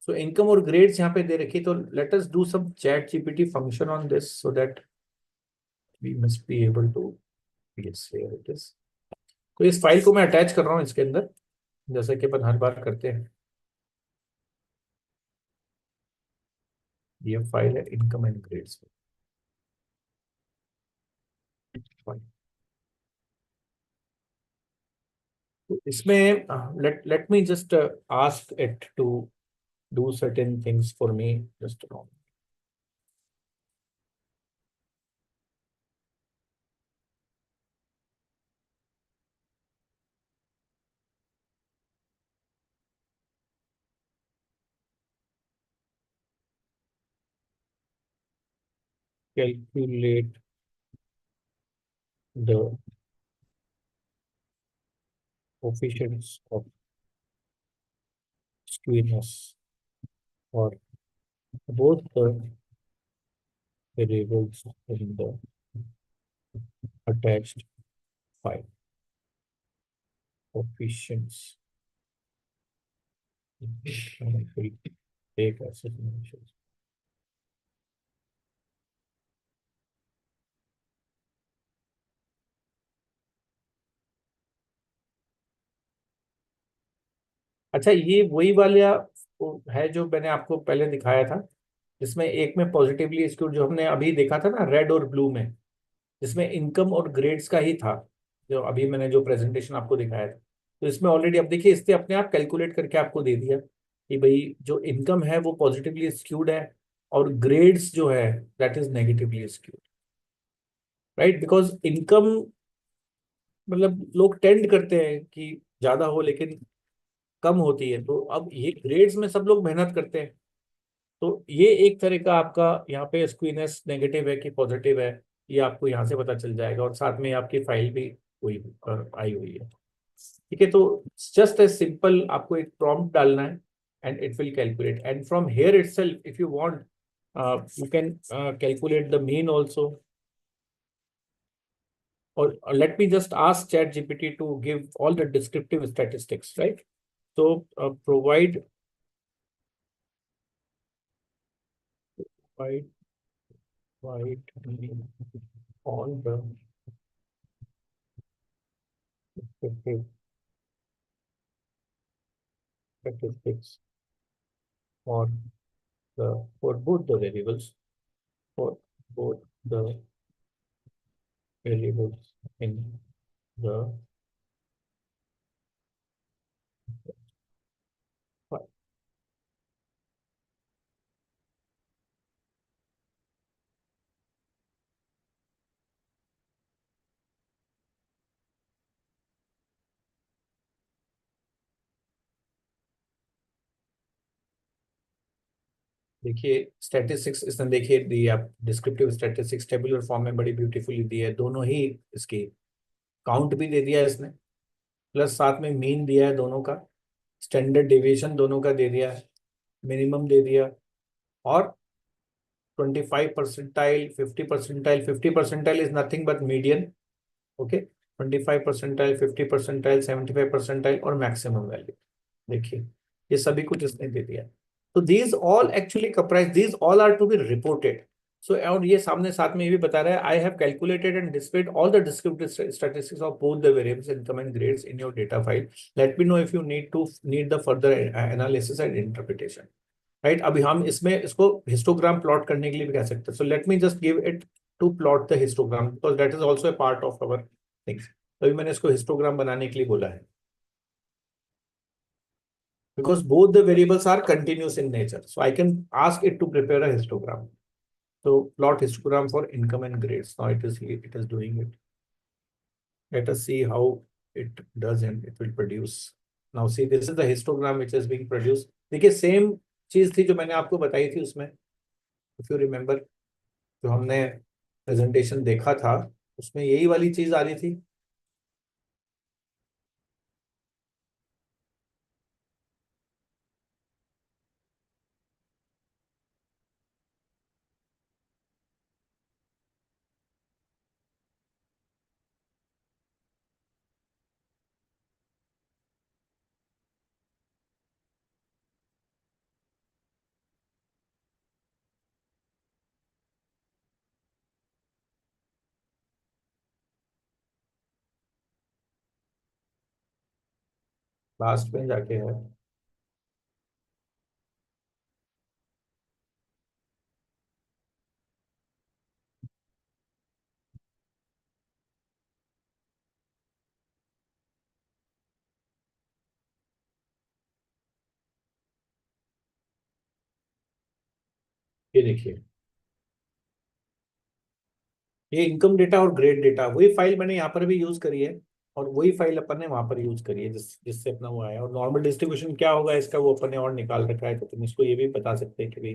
so income और ग्रेड्स यहाँ पे दे रखी, तो let us do some ChatGPT function on this so that we must be able to, yes here it is. तो इस फाइल को मैं अटैच कर रहा हूँ इसके अंदर, जैसे कि अपन हर बार करते हैं। ये फाइल है इनकम एंड ग्रेड्स। तो इसमें let me just ask it to do certain things for me, just a moment. Calculate the coefficients of skewness for both the variables in the attached file. Coefficients. I will take as mentioned. अच्छा, ये वही वाला है जो मैंने आपको पहले दिखाया था, जिसमें एक में पॉजिटिवली स्क्यूड, जो हमने अभी देखा था ना रेड और ब्लू में, जिसमें इनकम और ग्रेड्स का ही था, जो अभी मैंने जो प्रेजेंटेशन आपको दिखाया था। तो इसमें ऑलरेडी अब देखिए, इसने अपने आप कैलकुलेट करके आपको दे दिया कि भाई जो इनकम है वो पॉजिटिवली स्क्यूड है और ग्रेड्स जो है that is negatively skewed, right? Because income मतलब लोग टेंड करते हैं कि ज्यादा हो, लेकिन कम होती है। तो अब ये ग्रेड्स में सब लोग मेहनत करते हैं, तो ये एक तरह का आपका यहाँ पे स्क्वीनेस नेगेटिव है कि पॉजिटिव है, ये आपको यहाँ से पता चल जाएगा। और साथ में आपकी फाइल भी हुई आई हुई है। ठीक है, तो जस्ट एज सिंपल आपको एक प्रॉम्प्ट डालना है and it will calculate, and from here itself if you want you can calculate the mean also. or let me just ask ChatGPT to give all the descriptive statistics, right? So provide me all the descriptive statistics for both the variables, for both the variables in the file. देखिए statistics इसने देखिए दी, आप descriptive statistics tabular form में बड़ी beautifully दी है। दोनों ही इसकी count भी दे दिया है इसने, प्लस साथ में मीन दिया है दोनों का, स्टैंडर्ड डेविएशन दोनों का दे दिया है, मिनिमम दे दिया, और 25 percentile, 50 percentile. 50 percentile is nothing but median, okay. 25 percentile, 50 percentile, 75 percentile और मैक्सिमम वैल्यू। देखिए ये सभी कुछ इसने दे दिया। तो these all actually comprise, these all are to be reported. So और ये सामने साथ में ये भी बता रहा है, I have calculated and displayed all the descriptive statistics of both the variables income and grades in your data file. Let me know if you need the further analysis and interpretation, right? अभी हम इसमें इसको histogram plot करने के लिए भी कह सकते हैं। So let me just give it to plot the histogram, because that is also a part of our things. तभी मैंने इसको हिस्टोग्राम बनाने के लिए बोला है, because both the variables are continuous in nature. So I can ask it to prepare a histogram. So plot histogram for income and grades. Now it is doing it. Let us see how it does, and it will produce. Now see, this is the histogram which is being produced. देखिए same चीज थी जो मैंने आपको बताई थी उसमें, if you remember, जो हमने प्रेजेंटेशन देखा था उसमें यही वाली चीज आ रही थी। लास्ट में जाके है। ये देखिए, ये इनकम डेटा और ग्रेड डेटा, वही फाइल मैंने यहाँ पर भी यूज करी है और वही फाइल अपन ने वहां पर यूज करी है जिससे अपना वो आया। और नॉर्मल डिस्ट्रीब्यूशन क्या होगा इसका वो अपन ने और निकाल रखा है, तो तुम इसको ये भी बता सकते हैं कि भाई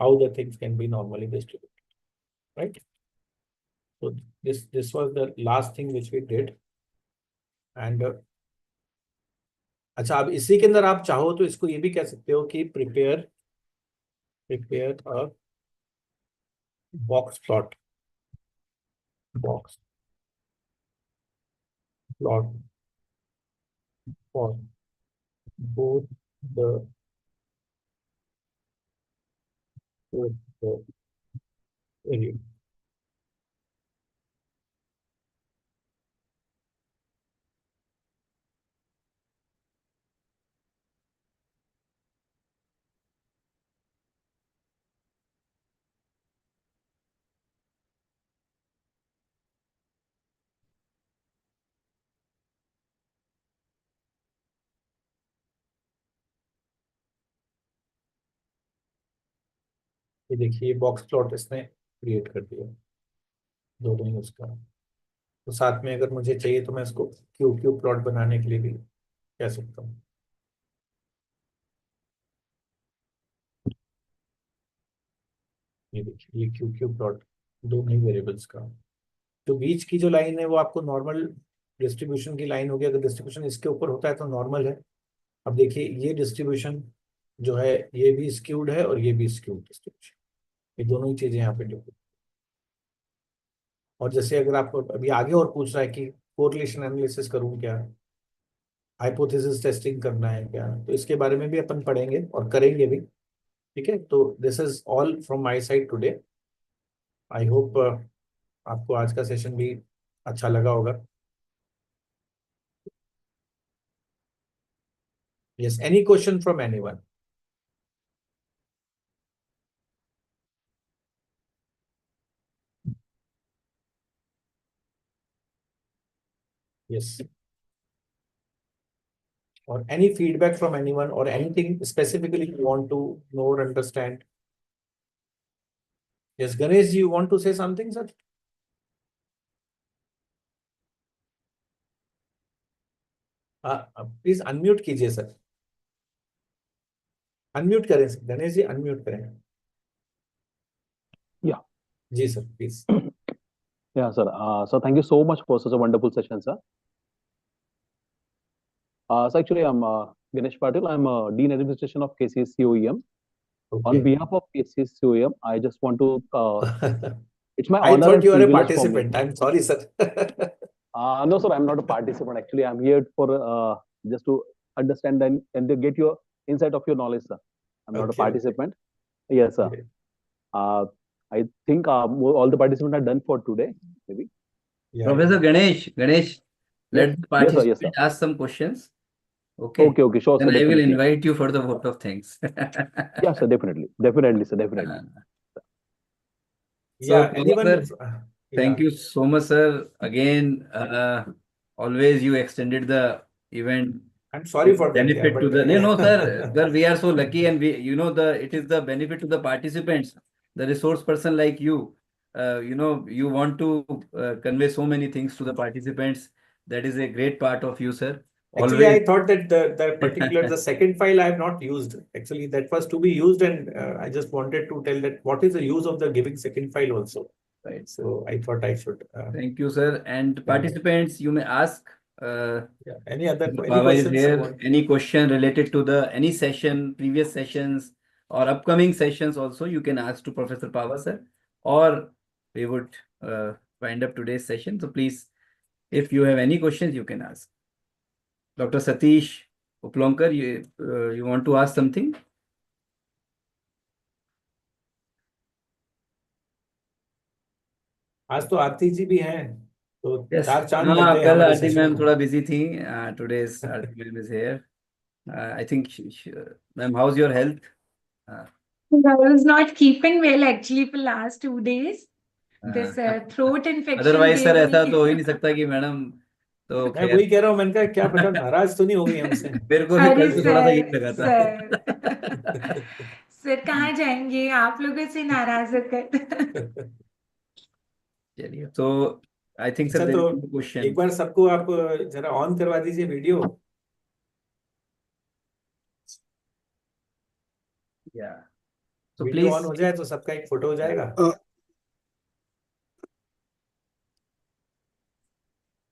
how the things can be normally distributed, right. So this was the last thing which we did and अच्छा, अब इसी के अंदर आप चाहो तो इसको ये भी कह सकते हो कि prepare a box plot for both the area. ये देखिए बॉक्स प्लॉट इसने क्रिएट कर दिया दोनों ही उसका। तो साथ में अगर मुझे चाहिए तो मैं इसको क्यू प्लॉट बनाने के लिए भी कह सकता हूँ। ये देखिए ये क्यू प्लॉट दोनों ही वेरिएबल्स का। तो बीच की जो लाइन है वो आपको नॉर्मल डिस्ट्रीब्यूशन की लाइन होगी। अगर डिस्ट्रीब्यूशन इसके ऊपर होता है तो नॉर्मल है। अब देखिए ये डिस्ट्रीब्यूशन जो है ये भी स्क्यूड है और ये भी स्क्यूड डिस्ट्रीब्यूशन, ये दोनों ही चीजें यहाँ पे डिफरेंट। और जैसे अगर आपको अभी आगे और पूछ रहा है कि कोरिलेशन एनालिसिस करूँ क्या, हाइपोथेसिस टेस्टिंग करना है क्या, तो इसके बारे में भी अपन पढ़ेंगे और करेंगे भी। ठीक है, तो this is all from my side today. I hope आपको आज का सेशन भी अच्छा लगा होगा। Yes, any question from anyone? Yes. Or any feedback from anyone or anything specifically you want to know or understand? Yes, Ganesh, you want to say something, sir? Please unmute कीजिए sir, unmute करें sir, Ganesh ji unmute करें। Yeah. जी sir, please. Yeah, sir. So thank you so much for such a wonderful session, sir. So actually, I'm Ganesh Patil. I'm Dean Administration of KCS COEM. On behalf of KCS COEM, I just want to. It's my I honor thought and you are a privilege for me. participant. I'm sorry, sir. No, sir. I'm not a participant. Actually, I'm here for just to understand and to get your insight of your knowledge, sir. I'm not a participant. Yes, sir. I think all the participants are done for today, maybe. Yeah, Professor Ganesh, let the Yes, sir. participant Yes, sir. ask some questions. Okay. Okay, sure, Then sir. I will Definitely. invite you for the vote of thanks. Yeah, sir. Definitely, sir. Definitely. So, Yeah, anyone? Professor, thank you so much, sir. Again, always you extended the event. I'm sorry for that. Yeah, Benefit to but the no, sir. Sir, we are so lucky, and it is the benefit to the participants, the resource person like you. You want to convey so many things to the participants. That is a great part of you, sir. Actually, Always. I thought that the second file I have not used. Actually, that was to be used, and I just wanted to tell that what is the use of the giving second file also. Right. So I thought I should. Thank you, sir. And participants, you may ask. Any Baba is questions? here. Any question related to any session, previous sessions, or upcoming sessions also, you can ask to Professor Pava, sir. Or we would wind up today's session. So please, if you have any questions, you can ask. Dr. Satish Uplonkar, you want to ask something? आज तो आरती जी भी हैं, तो Yes. चार चांद लग गए कल हमारे आरती सेशन मैम में। थोड़ा busy थी. Today's Aarti ma'am is here. I think, ma'am, how's your health? I was not keeping well actually for last 2 days. This throat infection Otherwise, sir, gave ऐसा me. तो हो ही नहीं सकता कि मैडम तो मैं वही कह रहा हूँ, मैंने कहा क्या पता नाराज तो नहीं हो गई हमसे। मेरे को भी अरे कल से थोड़ा सा यही सर, लगा था। सर कहाँ जाएंगे आप लोगों से नाराज होकर। चलिए, तो आई थिंक सर अच्छा, देयर तो इज क्वेश्चन। एक बार सबको आप जरा ऑन करवा दीजिए वीडियो। या तो वीडियो प्लीज ऑन हो जाए तो सबका एक फोटो हो जाएगा।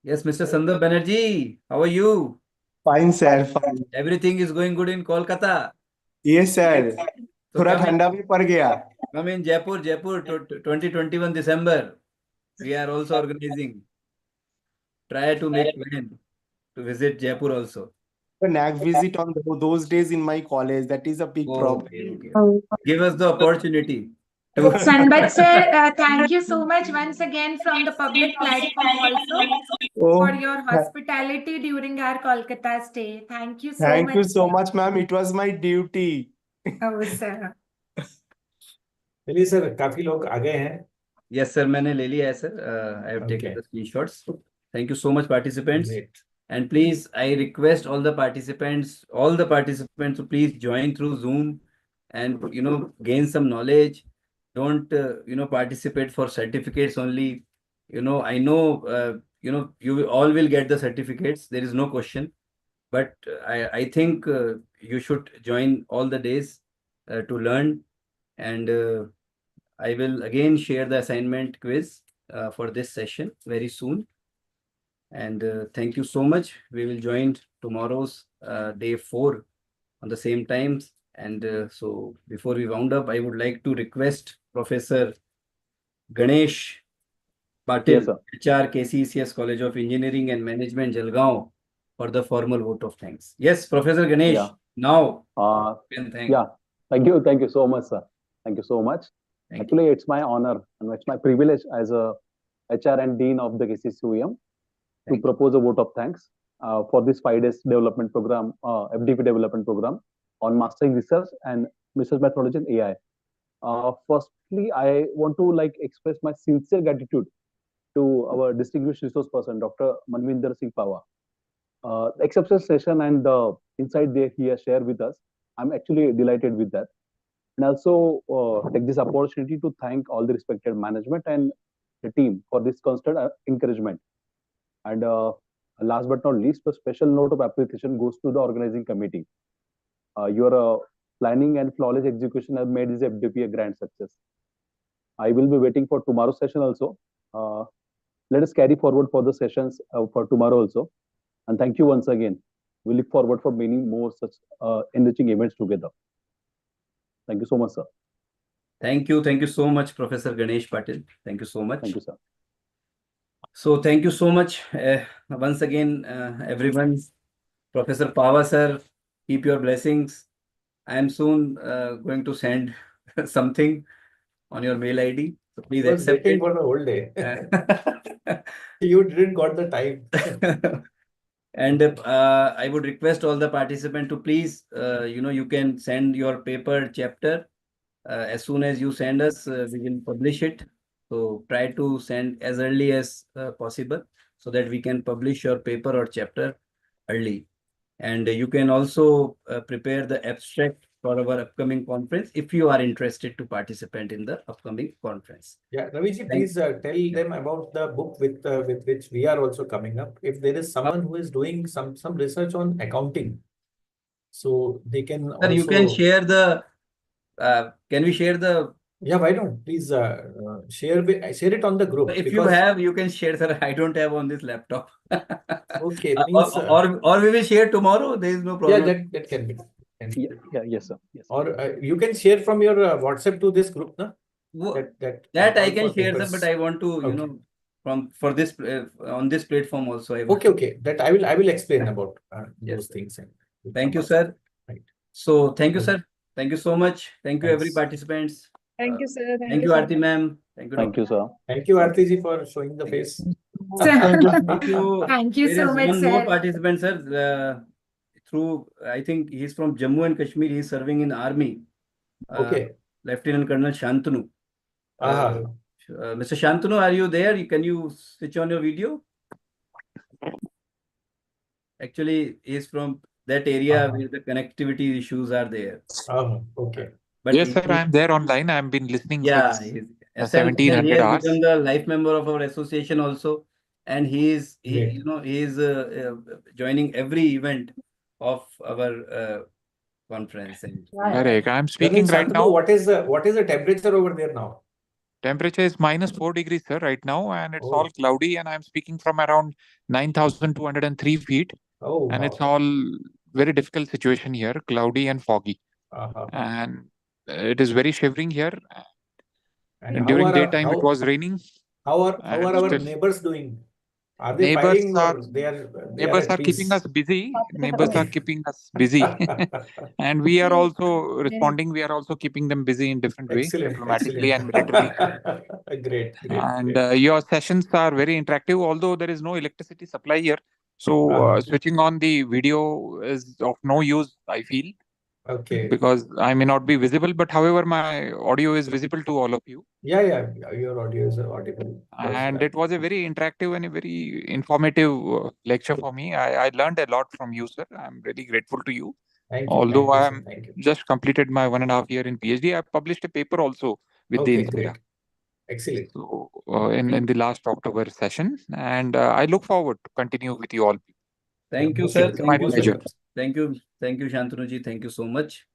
Yes, Mr. Sandip Banerjee, how are you? Fine, sir. Fine. Everything is going good in Kolkata. Yes, sir. So थोड़ा come ठंडा भी पड़ गया। come in Jaipur 2021 December. We are also organizing. Try to make plan to visit Jaipur also. A knack visit on those days in my college. That is a big problem. Okay. Give us the opportunity to. Sanbat sir, thank you so much once again from the public platform also for your hospitality during our Kolkata stay. Thank you so much. Thank you so much, ma'am. It was my duty. Oh, sir. चलिए sir, काफी लोग आ गए हैं। Yes, sir. मैंने ले लिया है, sir. I have taken the screenshots. Thank you so much, participants. Great. And please, I request all the participants to please join through Zoom and, gain some knowledge. Don't, participate for certificates only. I know, you all will get the certificates. There is no question. But I think you should join all the days to learn. And I will again share the assignment quiz for this session very soon. And thank you so much. We will join tomorrow's day 4 on the same times. And so before we round up, I would like to request Professor Ganesh Patil, HR, KCCS College of Engineering and Management, Jalgaon, for the formal vote of thanks. Yes, Professor Ganesh, now. Yeah, thank you so much, sir. Thank you so much. Actually, it's my honor and it's my privilege as a HR and Dean of the KCCUM to propose a vote of thanks for this 5 days development program, FDP development program on mastering research and research methodology in AI. Firstly, I want to express my sincere gratitude to our distinguished resource person, Dr. Manvinder Singh Pava. The exceptional session and the insight he has shared with us, I'm actually delighted with that. And also take this opportunity to thank all the respected management and the team for this constant encouragement. And last but not least, a special note of appreciation goes to the organizing committee. Your planning and flawless execution have made this FDP a grand success. I will be waiting for tomorrow's session also. Let us carry forward for the sessions for tomorrow also. And thank you once again. We look forward for many more such enriching events together. Thank you so much, sir. Thank you so much, Professor Ganesh Patil. Thank you so much. Thank you, sir. So thank you so much once again, everyone. Professor Pava, sir, keep your blessings. I am soon going to send something on your mail ID. So please accept it. For the whole day. You didn't got the time. And I would request all the participants to please, you can send your paper chapter. As soon as you send us, we will publish it. So try to send as early as possible so that we can publish your paper or chapter early. And you can also prepare the abstract for our upcoming conference if you are interested to participate in the upcoming conference. Yeah, Raviji, please tell them about the book with which we are also coming up. If there is someone who is doing some research on accounting, so they can also. You can share the. Can we share the? Yeah, why don't please share it on the group. If you have, you can share, sir. I don't have on this laptop. Okay, means, or we will share tomorrow. There is no problem. Yeah, that can be. Yeah, yes, sir. Yes. Or you can share from your WhatsApp to this group, no? That I can share, sir, but I want to, for this on this platform also. Okay. That I will explain about those things. Thank you, sir. Right. So thank you, sir. Thank you so much. Thank you, every participants. Thank you, sir. Thank you, Aarti ma'am. Thank you, sir. Thank you, Aarti ji, for showing the face. Thank you. Thank you There so is much, one sir. more participant, sir. through, I think he's from Jammu and Kashmir. He's serving in army. Okay. Lieutenant Colonel Shantanu. Aha. Mr. Shantanu, are you there? Can you switch on your video? Actually, he's from that area where the connectivity issues are there. Okay. But yes, sir, I'm there online. I've been listening for yeah, this, he 1700 has hours. become the life member of our association also, and Great. he is joining every event of our conference. And Correct. I'm speaking Colonel right Shantanu, now. what is the temperature over there now? Temperature is -4 degrees, sir, right now, and it's all cloudy. And I'm speaking from around 9,203 feet. Oh, And wow. it's all very difficult situation here, cloudy and foggy. And it is very shivering here. And during daytime, it was raining. How are our still- neighbors doing? Are they Neighbors fighting are or they are neighbors at are peace? keeping us busy. Neighbors are keeping us busy, and we are also responding. We are also keeping them busy in different way, diplomatically and militarily. Great. And your sessions are very interactive, although there is no electricity supply here. So switching on the video is of no use, I feel. Okay. Because I may not be visible, but however, my audio is visible to all of you. Yeah, your audio is audible. And it was a very interactive and a very informative lecture for me. I learned a lot from you, sir. I'm really grateful to you. Thank you. Although I Sir. am Thank you. just completed my 1.5 year in PhD, I published a paper also with the Okay, Inspira. great. Excellent. So in the last October session, and I look forward to continue with you all. Thank you, Most sir. welcome. Thank you, Most sir. welcome. Thank you, Shantanu ji. Thank you so much.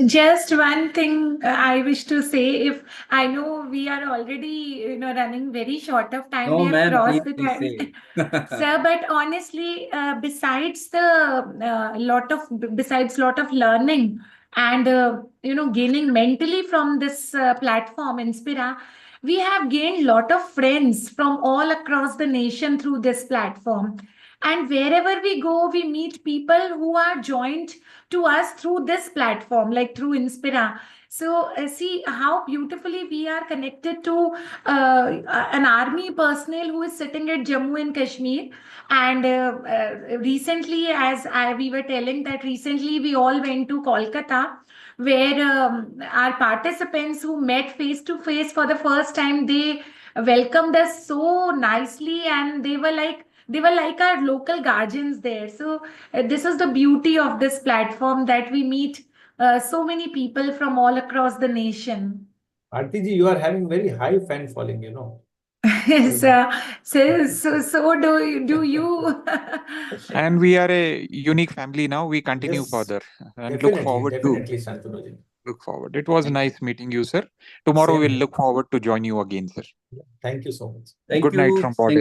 Just one thing I wish to say, if I know we are already running very short of time, No, we have ma'am, crossed the please time. say. Sir, but honestly, besides lot of learning and gaining mentally from this platform Inspira, we have gained lot of friends from all across the nation through this platform. And wherever we go, we meet people who are joined to us through this platform, like through Inspira. So see how beautifully we are connected to an army personnel who is sitting at Jammu and Kashmir. And recently, we were telling that recently we all went to Kolkata, where our participants who met face to face for the first time, they welcomed us so nicely, and they were like our local guardians there. So this is the beauty of this platform, that we meet so many people from all across the nation. Aarti ji, you are having very high fan following, So do you. And we are a unique family now. We continue Yes, further and definitely, Shantanu ji. look forward. It was nice meeting you, sir. Tomorrow Same we'll here. look forward to join you again, sir. Thank you so much. Thank Good night you. from Port